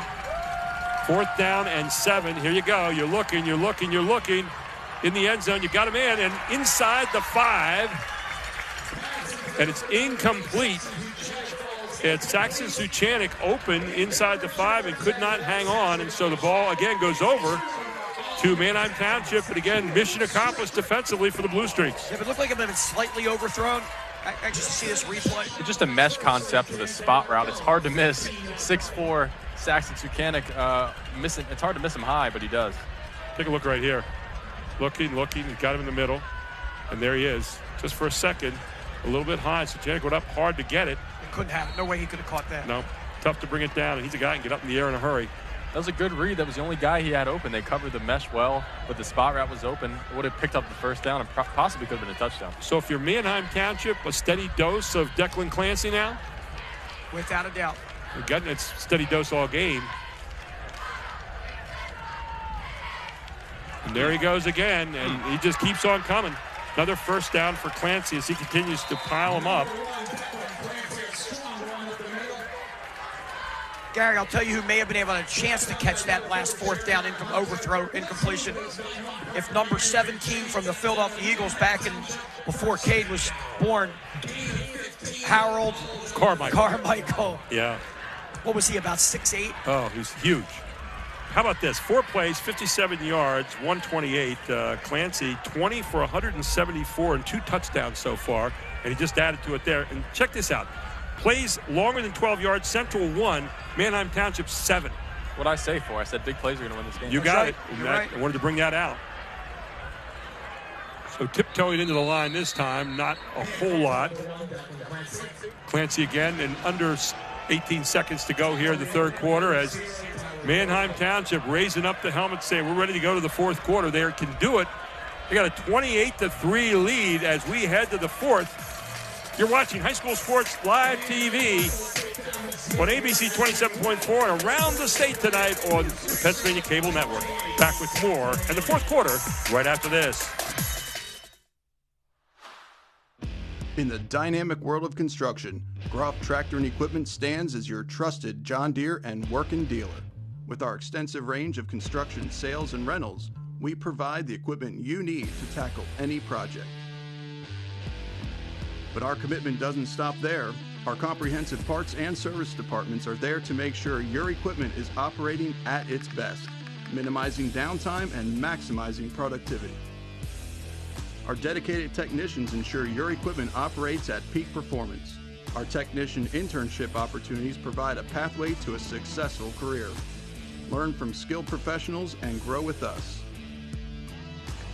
Fourth down and 7. Here you go. You're looking. In the end zone, you got him in, and inside the 5. And it's incomplete. It's Saxon Suchanek open inside the 5 and could not hang on. And so the ball, again, goes over to Manheim Township. And again, mission accomplished defensively for the Blue Streaks. Yeah, but it looked like it had been slightly overthrown. I just see this replay. It's just a mesh concept with a spot route. It's hard to miss 6'4" Saxon Suchanek. It's hard to miss him high, but he does. Take a look right here. Looking. He's got him in the middle. And there he is. Just for a second. A little bit high. Suchanek went up hard to get it. Couldn't have it. No way he could have caught that. No. Tough to bring it down. And he's a guy who can get up in the air in a hurry. That was a good read. That was the only guy he had open. They covered the mesh well, but the spot route was open. It would have picked up the first down and possibly could have been a touchdown. So if you're Manheim Township, a steady dose of Declan Clancy now? Without a doubt. We're getting a steady dose all game. And there he goes again, and he just keeps on coming. Another first down for Clancy as he continues to pile them up. Gary, I'll tell you who may have been able to have a chance to catch that last fourth down incompletion. If number 17 from the Philadelphia Eagles before Cade was born, Harold Carmichael. Yeah. What was he, about 6'8"? Oh, he's huge. How about this? 4 plays, 57 yards, 128. Clancy, 20 for 174 and 2 touchdowns so far. And he just added to it there. And check this out. Plays longer than 12 yards, Central 1, Manheim Township 7. What I say for? I said big plays are going to win this game. You got it. Right. I wanted to bring that out. So tiptoeing into the line this time, not a whole lot. Clancy again, and under 18 seconds to go here in the third quarter as Manheim Township raising up the helmet saying we're ready to go to the fourth quarter. They can do it. They got a 28-3 lead as we head to the fourth. You're watching High School Sports Live TV on ABC 27.4 and around the state tonight on the Pennsylvania Cable Network. Back with more in the fourth quarter right after this. In the dynamic world of construction, Groff Tractor and Equipment stands as your trusted John Deere and Workin' dealer. With our extensive range of construction sales and rentals, we provide the equipment you need to tackle any project. But our commitment doesn't stop there. Our comprehensive parts and service departments are there to make sure your equipment is operating at its best, minimizing downtime and maximizing productivity. Our dedicated technicians ensure your equipment operates at peak performance. Our technician internship opportunities provide a pathway to a successful career. Learn from skilled professionals and grow with us.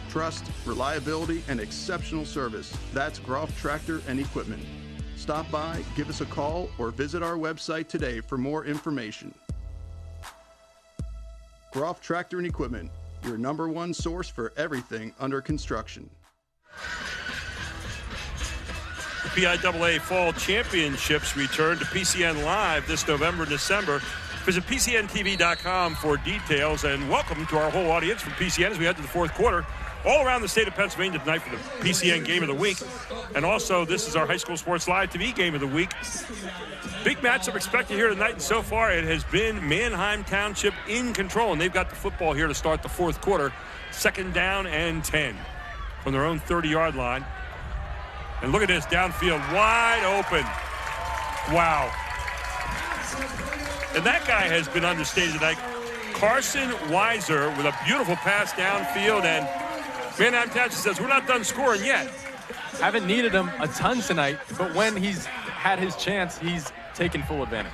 Trust, reliability, and exceptional service. That's Groff Tractor and Equipment. Stop by, give us a call, or visit our website today for more information. Groff Tractor and Equipment, your #1 source for everything under construction. The PIAA Fall Championships return to PCN Live this November and December. Visit PCNTV.com for details, and welcome to our whole audience from PCN as we head to the fourth quarter. All around the state of Pennsylvania tonight for the PCN Game of the Week. And also, this is our High School Sports Live TV Game of the Week. Big matchup expected here tonight, and so far it has been Manheim Township in control, and they've got the football here to start the fourth quarter. 2nd down and 10 from their own 30-yard line. And look at this, downfield, wide open. Wow. And that guy has been understated tonight. Carson Weiser with a beautiful pass downfield, and Manheim Township says, we're not done scoring yet. Haven't needed him a ton tonight, but when he's had his chance, he's taken full advantage.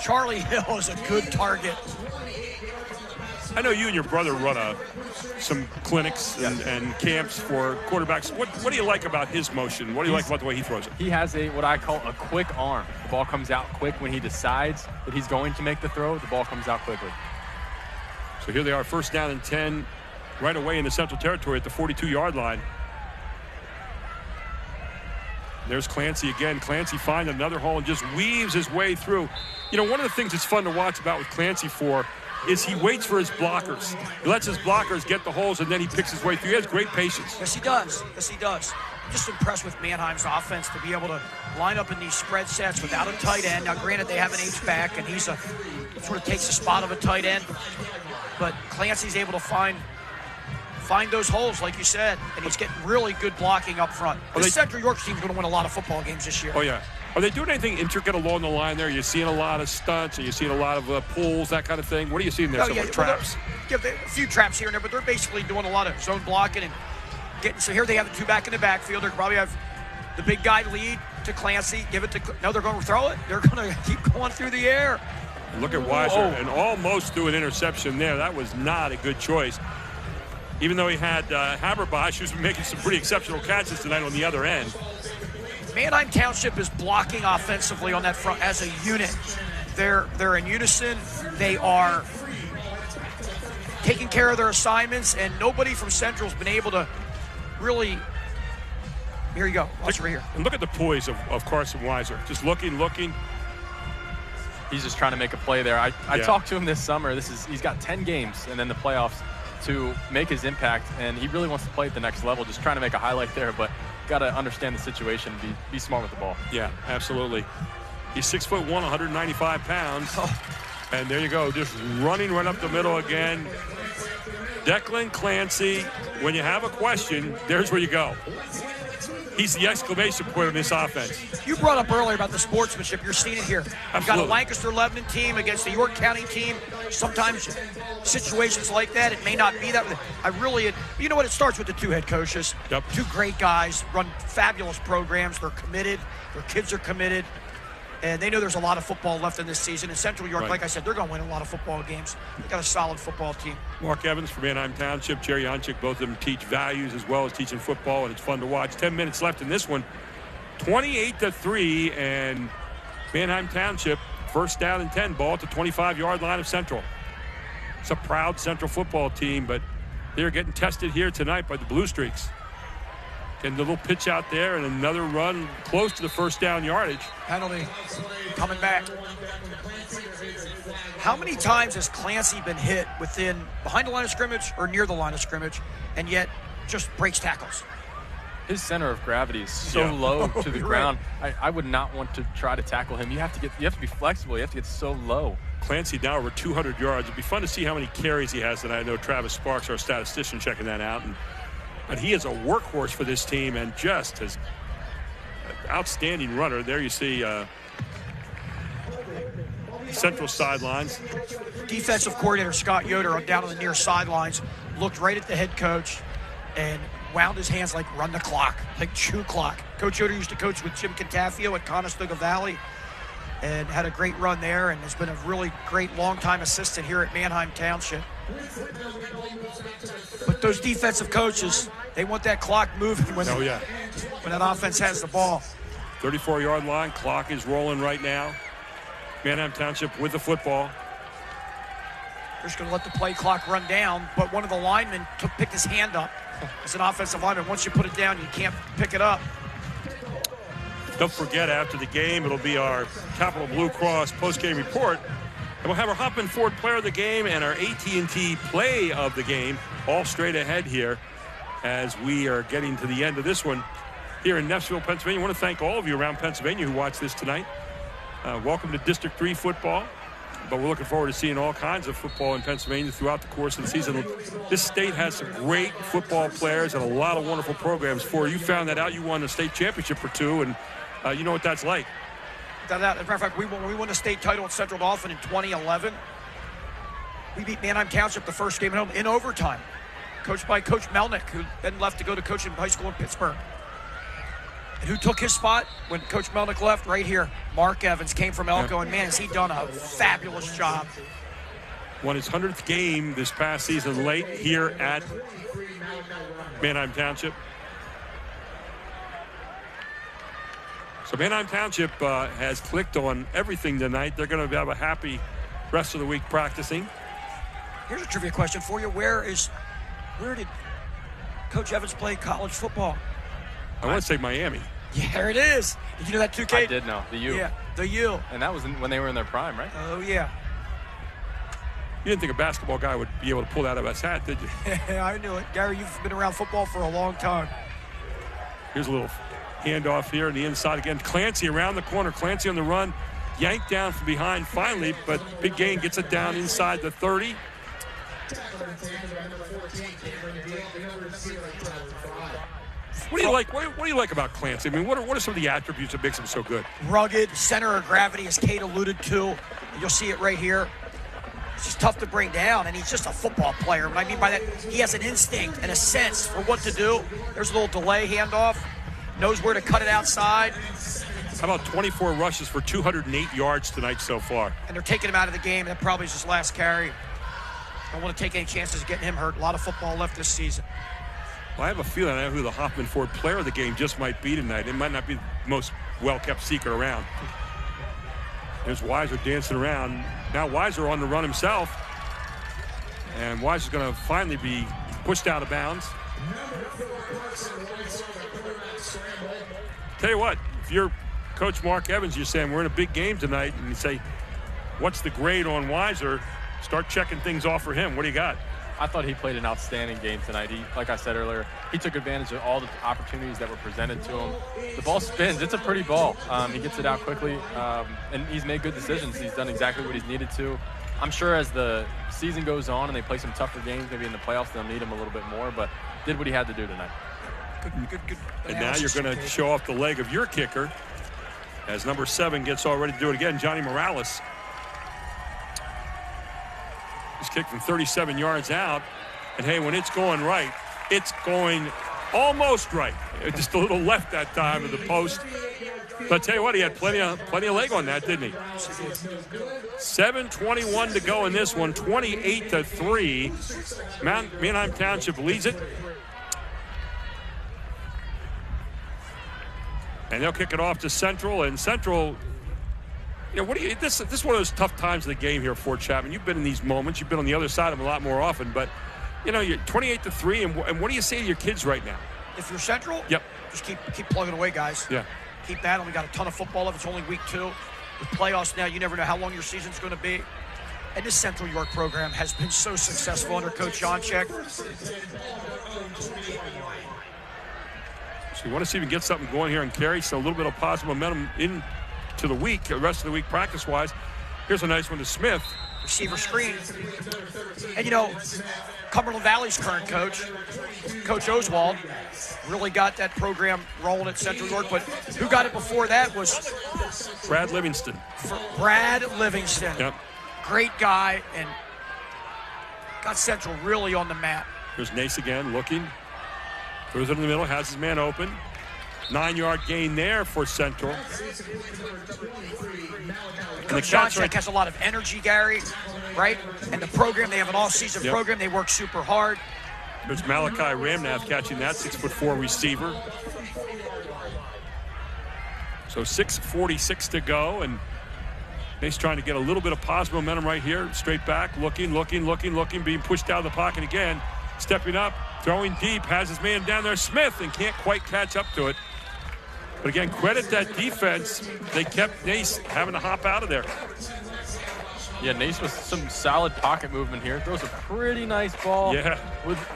Charlie Hill is a good target. I know you and your brother run some clinics and camps for quarterbacks. What do you like about his motion? What do you like about the way he throws it? He has what I call a quick arm. The ball comes out quick when he decides that he's going to make the throw. The ball comes out quickly. So here they are, 1st down and 10. Right away in the Central Territory at the 42-yard line. There's Clancy again. Clancy finds another hole and just weaves his way through. You know, one of the things that's fun to watch about with Clancy is he waits for his blockers. He lets his blockers get the holes, and then he picks his way through. He has great patience. Yes, he does. Yes, he does. I'm just impressed with Manheim's offense to be able to line up in these spread sets without a tight end. Now, granted, they have an H-back, and he's sort of takes the spot of a tight end. But Clancy's able to find those holes, like you said, and he's getting really good blocking up front. The Central York team's going to win a lot of football games this year. Oh, yeah. Are they doing anything intricate along the line there? Are you seeing a lot of stunts? Are you seeing a lot of pulls, that kind of thing? What are you seeing there? Traps? Yeah, a few traps here and there, but they're basically doing a lot of zone blocking and getting. So here they have the 2 back in the backfield. They're probably have the big guy lead to Clancy. Give it to. No, they're going to throw it. They're going to keep going through the air. Look at Weiser, and almost threw an interception there. That was not a good choice. Even though he had Haberbosch, who's been making some pretty exceptional catches tonight on the other end. Manheim Township is blocking offensively on that front as a unit. They're in unison. They are taking care of their assignments, and nobody from Central's been able to really. Here you go. Watch right here. And look at the poise of Carson Weiser. Just looking. He's just trying to make a play there. I talked to him this summer. He's got 10 games and then the playoffs to make his impact, and he really wants to play at the next level. Just trying to make a highlight there, but got to understand the situation and be smart with the ball. Yeah, absolutely. He's 6'1", 195 pounds. Oh. And there you go, just running right up the middle again. Declan Clancy, when you have a question, there's where you go. He's the exclamation point on this offense. You brought up earlier about the sportsmanship. You're seeing it here. You've got a Lancaster-Lebanon team against the York County team. Sometimes situations like that, it may not be that. You know what? It starts with the 2 head coaches. Yep. 2 great guys, run fabulous programs. They're committed. Their kids are committed. And they know there's a lot of football left in this season. In Central York, like I said, they're going to win a lot of football games. They've got a solid football team. Mark Evans from Manheim Township, Jerry Onchik, both of them teach values as well as teaching football, and it's fun to watch. 10 minutes left in this one. 28-3, and Manheim Township, 1st down and 10, ball at the 25-yard line of Central. It's a proud Central football team, but they're getting tested here tonight by the Blue Streaks. And the little pitch out there and another run close to the 1st down yardage. Penalty coming back. How many times has Clancy been hit behind the line of scrimmage or near the line of scrimmage and yet just breaks tackles? His center of gravity is so low to the ground. Right. I would not want to try to tackle him. You have to be flexible. You have to get so low. Clancy now over 200 yards. It'd be fun to see how many carries he has tonight. I know Travis Sparks, our statistician, checking that out. But he is a workhorse for this team and just has an outstanding runner. There you see Central sidelines. Defensive coordinator Scott Yoder down on the near sidelines looked right at the head coach and wound his hands like run the clock, like chew clock. Coach Yoder used to coach with Jim Cantafio at Conestoga Valley. and had a great run there and has been a really great long-time assistant here at Manheim Township. But those defensive coaches, they want that clock moving when that offense has the ball. 34-yard line, clock is rolling right now. Manheim Township with the football. They're just going to let the play clock run down, but one of the linemen picked his hand up as an offensive lineman. Once you put it down, you can't pick it up. Don't forget, after the game, it'll be our Capital Blue Cross post-game report. And we'll have our Hoffman Ford player of the game and our AT&T play of the game all straight ahead here as we are getting to the end of this one here in Neffsville, Pennsylvania. I want to thank all of you around Pennsylvania who watched this tonight. Welcome to District 3 football. But we're looking forward to seeing all kinds of football in Pennsylvania throughout the course of the season. This state has some great football players and a lot of wonderful programs for you. You found that out. You won a state championship or two, and you know what that's like. As a matter of fact, we won a state title at Central Dauphin in 2011. We beat Manheim Township the first game at home in overtime, coached by Coach Melnick, who then left to go to coach in high school in Pittsburgh. And who took his spot when Coach Melnick left? Right here. Mark Evans came from Elko, and man, has he done a fabulous job. Won his 100th game this past season late here at Manheim Township. So Manheim Township has clicked on everything tonight. They're going to have a happy rest of the week practicing. Here's a trivia question for you. Where did Coach Evans play college football? I want to say Miami. Yeah, there it is. Did you know that too, Kate? I did know. The U. Yeah, the U. And that was when they were in their prime, right? Oh, yeah. You didn't think a basketball guy would be able to pull that out of his hat, did you? I knew it. Gary, you've been around football for a long time. Here's a little handoff here on the inside again. Clancy around the corner. Clancy on the run. Yanked down from behind finally, but big gain gets it down inside the 30. What do you like? What do you like about Clancy? I mean, what are some of the attributes that makes him so good? Rugged, center of gravity, as Kate alluded to. You'll see it right here. It's just tough to bring down, and he's just a football player. What I mean by that, he has an instinct and a sense for what to do. There's a little delay handoff. Knows where to cut it outside. How about 24 rushes for 208 yards tonight so far? And they're taking him out of the game. That probably is his last carry. Don't want to take any chances of getting him hurt. A lot of football left this season. Well, I have a feeling I know who the Hoffman Ford player of the game just might be tonight. It might not be the most well-kept secret around. There's Weiser dancing around. Now Weiser on the run himself. And Weiser's going to finally be pushed out of bounds. Tell you what, if you're Coach Mark Evans, you're saying we're in a big game tonight, and you say, what's the grade on Weiser? Start checking things off for him. What do you got? I thought he played an outstanding game tonight. Like I said earlier, he took advantage of all the opportunities that were presented to him. The ball spins. It's a pretty ball. He gets it out quickly, and he's made good decisions. He's done exactly what he's needed to. I'm sure as the season goes on and they play some tougher games, maybe in the playoffs, they'll need him a little bit more, but did what he had to do tonight. Good. And now you're going to show off the leg of your kicker as number 7 gets all ready to do it again, Johnny Morales. He's kicked from 37 yards out. And, hey, when it's going right, it's going almost right. Just a little left that time of the post. But I tell you what, he had plenty of leg on that, didn't he? 7:21 to go in this one, 28-3. Manheim Township leads it. And they'll kick it off to Central. And Central, you know, this is one of those tough times of the game here for Chapman. You've been in these moments. You've been on the other side of them a lot more often. But, you know, you're 28-3. And what do you say to your kids right now? If you're Central, yep, just keep plugging away, guys. Yeah. Keep battling. We got a ton of football left. It's only week 2. With playoffs now, you never know how long your season's going to be. And this Central York program has been so successful under Coach Jonchek. So you want to see if we can get something going here and carry a little bit of positive momentum into the week, the rest of the week practice-wise. Here's a nice one to Smith. Receiver screen. And, you know, Cumberland Valley's current coach, Coach Oswald, really got that program rolling at Central York. But who got it before that was Brad Livingston. Brad Livingston. Yep. Great guy and got Central really on the map. Here's Nace again looking. Throws it in the middle, has his man open. 9-yard gain there for Central. Coach Johnson has a lot of energy, Gary, right? And the program, they have an all-season program. They work super hard. There's Malachi Ramnath catching that 6'4" receiver. So 6:46 to go, and he's trying to get a little bit of positive momentum right here. Straight back, looking, being pushed out of the pocket again. Stepping up, throwing deep, has his man down there, Smith, and can't quite catch up to it. But again, credit that defense. They kept Nace having to hop out of there. Yeah, Nace with some solid pocket movement here. Throws a pretty nice ball. Yeah.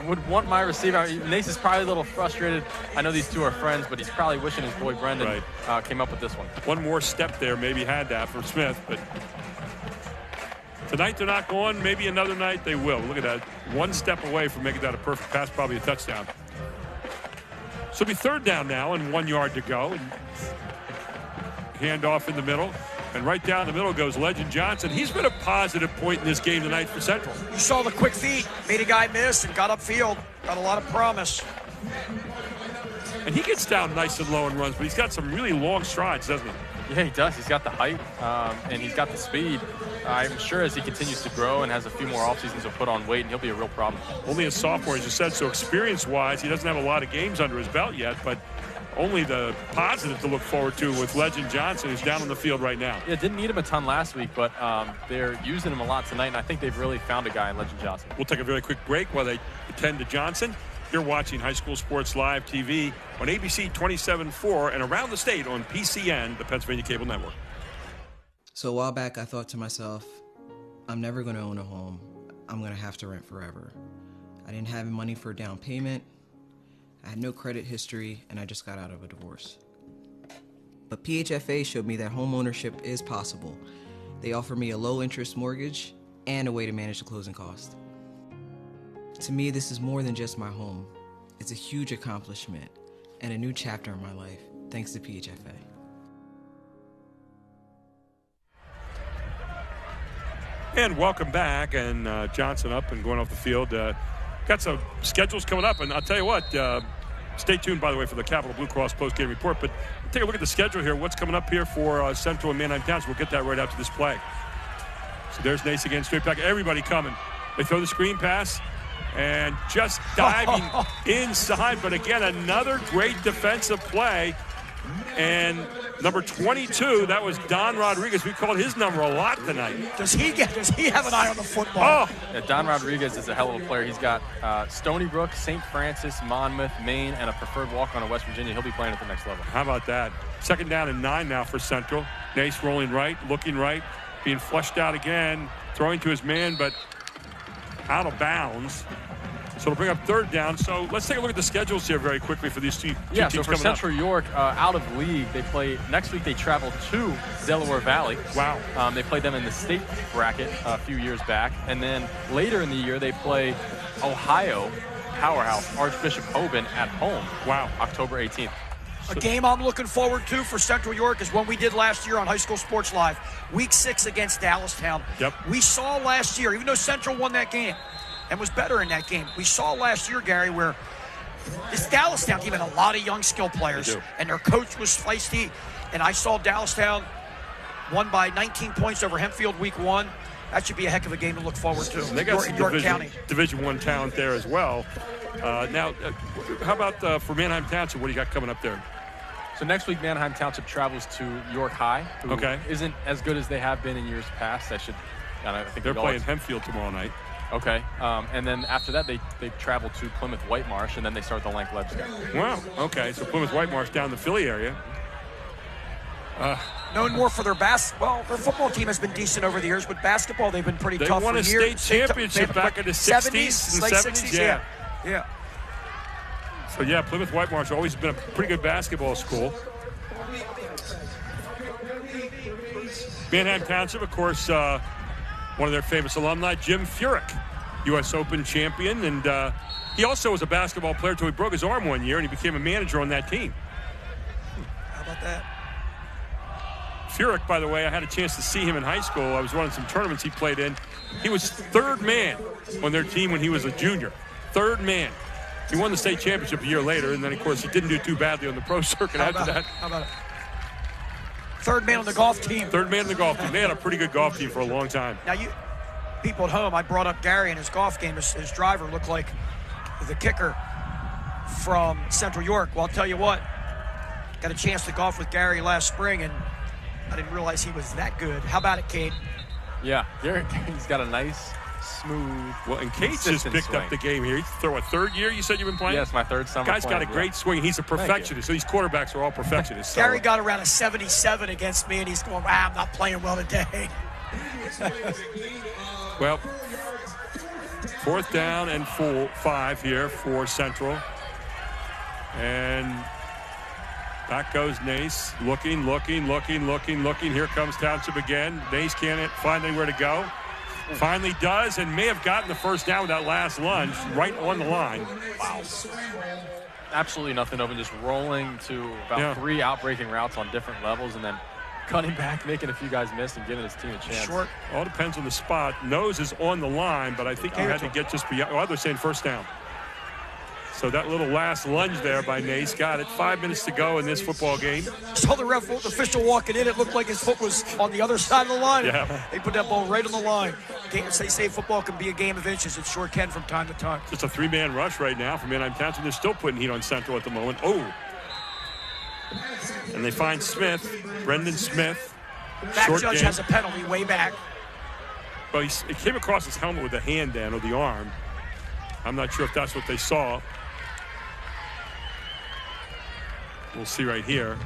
Would want my receiver. Nace is probably a little frustrated. I know these two are friends, but he's probably wishing his boy Brendan came up with this one. One more step there, maybe had that from Smith, but tonight they're not going. Maybe another night they will. Look at that. One step away from making that a perfect pass, probably a touchdown. So it'll be third down now and 1 yard to go. And handoff in the middle. And right down the middle goes Legend Johnson. He's been a positive point in this game tonight for Central. You saw the quick feet. Made a guy miss and got upfield. Got a lot of promise. And he gets down nice and low and runs, but he's got some really long strides, doesn't he? Yeah, he does. He's got the height, and he's got the speed. I'm sure as he continues to grow and has a few more off seasons, he'll put on weight, and he'll be a real problem. Only a sophomore, as you said, so experience-wise, he doesn't have a lot of games under his belt yet, but only the positive to look forward to with Legend Johnson, who's down on the field right now. Yeah, didn't need him a ton last week, but they're using him a lot tonight, and I think they've really found a guy in Legend Johnson. We'll take a very quick break while they attend to Johnson. You're watching High School Sports Live TV on ABC 27.4 and around the state on PCN, the Pennsylvania Cable Network. So a while back, I thought to myself, I'm never going to own a home. I'm going to have to rent forever. I didn't have money for a down payment. I had no credit history, and I just got out of a divorce. But PHFA showed me that home ownership is possible. They offer me a low-interest mortgage and a way to manage the closing cost. To me, this is more than just my home. It's a huge accomplishment and a new chapter in my life, thanks to PHFA. And welcome back, and Johnson up and going off the field. Got some schedules coming up, and I'll tell you what, stay tuned, by the way, for the Capital Blue Cross post-game report, but take a look at the schedule here, what's coming up here for Central and Manheim Township. We'll get that right after this play. So there's Nace again, straight back, everybody coming. They throw the screen pass, and just diving inside, but again, another great defensive play. And number 22, that was Don Rodriguez. We called his number a lot tonight. Does he have an eye on the football? Oh! Yeah, Don Rodriguez is a hell of a player. He's got Stony Brook, St. Francis, Monmouth, Maine, and a preferred walk-on of West Virginia. He'll be playing at the next level. How about that? Second down and 9 now for Central. Nace rolling right, looking right, being flushed out again, throwing to his man, but out of bounds. So it'll bring up third down. So let's take a look at the schedules here very quickly for these two teams so for coming Central up. York, out of league, they play next week. They travel to Delaware Valley. Wow. They played them in the state bracket a few years back, and then later in the year they play Ohio powerhouse Archbishop Hoban at home. Wow. October 18th. A game I'm looking forward to for Central York is one we did last year on High School Sports Live, Week 6 against Dallastown. Yep. We saw last year, even though Central won that game and was better in that game, we saw last year, Gary, where this Dallastown team had a lot of young skill players, and their coach was feisty. And I saw Dallastown won by 19 points over Hempfield Week 1. That should be a heck of a game to look forward to. And they got some York County. Division I talent there as well. Now, how about for Manheim Township? What do you got coming up there? So next week, Manheim Township travels to York High, who isn't as good as they have been in years past. I think they're playing Hempfield tomorrow night. Okay, and then after that, they travel to Plymouth Whitemarsh, and then they start the Lank Leb schedule. Wow, okay, so Plymouth Whitemarsh down the Philly area. Known more for their their football team has been decent over the years, but basketball, they've been pretty tough for years. They won a state championship back in the 60s and 70s. Yeah. So, yeah, Plymouth Whitemarsh always been a pretty good basketball school. Manheim Township, of course, one of their famous alumni, Jim Furyk, U.S. Open champion. And he also was a basketball player until he broke his arm one year, and he became a manager on that team. How about that? Furyk, by the way, I had a chance to see him in high school. I was running some tournaments he played in. He was third man on their team when he was a junior. Third man. He won the state championship a year later, and then, of course, he didn't do too badly on the pro circuit after that. How about it? Third man on the golf team. Third man on the golf team. They had a pretty good golf team for a long time. Now, people at home, I brought up Gary in his golf game. His driver looked like the kicker from Central York. Well, I'll tell you what, got a chance to golf with Gary last spring, and I didn't realize he was that good. How about it, Cade? Yeah, he's got a nice, smooth, well, and Cade's just picked swing. up the game here. He's a third year, you said you've been playing? Yes, my third summer. Guy's got a great swing. He's a perfectionist. So these quarterbacks are all perfectionists. So. Gary got around a 77 against me, and he's going, I'm not playing well today. Well, 4th down and 5 here for Central. And back goes Nace, looking. Here comes Township again. Nace can't find anywhere to go. Finally does, and may have gotten the first down with that last lunge right on the line. Wow. Absolutely nothing open, just rolling to about 3 outbreaking routes on different levels, and then cutting back, making a few guys miss, and giving his team a chance. Short. All depends on the spot. Nose is on the line, but I think he had to get just beyond. Oh, they're saying first down. So that little last lunge there by Nace got it. 5 minutes to go in this football game. Saw the official walking in. It looked like his foot was on the other side of the line. Yeah. They put that ball right on the line. They say football can be a game of inches. It sure can from time to time. Just a 3-man rush right now from Manheim Township. They're still putting heat on Central at the moment. Oh. And they find Smith, Brendan Smith. Back judge has a penalty way back. Well, it came across his helmet with the hand down or the arm. I'm not sure if that's what they saw. We'll see right here.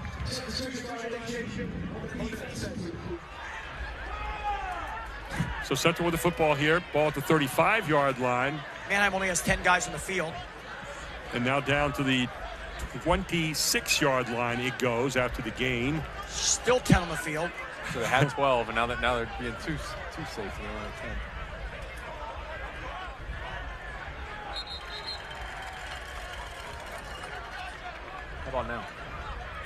So Central with the football here. Ball at the 35-yard line. Manheim only has 10 guys in the field. And now down to the 26-yard line it goes after the gain. Still 10 on the field. So they had 12, and now they're being too safe. They only have 10. How about now?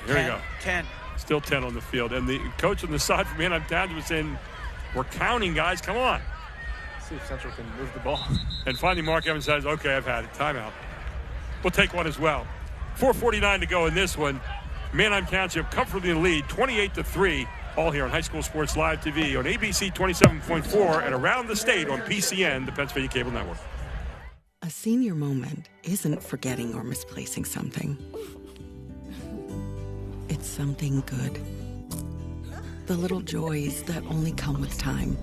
Here we go. 10. Still 10 on the field. And the coach on the side from Manheim Township was saying, we're counting, guys. Come on. Let's see if Central can move the ball. And finally, Mark Evans says, okay, I've had it. Timeout. We'll take one as well. 4:49 to go in this one. Manheim Township comfortably in the lead, 28-3. All here on High School Sports Live TV on ABC 27.4 and around the state on PCN, the Pennsylvania Cable Network. A senior moment isn't forgetting or misplacing something. It's something good. The little joys that only come with time.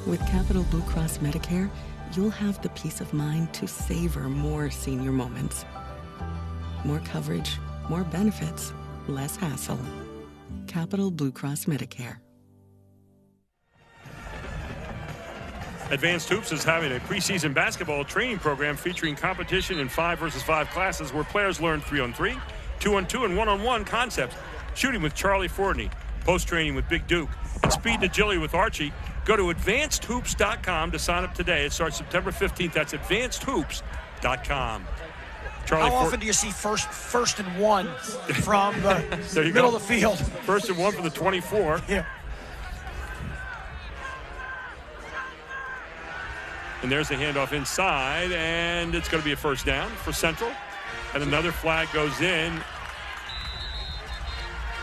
With Capital Blue Cross Medicare, you'll have the peace of mind to savor more senior moments. More coverage, more benefits, less hassle. Capital Blue Cross Medicare. Advanced Hoops is having a preseason basketball training program featuring competition in 5-versus-5 classes where players learn 3-on-3, 2-on-2, and 1-on-1 concepts, shooting with Charlie Fordney, post-training with Big Duke, and speed and agility with Archie. Go to advancedhoops.com to sign up today. It starts September 15th. That's advancedhoops.com. How often do you see first and 1 from the middle of the field? First and 1 from the 24. Yeah. And there's the handoff inside, and it's going to be a first down for Central. And another flag goes in.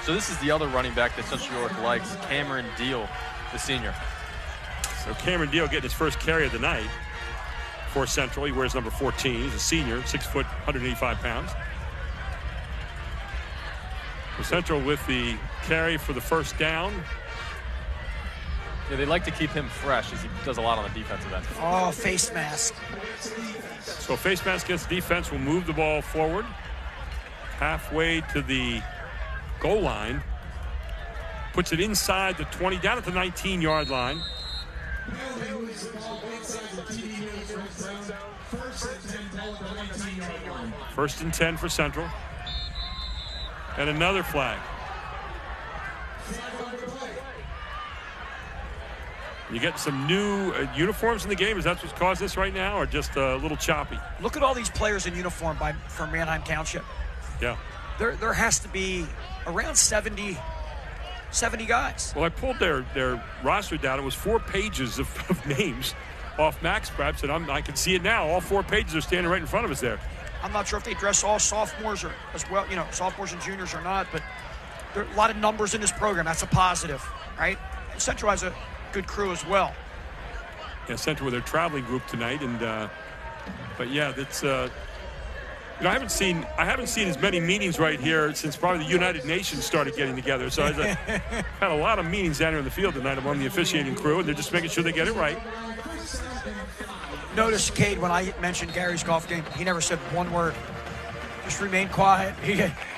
So this is the other running back that Central York likes, Cameron Deal, the senior. So Cameron Deal getting his first carry of the night for Central. He wears number 14. He's a senior, 6 foot, 185 pounds. So Central with the carry for the first down. Yeah, they like to keep him fresh as he does a lot on the defensive end. Oh, face mask. So face mask against defense will move the ball forward. Halfway to the goal line. Puts it inside the 20, down at the 19-yard line. First and 10 for Central. And another flag. You get some new uniforms in the game. Is that what's caused this right now, or just a little choppy? Look at all these players in uniform from Manheim Township. Yeah. There has to be around 70 70 guys. Well, I pulled their roster down. It was 4 pages of names off Max Preps, and I can see it now. All 4 pages are standing right in front of us there. I'm not sure if they dress all sophomores or as well, sophomores and juniors or not, but there are a lot of numbers in this program. That's a positive, right? Central has a good crew as well. Yeah, Central with their traveling group tonight, and but yeah, that's I haven't seen as many meetings right here since probably the United Nations started getting together. So I've had a lot of meetings down here in the field tonight among the officiating crew, and they're just making sure they get it right. Notice, Cade, when I mentioned Gary's golf game, he never said one word. Just remain quiet.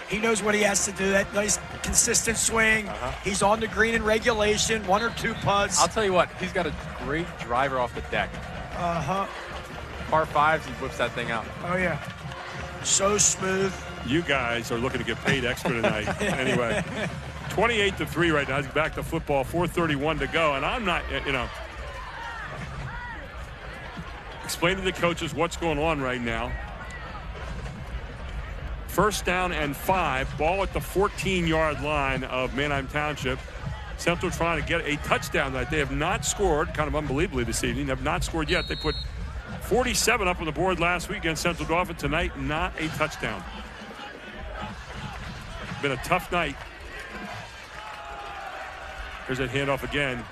He knows what he has to do. That nice, consistent swing. He's on the green in regulation, 1 or 2 putts. I'll tell you what, he's got a great driver off the deck. Par 5s, he whips that thing out. Oh, yeah. So smooth. You guys are looking to get paid extra tonight. Anyway, 28-3 right now. He's back to football, 4:31 to go. And I'm not, explain to the coaches what's going on right now. First down and 5. Ball at the 14-yard line of Manheim Township. Central trying to get a touchdown tonight. They have not scored, kind of unbelievably this evening. Have not scored yet. They put 47 up on the board last week against Central Dauphin. Tonight, not a touchdown. Been a tough night. Here's that handoff again.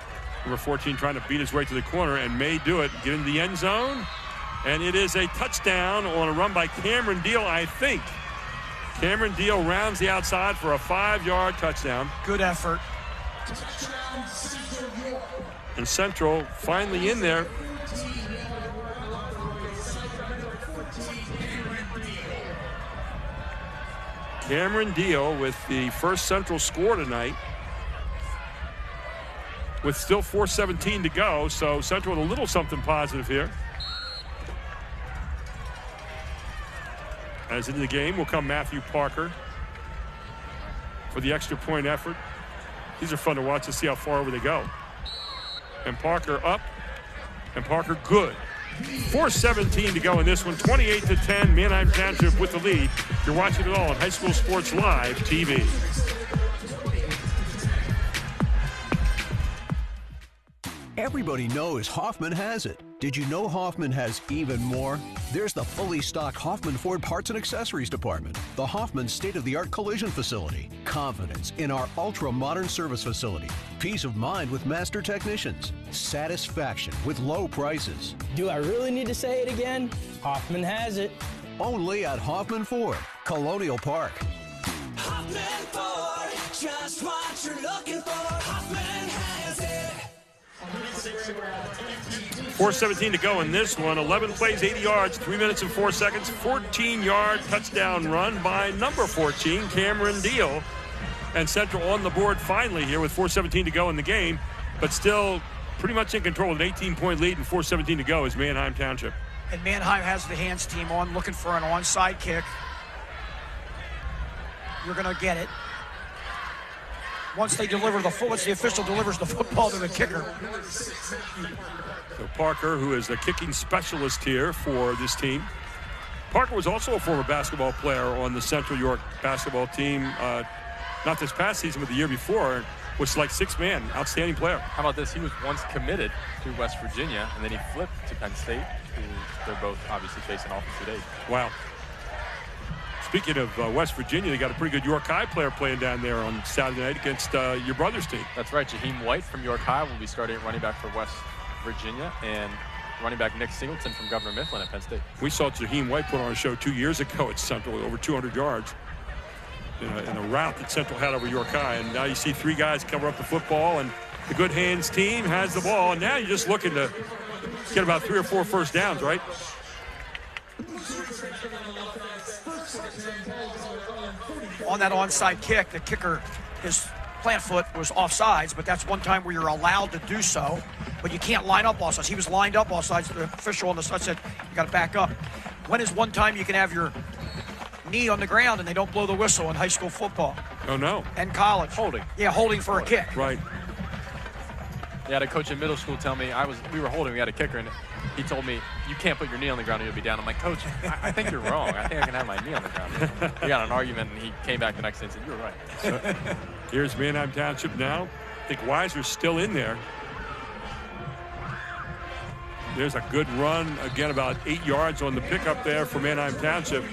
Number 14 trying to beat his way to the corner and may do it. Get into the end zone. And it is a touchdown on a run by Cameron Deal, I think. Cameron Deal rounds the outside for a 5-yard touchdown. Good effort. And Central finally in there. Cameron Deal with the first Central score tonight. With still 4:17 to go, so Central with a little something positive here. As into the game will come Matthew Parker for the extra point effort. These are fun to watch to see how far over they go. And Parker up, and Parker good. 4:17 to go in this one, 28-10, Manheim Township with the lead. You're watching it all on High School Sports Live TV. Everybody knows Hoffman has it. Did you know Hoffman has even more? There's the fully stocked Hoffman Ford Parts and Accessories Department, the Hoffman state-of-the-art collision facility, confidence in our ultra-modern service facility, peace of mind with master technicians, satisfaction with low prices. Do I really need to say it again? Hoffman has it. Only at Hoffman Ford, Colonial Park. Hoffman Ford, just what you're looking for. Hoffman has it. 4:17 to go in this one. 11 plays, 80 yards, 3 minutes and 4 seconds. 14-yard touchdown run by number 14, Cameron Deal. And Central on the board finally here with 4:17 to go in the game, but still pretty much in control with an 18-point lead and 4:17 to go is Manheim Township. And Manheim has the hands team on, looking for an onside kick. You're going to get it. Once the official delivers the football to the kicker. So Parker, who is a kicking specialist here for this team. Parker was also a former basketball player on the Central York basketball team, not this past season, but the year before, was like 6-man, outstanding player. How about this? He was once committed to West Virginia, and then he flipped to Penn State, who they're both obviously facing off today. Wow. Speaking of West Virginia, they got a pretty good York High player playing down there on Saturday night against your brother's team. That's right. Jaheim White from York High will be starting at running back for West Virginia, and running back Nick Singleton from Governor Mifflin at Penn State. We saw Jaheim White put on a show 2 years ago at Central with over 200 yards in a route that Central had over York High. And now you see 3 guys cover up the football, and the Good Hands team has the ball. And now you're just looking to get about 3 or 4 first downs, right? On that onside kick, the kicker, his plant foot was offsides, but that's one time where you're allowed to do so, but you can't line up offsides. He was lined up offsides. The official on the side said, you got to back up. When is one time you can have your knee on the ground and they don't blow the whistle in high school football? Oh, no. And college. Holding. Yeah, holding for a kick. Right. Yeah, I had a coach in middle school tell me we were holding, we had a kicker, and he told me, you can't put your knee on the ground or you'll be down. I'm like, Coach, I think you're wrong. I think I can have my knee on the ground. We got in an argument, and he came back the next day and said, you're right. So, here's Manheim Township now. I think Weiser's still in there. There's a good run, again, about 8 yards on the pickup there for Manheim Township.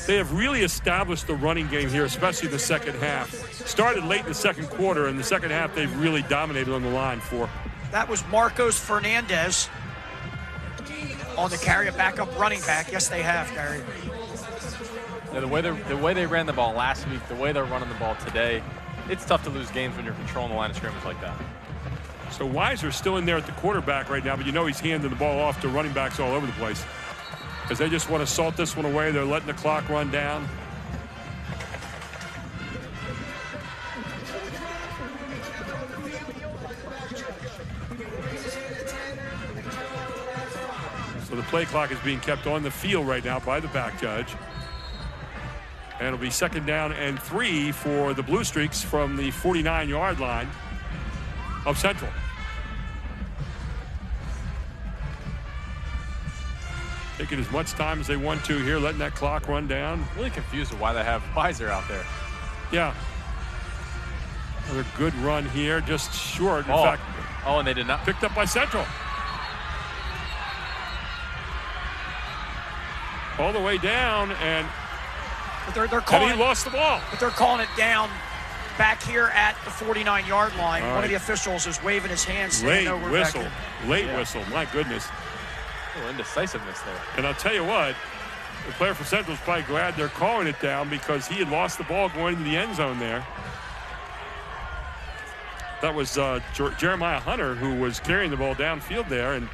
They have really established the running game here, especially the second half. Started late in the second quarter, and the second half they've really dominated on the line for. That was Marcos Fernandez on the carry, a backup running back. Yes, they have, Gary. Yeah, the way they ran the ball last week, the way they're running the ball today, it's tough to lose games when you're controlling the line of scrimmage like that. So Weiser's still in there at the quarterback right now, but you know he's handing the ball off to running backs all over the place. Because they just want to salt this one away. They're letting the clock run down. So the play clock is being kept on the field right now by the back judge. And it'll be 2nd down and 3 for the Blue Streaks from the 49-yard line of Central. Taking as much time as they want to here, letting that clock run down. Really confused with why they have Weiser out there. Yeah. Another good run here, just short. In fact, and they did not. Picked up by Central. All the way down, and they're calling, he lost the ball. But they're calling it down back here at the 49-yard line. One of the officials is waving his hands. Late whistle. Late whistle. My goodness. A little indecisiveness there. And I'll tell you what, the player for Central is probably glad they're calling it down because he had lost the ball going into the end zone there. That was Jeremiah Hunter who was carrying the ball downfield there, and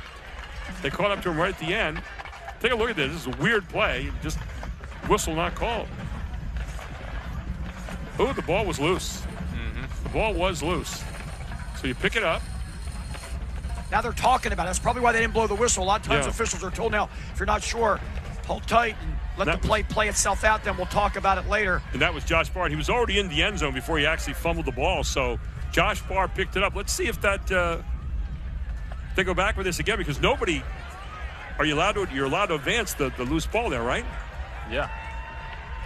they caught up to him right at the end. Take a look at this. This is a weird play. Just whistle not called. Oh, the ball was loose. The ball was loose. So you pick it up. Now they're talking about it. That's probably why they didn't blow the whistle. A lot of times officials are told now, if you're not sure, hold tight and let the play itself out, then we'll talk about it later. And that was Josh Barr. He was already in the end zone before he actually fumbled the ball. So Josh Barr picked it up. Let's see if that they go back with this again, because nobody you're allowed to advance the loose ball there, right? Yeah.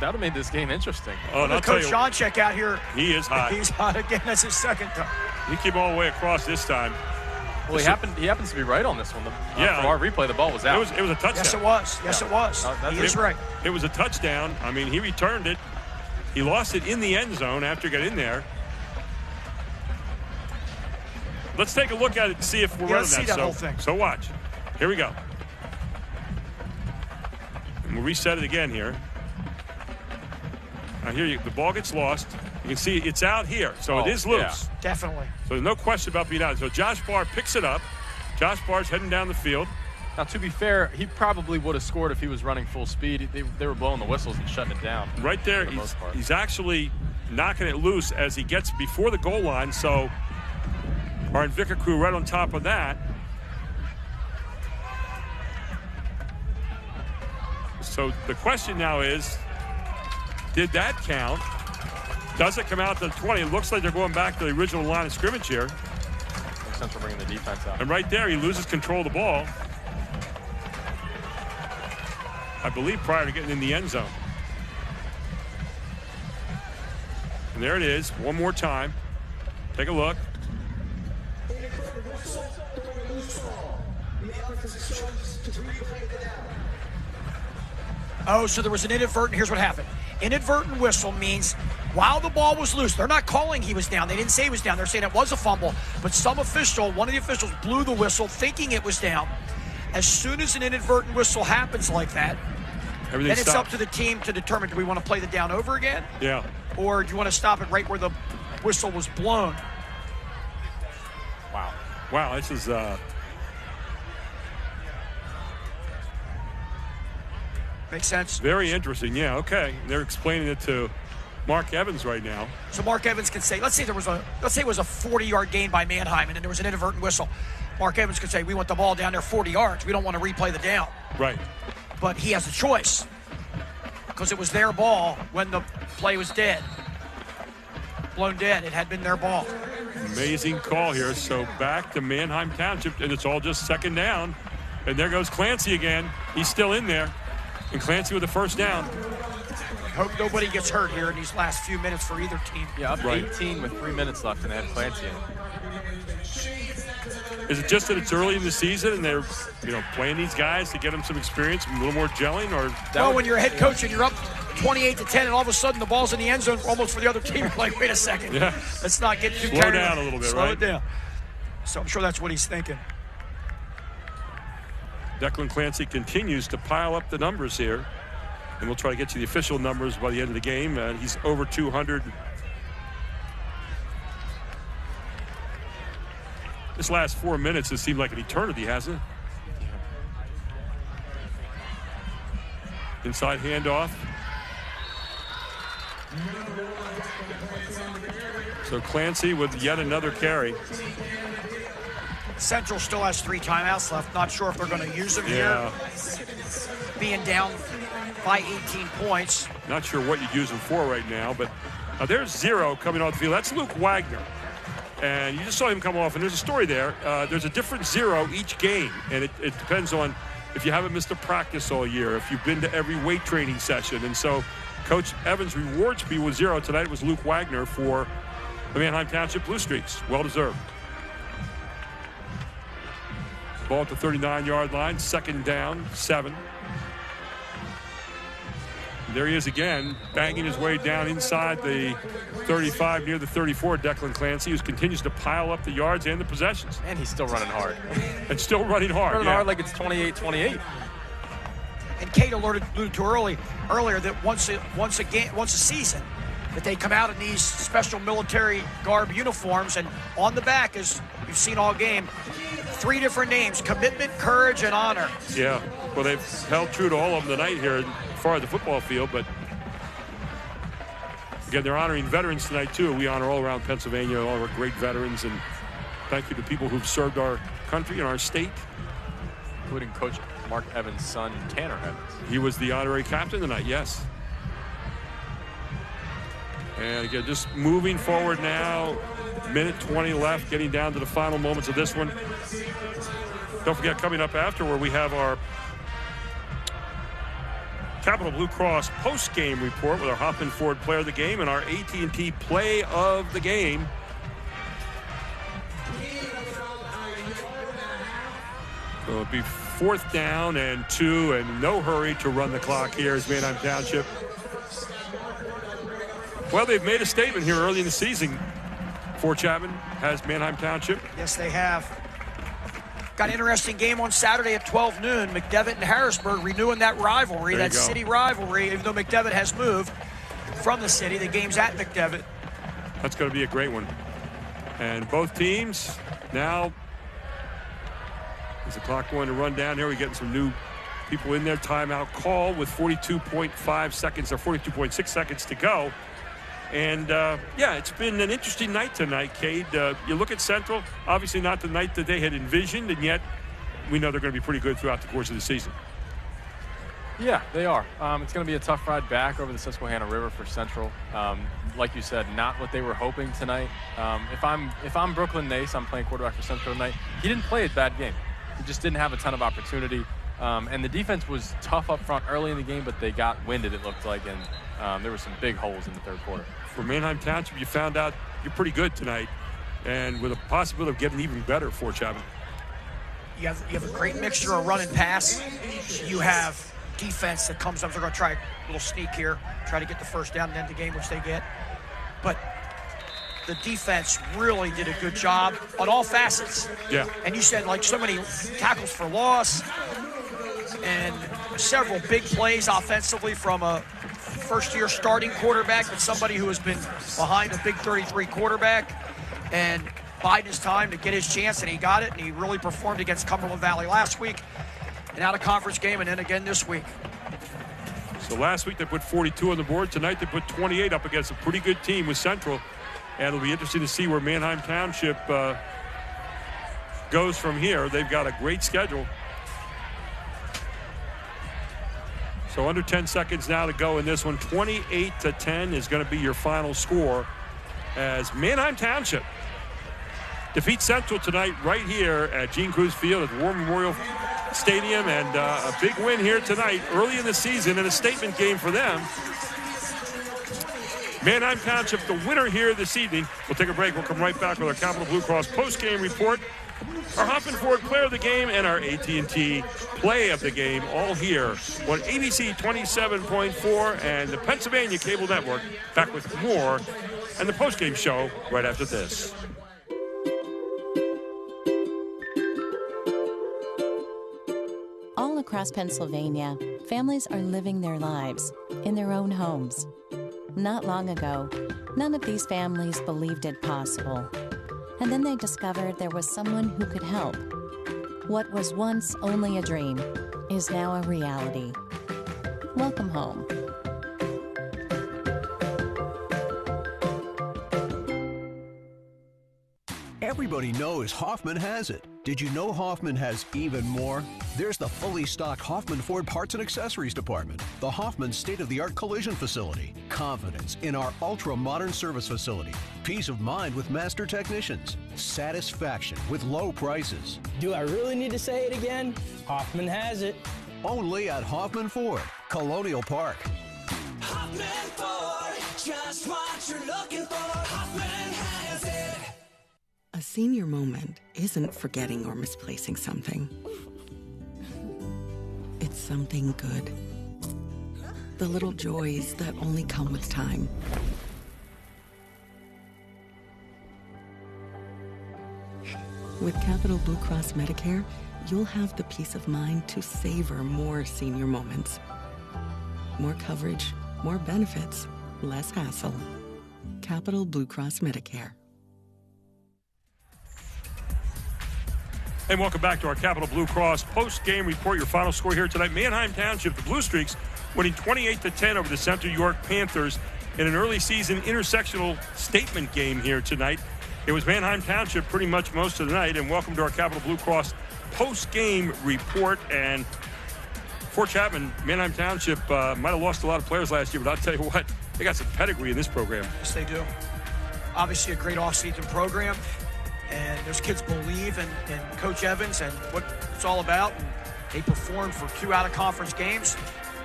That would have made this game interesting. Oh, and Coach Johnchek out here. He is hot. He's hot again. That's his second time. He came all the way across this time. Well, he happens to be right on this one. For our replay, the ball was out. It was a touchdown. Yes, it was. Yes, it was. He is right. It was a touchdown. I mean, he returned it. He lost it in the end zone after he got in there. Let's take a look at it and see if we're running that whole thing. So watch. Here we go. And we'll reset it again here. Now here the ball gets lost. You can see it's out here, so it is loose. Yeah, definitely. So there's no question about being out. So Josh Barr picks it up. Josh Barr's heading down the field. Now, to be fair, he probably would have scored if he was running full speed. They were blowing the whistles and shutting it down. Right there, he's actually knocking it loose as he gets before the goal line. So our Invica crew right on top of that. So the question now is, did that count? Does it come out to the 20? It looks like they're going back to the original line of scrimmage here. Makes sense for bringing the defense out. And right there, he loses control of the ball. I believe prior to getting in the end zone. And there it is, one more time. Take a look. Oh, so there was an inadvertent. Here's what happened. Inadvertent whistle means while the ball was loose, they're not calling he was down. They didn't say he was down. They're saying it was a fumble. But some official, one of the officials, blew the whistle thinking it was down. As soon as an inadvertent whistle happens like that, then it's up to the team to determine, do we want to play the down over again? Yeah. Or do you want to stop it right where the whistle was blown? Wow. Wow, this is... Makes sense? Very interesting, yeah, okay. They're explaining it to Mark Evans right now. So Mark Evans can say, let's say it was a 40-yard gain by Manheim and then there was an inadvertent whistle. Mark Evans could say, we want the ball down there 40 yards. We don't want to replay the down. Right. But he has a choice because it was their ball when the play was dead. Blown dead. It had been their ball. Amazing call here. So back to Manheim Township, and it's all just second down. And there goes Clancy again. He's still in there. And Clancy with the first down. Hope nobody gets hurt here in these last few minutes for either team. Yeah, up 18 with 3 minutes left, and they have Clancy in. Is it just that it's early in the season and they're, playing these guys to get them some experience, a little more gelling, or? Well, when you're a head coach and you're up 28-10, and all of a sudden the ball's in the end zone almost for the other team, you're like, wait a second, let's not get too slow down a little bit, Slow it down. So I'm sure that's what he's thinking. Declan Clancy continues to pile up the numbers here, and we'll try to get to the official numbers by the end of the game. He's over 200. This last 4 minutes has seemed like an eternity, hasn't it? Inside handoff. So Clancy with yet another carry. Central still has 3 timeouts left. Not sure if they're going to use them here. Being down by 18 points. Not sure what you'd use them for right now, but there's 0 coming off the field. That's Luke Wagner. And you just saw him come off, and there's a story there. There's a different 0 each game, and it depends on if you haven't missed a practice all year, if you've been to every weight training session. And so Coach Evans rewards people with 0. Tonight it was Luke Wagner for the Manheim Township Blue Streaks. Well-deserved. Ball at the 39-yard line, second down, 7. There he is again, banging his way down inside the 35, near the 34, Declan Clancy, who continues to pile up the yards and the possessions. And he's still running hard. And still running hard, Running hard like it's 28-28. And Kate alluded to earlier that once a season, that they come out in these special military garb uniforms, and on the back, as you've seen all game, 3 different names: commitment, courage, and honor. Yeah, well, they've held true to all of them tonight here as far as the football field, but again, they're honoring veterans tonight too. We honor all around Pennsylvania all of our great veterans, and thank you to people who've served our country and our state. Including Coach Mark Evans' son, Tanner Evans. He was the honorary captain tonight, yes. And again, just moving forward now, minute 20 left, getting down to the final moments of this one. Don't forget, coming up after, where we have our Capital Blue Cross post-game report with our Hoffman Ford player of the game and our AT&T play of the game. So it'll be 4th down and 2, and no hurry to run the clock here as Manheim Township. Well, they've made a statement here early in the season. Fort Chapman has Manheim Township. Yes, they have. Got an interesting game on Saturday at 12 noon. McDevitt and Harrisburg renewing that rivalry, that city rivalry, even though McDevitt has moved from the city. The game's at McDevitt. That's going to be a great one. And both teams now, is the clock going to run down here? We're getting some new people in there. Timeout call with 42.5 seconds or 42.6 seconds to go. And, yeah, it's been an interesting night tonight, Cade. You look at Central, obviously not the night that they had envisioned, and yet we know they're going to be pretty good throughout the course of the season. Yeah, they are. It's going to be a tough ride back over the Susquehanna River for Central. Like you said, not what they were hoping tonight. If I'm Brooklyn Nace, I'm playing quarterback for Central tonight. He didn't play a bad game. He just didn't have a ton of opportunity. And the defense was tough up front early in the game, but they got winded, it looked like, and there were some big holes in the third quarter. For Manheim Township, you found out you're pretty good tonight, and with a possibility of getting even better for Chapman. You have a great mixture of run and pass. You have defense that comes up. They're going to try a little sneak here, try to get the first down and end the game, which they get. But the defense really did a good job on all facets. Yeah. And you said, like, so many tackles for loss and several big plays offensively from a first-year starting quarterback, but somebody who has been behind a big 33 quarterback, and biding his time to get his chance, and he got it, and he really performed against Cumberland Valley last week, and out of conference game, and then again this week. So last week they put 42 on the board. Tonight they put 28 up against a pretty good team with Central, and it'll be interesting to see where Manheim Township goes from here. They've got a great schedule. So under 10 seconds now to go in this one. 28-10 is going to be your final score as Manheim Township defeat Central tonight right here at Gene Cruz Field at the War Memorial Stadium, and a big win here tonight early in the season and a statement game for them. Manheim Township, the winner here this evening. We'll take a break. We'll come right back with our Capital Blue Cross post-game report, our Hoffman Ford player of the game, and our AT&T play of the game, all here on ABC 27.4 and the Pennsylvania Cable Network. Back with more and the post-game show right after this. All across Pennsylvania, families are living their lives in their own homes. Not long ago, none of these families believed it possible. And then they discovered there was someone who could help. What was once only a dream is now a reality. Welcome home. Everybody knows Hoffman has it. Did you know Hoffman has even more? There's the fully stocked Hoffman Ford Parts and Accessories Department, the Hoffman state-of-the-art collision facility, confidence in our ultra-modern service facility, peace of mind with master technicians, satisfaction with low prices. Do I really need to say it again? Hoffman has it. Only at Hoffman Ford, Colonial Park. Hoffman Ford, just what you're looking for. Hoffman has it. A senior moment isn't forgetting or misplacing something. It's something good. The little joys that only come with time. With Capital Blue Cross Medicare, you'll have the peace of mind to savor more senior moments. More coverage, more benefits, less hassle. Capital Blue Cross Medicare. And welcome back to our Capital Blue Cross post-game report. Your final score here tonight. Manheim Township, the Blue Streaks, winning 28-10 over the Central York Panthers in an early season intersectional statement game here tonight. It was Manheim Township pretty much most of the night. And welcome to our Capital Blue Cross post-game report. And Fort Chapman, Manheim Township might have lost a lot of players last year, but I'll tell you what, they got some pedigree in this program. Yes, they do. Obviously a great off-season program. And those kids believe in Coach Evans and what it's all about. And they performed for 2 out-of-conference games,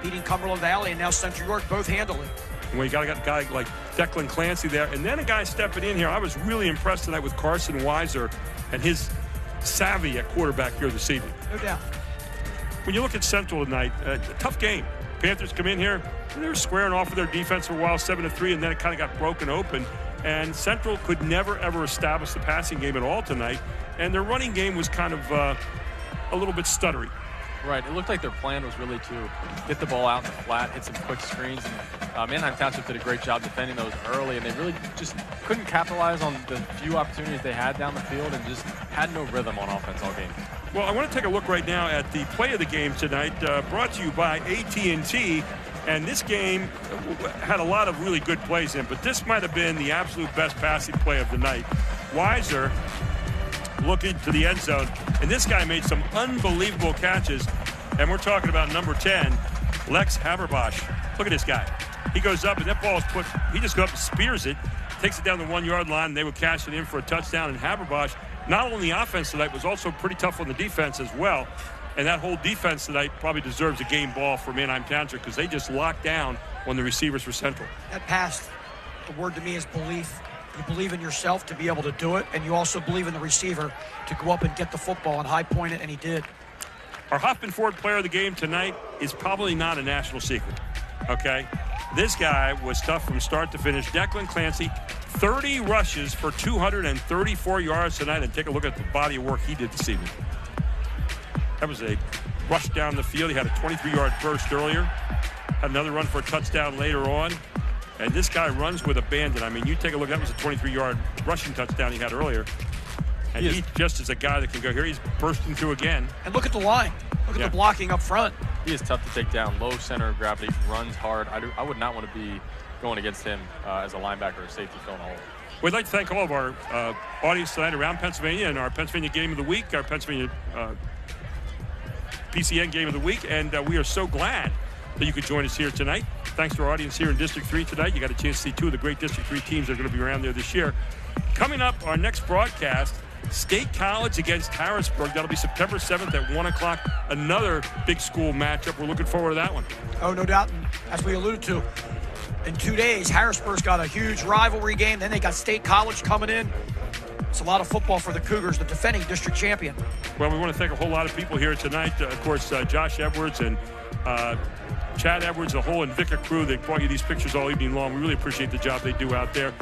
beating Cumberland Valley and now Central York both handily. When you got a guy like Declan Clancy there, and then a guy stepping in here. I was really impressed tonight with Carson Weiser and his savvy at quarterback here this evening. No doubt. When you look at Central tonight, a tough game. Panthers come in here, and they were squaring off with their defense for a while, 7-3, and then it kind of got broken open. And Central could never, ever establish the passing game at all tonight. And their running game was kind of a little bit stuttery. Right. It looked like their plan was really to get the ball out in the flat, hit some quick screens. And Manheim Township did a great job defending those early. And they really just couldn't capitalize on the few opportunities they had down the field and just had no rhythm on offense all game. Well, I want to take a look right now at the play of the game tonight, brought to you by AT&T. And this game had a lot of really good plays in, but this might have been the absolute best passing play of the night. Weiser looking to the end zone, and this guy made some unbelievable catches. And we're talking about number 10, Lex Haberbosch. Look at this guy. He goes up, and that ball is put, he just goes up and spears it, takes it down the 1-yard line, and they would cash it in for a touchdown. And Haberbosch, not only the offense tonight, was also pretty tough on the defense as well. And that whole defense tonight probably deserves a game ball for Manheim Township because they just locked down on the receivers for Central. That pass, the word to me is belief. You believe in yourself to be able to do it, and you also believe in the receiver to go up and get the football and high point it, and he did. Our Hoffman Ford player of the game tonight is probably not a national secret, okay? This guy was tough from start to finish. Declan Clancy, 30 rushes for 234 yards tonight, and take a look at the body of work he did this evening. That was a rush down the field. He had a 23-yard burst earlier. Had another run for a touchdown later on. And this guy runs with abandon. I mean, you take a look. That was a 23-yard rushing touchdown he had earlier. And he just is a guy that can go here. He's bursting through again. And look at the line. Look at the blocking up front. He is tough to take down. Low center of gravity, runs hard. I would not want to be going against him as a linebacker or safety filling a hole. We'd like to thank all of our audience tonight around Pennsylvania and our Pennsylvania Game of the Week, our Pennsylvania PCN Game of the Week, and we are so glad that you could join us here tonight. Thanks to our audience here in District 3 tonight. You got a chance to see 2 of the great District 3 teams that are going to be around there this year. Coming up, our next broadcast State College against Harrisburg. That'll be September 7th at 1 o'clock. Another big school matchup. We're looking forward to that one. Oh, no doubt. As we alluded to, in 2 days, Harrisburg's got a huge rivalry game. Then they got State College coming in. It's a lot of football for the Cougars, the defending district champion. Well, we want to thank a whole lot of people here tonight. Of course, Josh Edwards and Chad Edwards, the whole Invica crew. They brought you these pictures all evening long. We really appreciate the job they do out there.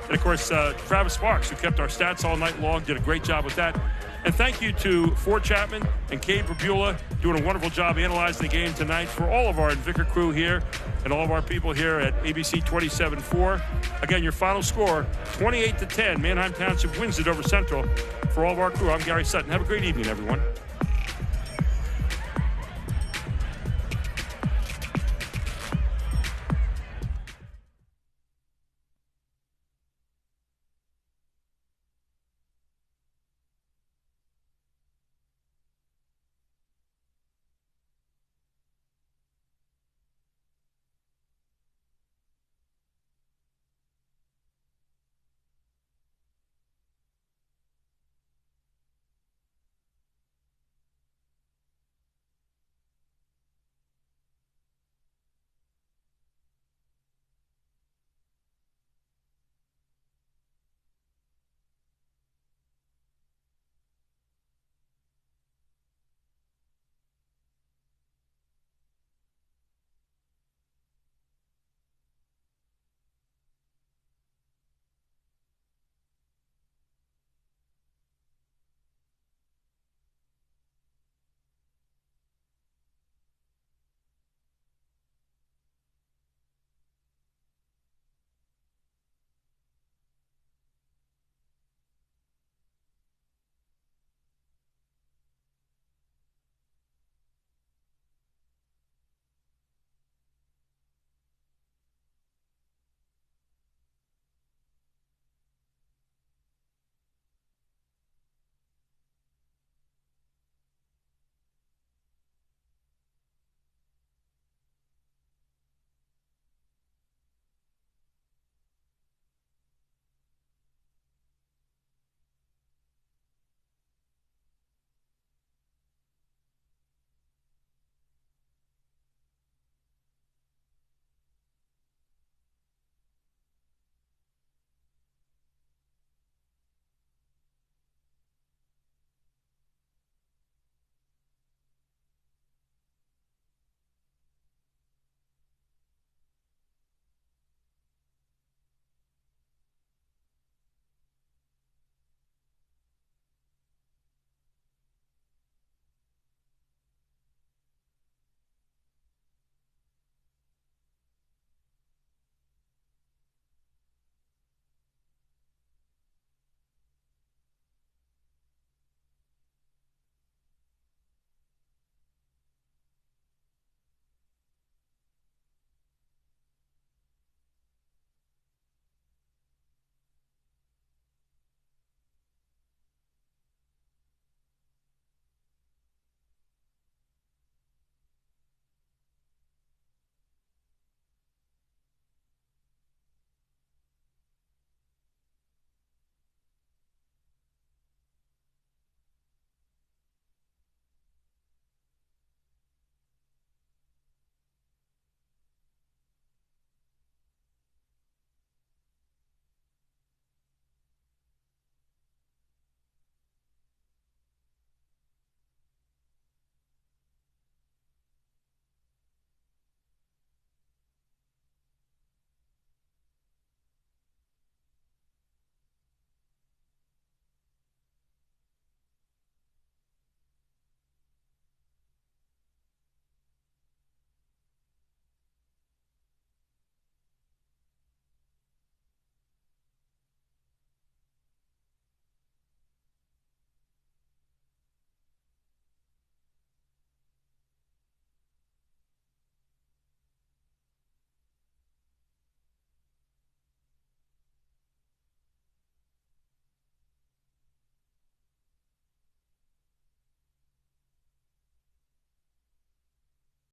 And, of course, Travis Sparks, who kept our stats all night long, did a great job with that. And thank you to Ford Chapman and Cade Brabula, doing a wonderful job analyzing the game tonight. For all of our Invica crew here and all of our people here at ABC 27-4. Again, your final score, 28-10. Manheim Township wins it over Central. For all of our crew, I'm Gary Sutton. Have a great evening, everyone.